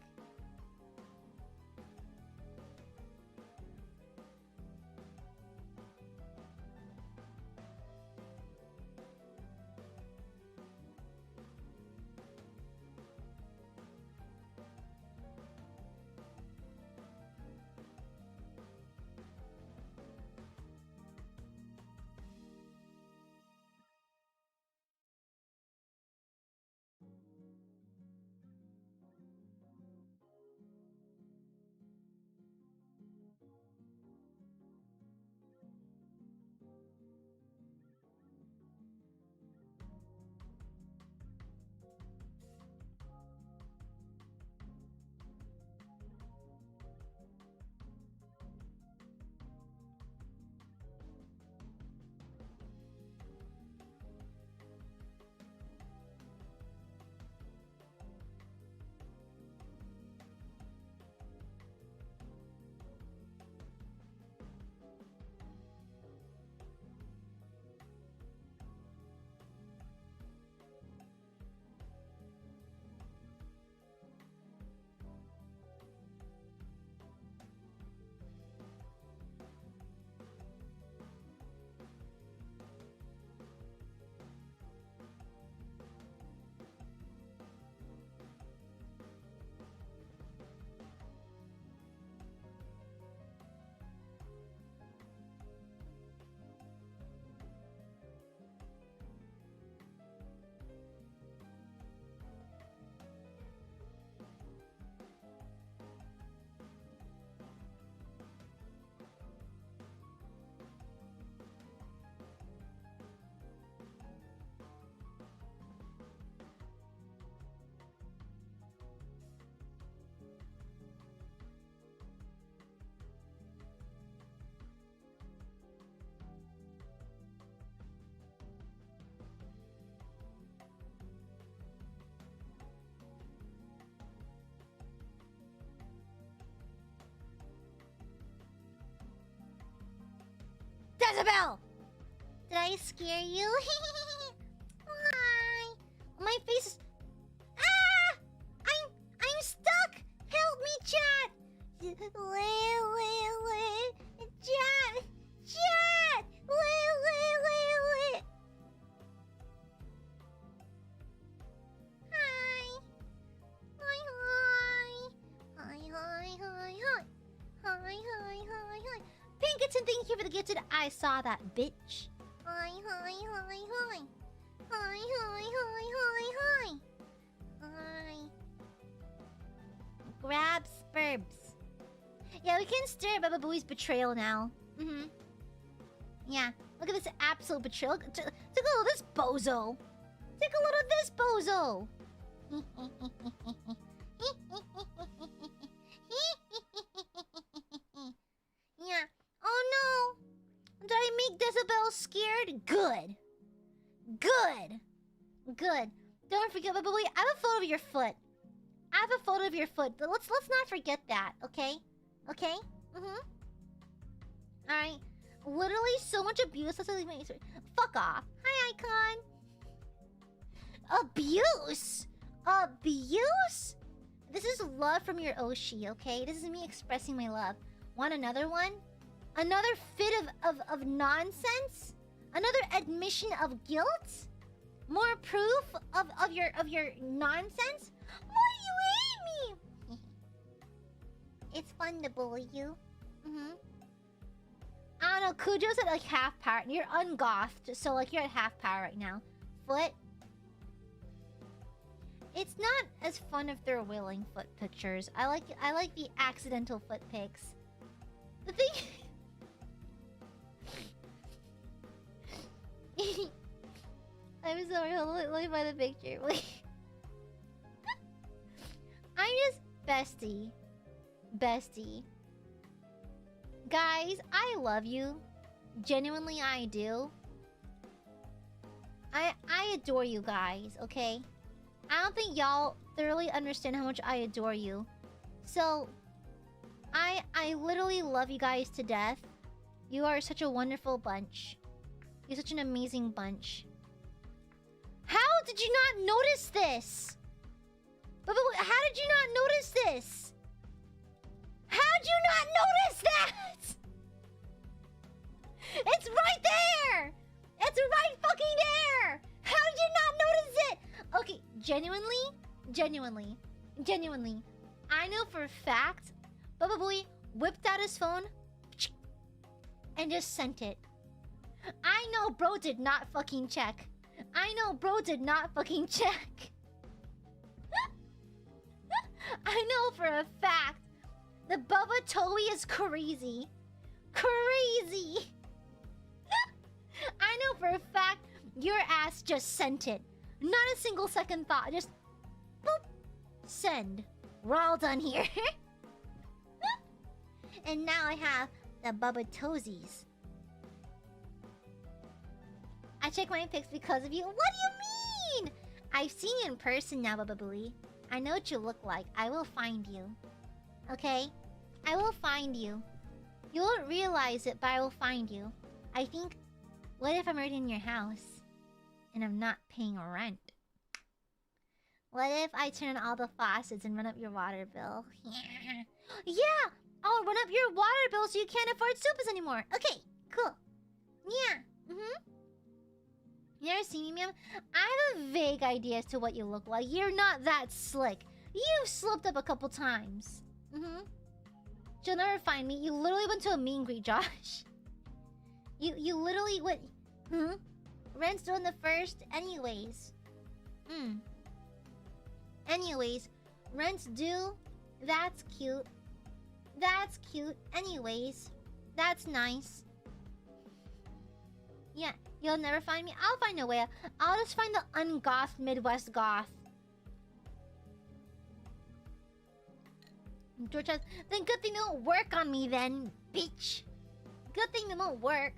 Jezebel! Did I scare you? Why? My face is... Ah! I'm stuck! Help me, chat! Chat! Chat! Hi! Hi, hi! Hi, hi, hi, hi! Hi, hi, hi, hi! Pinkerton, thank you for the gifted. I saw that, bitch. Hi, hi, hi, hi. Hi, hi, hi, hi, hi. Hi. Grab spurbs. Yeah, we can stare at Baba Booey's betrayal now. Yeah, look at this absolute betrayal. Take a look at this bozo. Take a look at this bozo. Yeah. Oh no! Did I make Jezebel scared? Good. Good. Good. Don't forget, but wait, I have a photo of your foot. I have a photo of your foot. Let's not forget that, okay? Okay? Alright. Literally so much abuse. Let's leave my answer. Fuck off. Hi, Icon. Abuse? Abuse? This is love from your Oshi, okay? This is me expressing my love. Want another one? Another fit of nonsense? Another admission of guilt? More proof of your nonsense? Why you hate me? It's fun to bully you. I don't know, Kujo's at like half power. You're ungothed, so like you're at half power right now. Foot. It's not as fun if they're willing foot pictures. I like the accidental foot pics. The thing. I'm sorry, hold on, let me find the picture. Wait. Bestie. Bestie. Guys, I love you. Genuinely, I do. I adore you guys, okay? I don't think y'all thoroughly understand how much I adore you. So, I literally love you guys to death. You are such a wonderful bunch. You're such an amazing bunch. How did you not notice this? But how did you not notice this? How'd you not notice that? It's right there! It's right fucking there! How did you not notice it? Okay, genuinely, I know for a fact, Bubba Boy whipped out his phone and just sent it. I know bro did not fucking check. I know bro did not fucking check. I know for a fact the Bubba Toei is crazy. Crazy. I know for a fact your ass just sent it. Not a single second thought. Just boop. Send. We're all done here. And now I have the Bubba Toesies. I check my pics because of you. What do you mean? I've seen you in person now, Bubba Booey. I know what you look like. I will find you. Okay? I will find you. You won't realize it, but I will find you. I think... What if I'm already in your house? And I'm not paying rent? What if I turn on all the faucets and run up your water bill? Yeah! I'll run up your water bill so you can't afford soups anymore. Okay, cool. Yeah. You ever seen me, ma'am? I have a vague idea as to what you look like. You're not that slick. You've slipped up a couple times. You'll never find me. You literally went to a meet and greet, Josh. You literally went... Rent's doing the first anyways. Anyways, rent's due. That's cute. That's cute. Anyways, that's nice. Yeah, you'll never find me. I'll find a way. I'll just find the ungoth Midwest goth. George says, then good thing it won't work on me then, bitch. Good thing it won't work.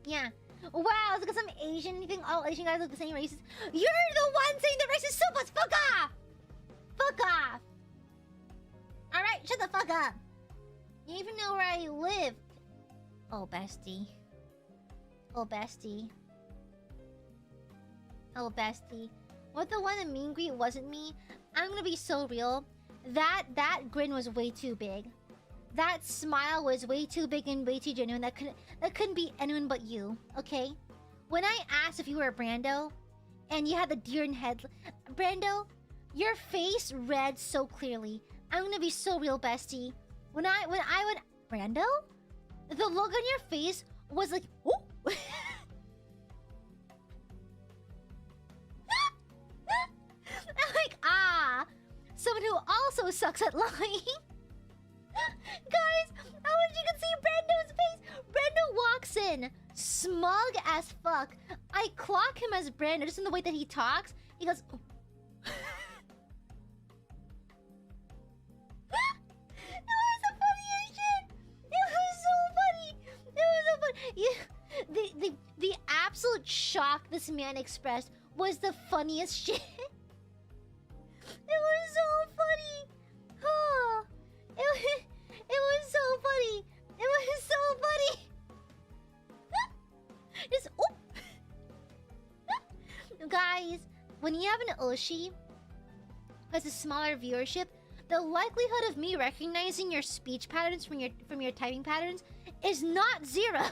Yeah. Wow, it's because I'm Asian. You think all Asian guys look the same races? You're the one saying the racist so much. Fuck off! Fuck off! Alright, shut the fuck up. You even know where I live. Oh, bestie. Oh, bestie. Oh, bestie. What the one in meet and greet wasn't me? I'm gonna be so real. That grin was way too big. That smile was way too big and way too genuine. That couldn't be anyone but you, okay? When I asked if you were a Brando, and you had the deer in head... Brando, your face read so clearly. I'm gonna be so real, bestie. When I would... Brando? The look on your face was like... Ooh! I'm like, ah! Someone who also sucks at lying. Guys, I wish you could see Brando's face. Brando walks in, smug as fuck. I clock him as Brando just in the way that he talks. He goes... Oh. It was the funniest shit. It was so funny. It was so funny. The absolute shock this man expressed was the funniest shit. It was so funny. Oh, it was so funny. It was so funny. Just guys, when you have an Oshi has a smaller viewership, the likelihood of me recognizing your speech patterns from your typing patterns is not zero.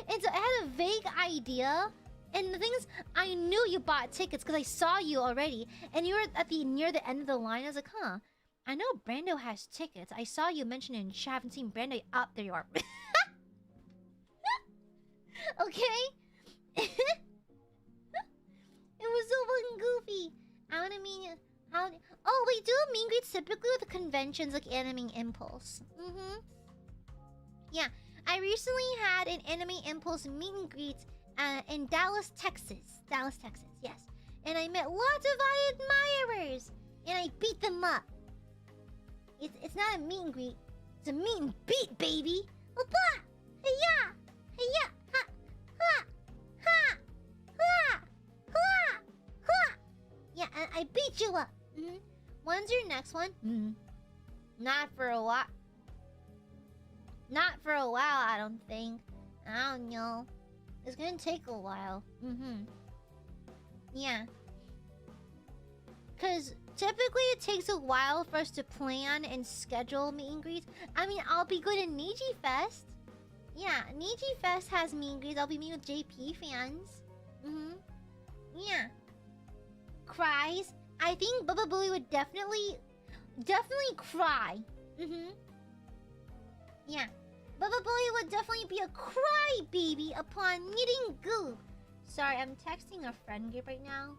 And so I had a vague idea. And the thing is, I knew you bought tickets because I saw you already. And you were at near the end of the line. I was like, huh. I know Brando has tickets. I saw you mention it in chat. I haven't seen Brando. Up there you are. Okay? It was so fucking goofy. I wanna mean... Oh, we do meet and greets typically with conventions like Anime Impulse. Yeah. I recently had an Anime Impulse meet and greet in Dallas, Texas. Yes. And I met lots of Aiadmirers. And I beat them up. It's not a meet and greet. It's a meet and beat, baby. Opa! Hey-ya! Hey-ya! Ha! Ha! Ha! Ha! Ha! Ha! Yeah, and I beat you up. When's your next one? Not for a while. Not for a while, I don't think. I don't know. It's gonna take a while. Yeah. Cause typically it takes a while for us to plan and schedule meet and greets. I mean, I'll be good in Nijifest. Yeah, Nijifest has meet and greets. I'll be meeting with JP fans. Yeah. Cries. I think Bubba Booey would definitely cry. Yeah. Bubba Booey would definitely be a cry baby upon meeting Goob. Sorry, I'm texting a friend group right now.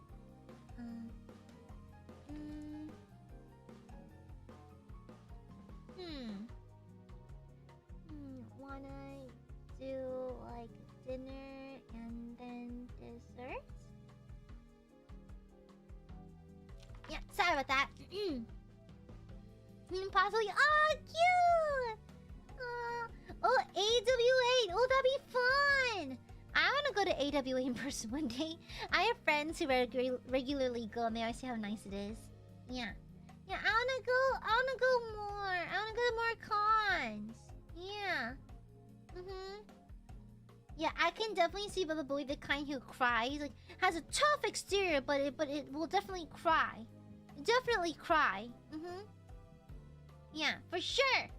Wanna do like dinner and then dessert? Yeah, sorry about that. Possibly. Oh, cute! Oh, AWA! Oh, that'd be fun! I wanna go to AWA in person one day. I have friends who regularly go and they always say how nice it is. Yeah. Yeah, I wanna go more. I wanna go to more cons. Yeah. Yeah, I can definitely see Bubba Booey, the kind who cries. Like, has a tough exterior, but it will definitely cry. Definitely cry. Yeah, for sure.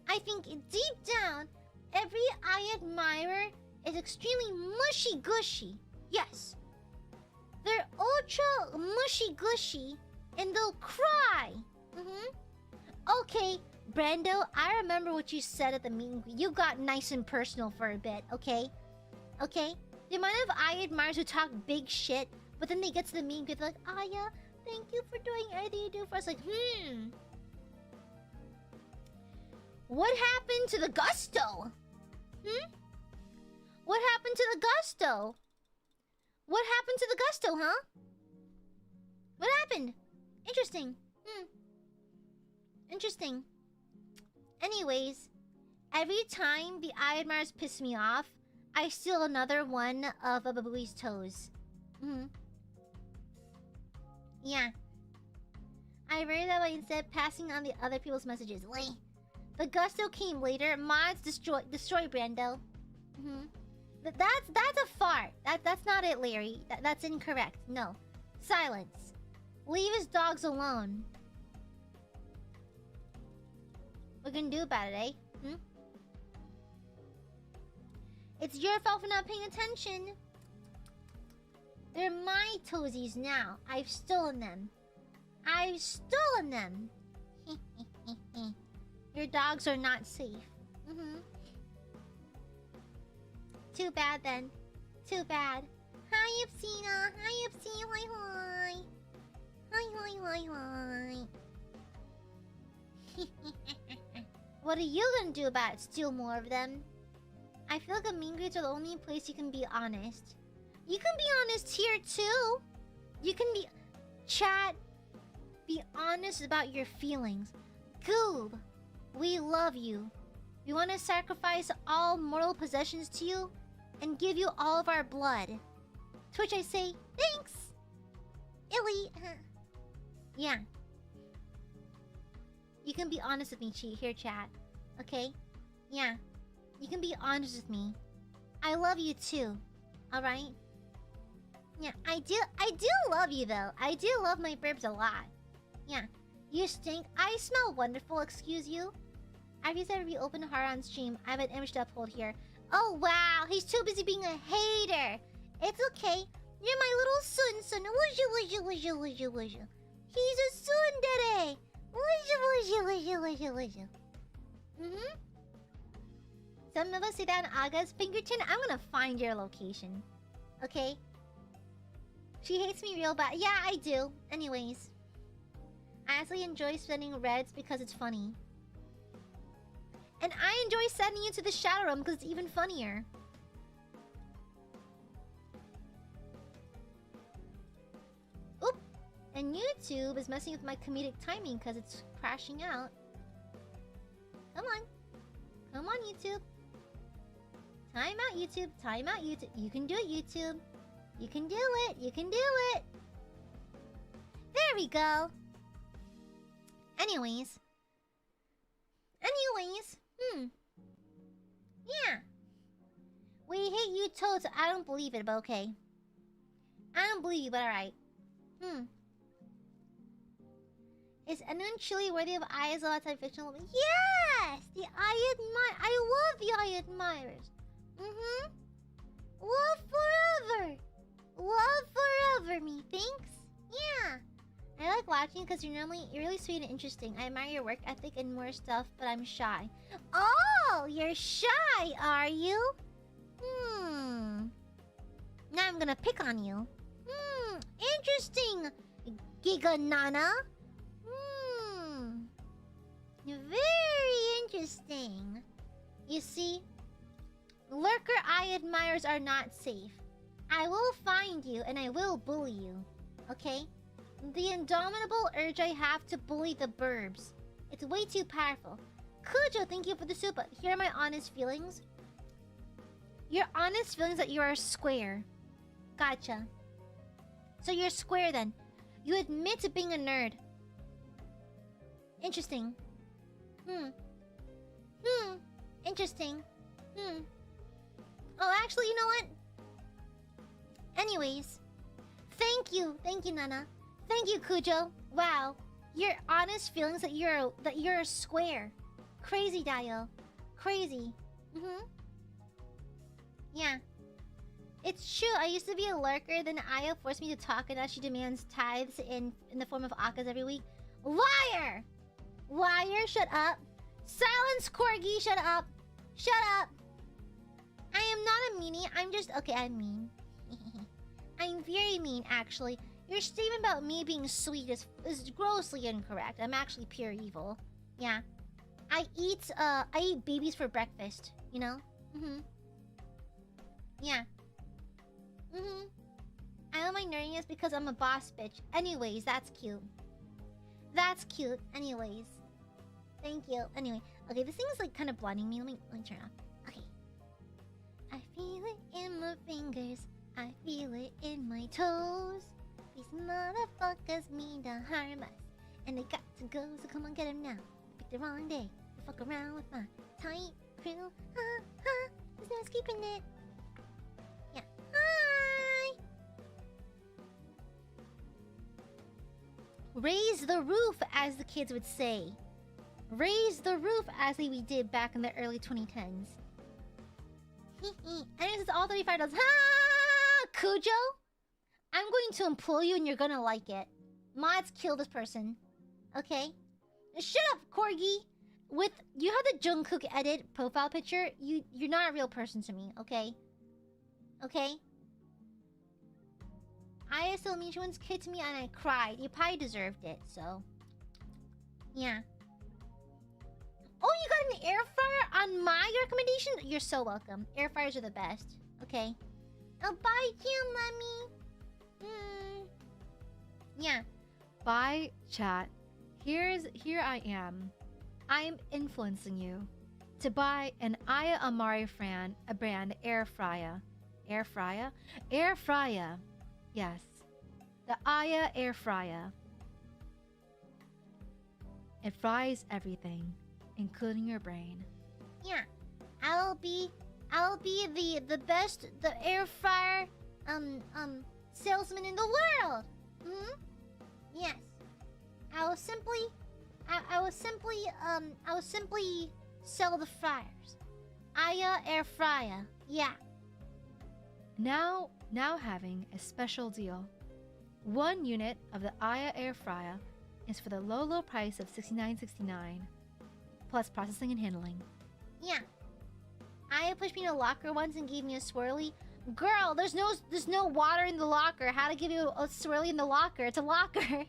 I think deep down, every Aiadmirer is extremely mushy-gushy. Yes. They're ultra mushy-gushy, and they'll cry. Okay, Brando, I remember what you said at the meeting. You got nice and personal for a bit, okay? Okay? The amount of Aiadmirers who talk big shit, but then they get to the meeting and they're like, Aya, thank you for doing everything you do for us. Like, What happened to the gusto? What happened to the gusto? What happened to the gusto, huh? What happened? Interesting. Interesting. Anyways, every time the Aiadmirers piss me off, I steal another one of Bubba Booey's toes. Yeah. I read that by instead passing on the other people's messages. Wait. The gusto came later. Mods destroy Brando. That's a fart. That's not it, Larry. That's incorrect. No. Silence. Leave his dogs alone. What can you do about it, eh? It's your fault for not paying attention. They're my toesies now. I've stolen them. I've stolen them. Your dogs are not safe. Too bad then. Too bad. Hi, Epsina. Hi, Epsina. Hi, hi. Hi, hi, hi, hi. What are you gonna do about it? Steal more of them? I feel like meet and greets are the only place you can be honest. You can be honest here too. You can be... Chat. Be honest about your feelings. Goob. We love you. We want to sacrifice all mortal possessions to you and give you all of our blood. To which I say, thanks. Illy. Yeah. You can be honest with me, here, chat. Okay? Yeah. You can be honest with me. I love you too. Alright? Yeah, I do love you though. I do love my burps a lot. Yeah. You stink. I smell wonderful, excuse you. I've used to reopen heart on stream. I have an image to uphold here. Oh wow, he's too busy being a hater. It's okay. You're my little son. Wushu. He's a tsundere. Wushu. Some of us sit down Aga's fingertip. I'm gonna find your location. Okay? She hates me real bad. Yeah, I do. Anyways. I actually enjoy sending reds because it's funny. And I enjoy sending you to the shadow room because it's even funnier. And YouTube is messing with my comedic timing because it's crashing out. Come on. Come on, YouTube. Time out, YouTube. Time out, YouTube. You can do it, YouTube. You can do it. You can do it. There we go. Anyways. Yeah. We hate you toads. I don't believe it, but okay. I don't believe you, but alright. Is anyone truly worthy of Aya's outside fictional? Yes! The I love the Aiadmirers. Love forever. Love forever, me. Thanks. Yeah. I like watching because you're really sweet and interesting. I admire your work ethic and more stuff, but I'm shy. Oh, you're shy, are you? Now I'm gonna pick on you. Interesting, Giga Nana. Very interesting. You see, lurker Aiadmirers are not safe. I will find you and I will bully you. Okay? The indomitable urge I have to bully the burbs. It's way too powerful. Kujo, thank you for the soup. Here are my honest feelings. Your honest feelings that you are square. Gotcha. So you're square then. You admit to being a nerd. Interesting. Interesting. Oh, actually, you know what? Anyways. Thank you, Nana. Thank you, Kujo. Wow. Your honest feelings that you're a square. Crazy, Dio. Crazy. Yeah. It's true, I used to be a lurker, then Aya forced me to talk, and now she demands tithes in the form of Akkas every week. Liar! Liar, shut up. Silence, Corgi, shut up. Shut up. I am not a meanie, I'm just... Okay, I'm mean. I'm very mean, actually. Your statement about me being sweet is grossly incorrect. I'm actually pure evil. Yeah. I eat babies for breakfast, you know? Yeah. I owe my nerdiness because I'm a boss bitch. Anyways, that's cute. That's cute. Anyways. Thank you. Anyway. Okay, this thing is like kind of blinding me. Let me turn it off. Okay. I feel it in my fingers. I feel it in my toes. These motherfuckers mean to harm us. And they got to go, so come on, get them now. Pick the wrong day to fuck around with my tight crew. There's no escaping it. Yeah. Hi! Raise the roof, as the kids would say. Raise the roof, as we did back in the early 2010s. And this is all $35. Kujo? I'm going to employ you and you're gonna like it. Mods, kill this person. Okay? Shut up, Corgi! You have the Jungkook edit profile picture. You're not a real person to me, okay? Okay? I still mean she once kissed me and I cried. You probably deserved it, so... Yeah. Oh, you got an air fryer on my recommendation? You're so welcome. Air fryers are the best. Okay. Oh, bye, you, mommy. Yeah. Bye, chat. Here I am. I'm influencing you to buy an AiaAmareLIVE brand air fryer. Air fryer? Air fryer. Yes. The Aya air fryer. It fries everything, including your brain. Yeah. I'll be the best air fryer salesman in the world. Yes. I will simply sell the fryers. Aya air fryer. Yeah. Now having a special deal. 1 unit of the Aya air fryer is for the low price of $69.69, plus processing and handling. Yeah. Aya pushed me in a locker once and gave me a swirly. Girl, there's no water in the locker. How to give you a swirly in the locker? It's a locker.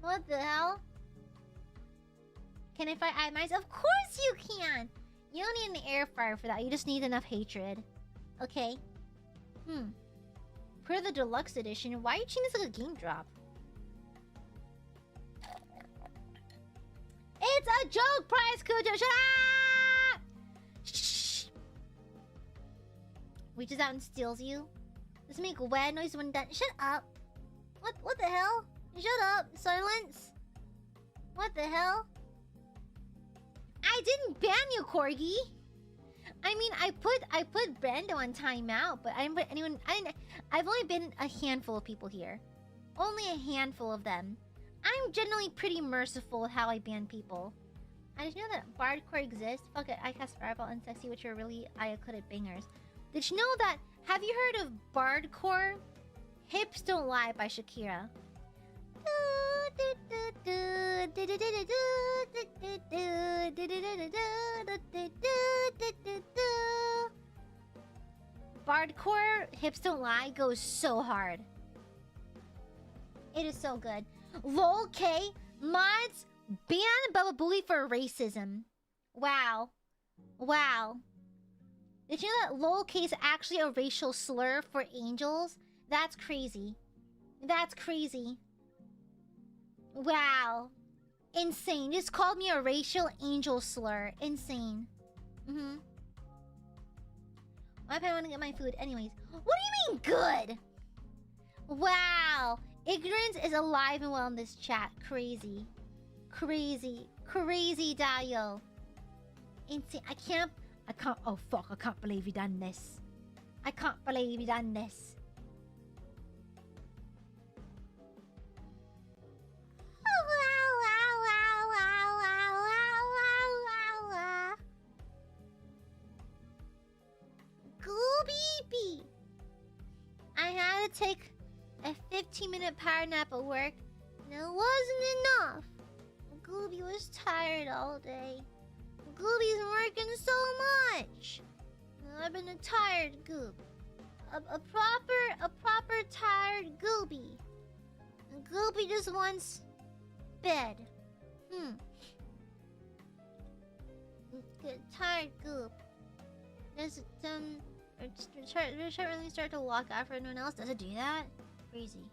What the hell? Can I fry Aiadmirers? Of course you can! You don't need an air fryer for that. You just need enough hatred. Okay? Per the deluxe edition. Why are you treating this like a game drop? It's a joke prize, Cujo! Shut up! Shh! Reaches out and steals you. Let's make a wet noise when done. Shut up! What the hell? Shut up! Silence! What the hell? I didn't ban you, Corgi! I mean, I put Brando on timeout, but I didn't put anyone... I've only been a handful of people here. Only a handful of them. I'm generally pretty merciful with how I ban people. Did you know that Bardcore exists? Fuck it, I cast Fireball and Sexy, which are really Ayakuded bangers. Did you know that... Have you heard of Bardcore? Hips Don't Lie by Shakira. Bardcore Hips Don't Lie goes so hard. It is so good. Lol K mods ban Bubba Booey for racism. Wow. Wow. Did you know that lol K is actually a racial slur for angels? That's crazy. That's crazy. Wow. Insane. Just called me a racial angel slur. Insane. Mm-hmm. Why do I want to get my food? Anyways. What do you mean good? Wow. Ignorance is alive and well in this chat. Crazy. Crazy. Crazy, Dio. Insane. I can't... Oh, fuck. I can't believe you done this. I can't believe you done this. Gooby. I had to take a 15-minute power nap at work, and it wasn't enough. Gooby was tired all day. Gooby's working so much. I've been a tired Goob. A proper tired Gooby. Gooby just wants bed. Good, tired Goob. Does it really start to walk after anyone else? Does it do that? Crazy.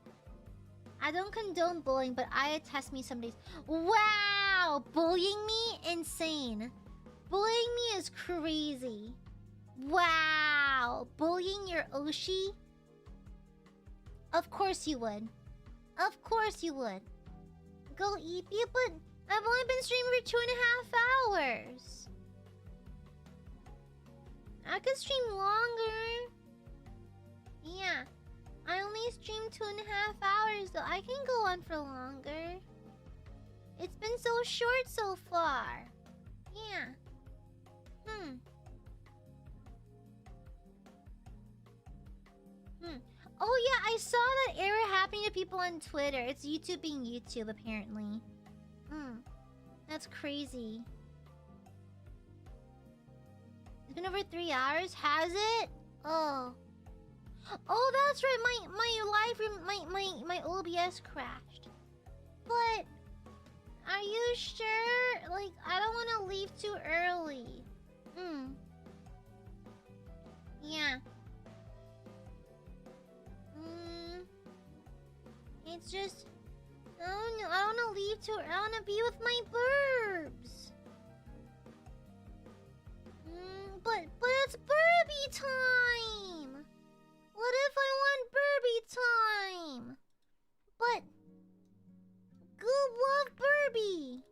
I don't condone bullying, but I attest me some days. Wow! Bullying me? Insane. Bullying me is crazy. Wow! Bullying your Oshi? Of course you would. Of course you would. Go eat you, but I've only been streaming for 2.5 hours. I could stream longer. Yeah. I only streamed 2.5 hours, though. I can go on for longer. It's been so short so far. Yeah. Oh yeah, I saw that error happening to people on Twitter. It's YouTube being YouTube, apparently. That's crazy. It's been over 3 hours, has it? Oh. Oh, that's right. My OBS crashed. But are you sure? Like, I don't want to leave too early. Yeah. It's just I don't know. I don't want to leave too early. I want to be with my burbs. But it's Burby time. What if I want Burby time? But Goob love Burby.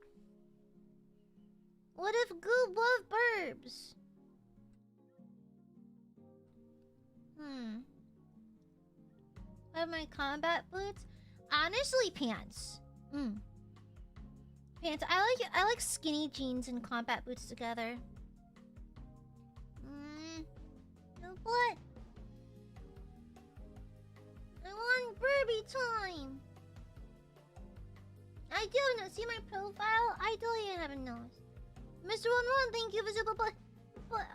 What if Goob love Burbs? What are my combat boots? Honestly, pants. Pants. I like skinny jeans and combat boots together. What? I want Burby time. I do not see my profile. I totally haven't noticed. Mr. 11, thank you for super, but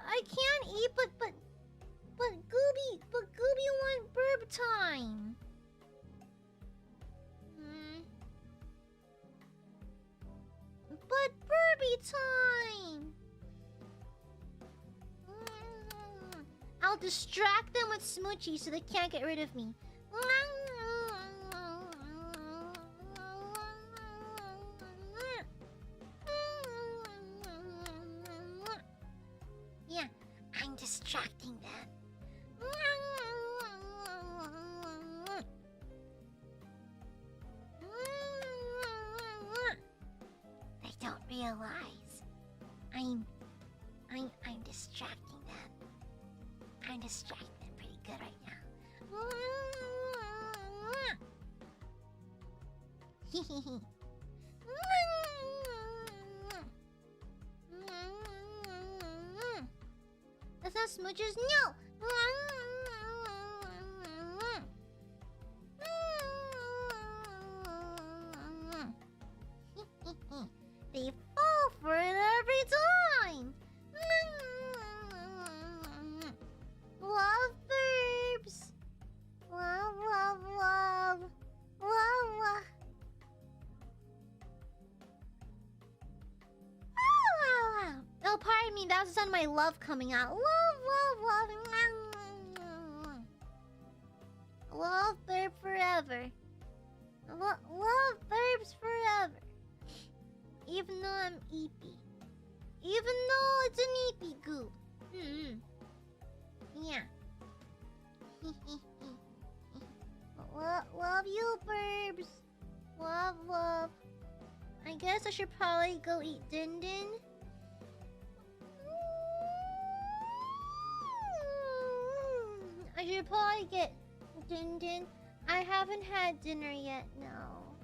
I can't eat. But Gooby want burb time. But Burby time. I'll distract them with Smoochie so they can't get rid of me. distracting them. They don't realize I'm distracting them. I'm distracting them pretty good right now. That's not smooches. No. They fall for it every time. Love burps. Love, love, love. Love, love. Oh, pardon me. That was the sound of my love coming out. Love, love, love. Love burp forever. Love burps forever. Even though I'm eepy. Even though it's an eepy goo. Yeah. Love you, burbs. Love, love. I guess I should probably go eat din din. I should probably get din din. I haven't had dinner yet, no.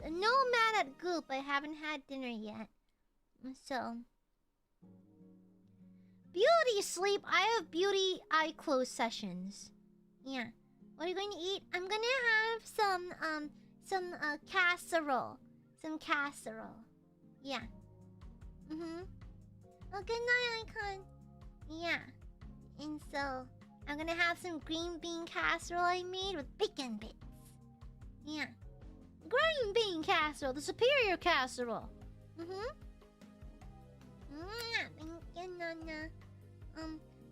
No mad at Goop, I haven't had dinner yet. So... Beauty sleep, I have beauty eye close sessions. Yeah. What are you going to eat? I'm gonna have some casserole. Some casserole. Yeah. Oh, good night, Icon. Yeah. And so, I'm gonna have some green bean casserole I made with bacon bits. Yeah. Green bean casserole, the superior casserole.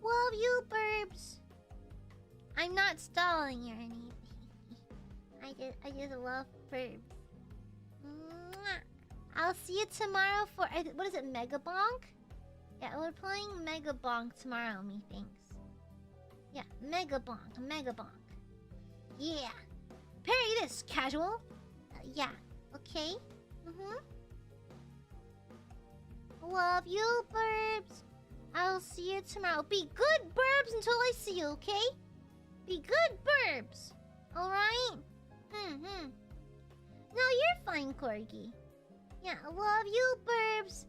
Love you, burbs. I'm not stalling or anything. I just love burbs. I'll see you tomorrow for what is it, Mega Bonk? Yeah, we're playing Mega Bonk tomorrow, methinks. Yeah, Mega Bonk, Mega Bonk. Yeah. Parry this, casual. Yeah. Okay. Love you, burbs. I'll see you tomorrow. Be good, burbs, until I see you, okay? Be good, burbs. Alright? No, you're fine, Corgi. Yeah, love you, burbs.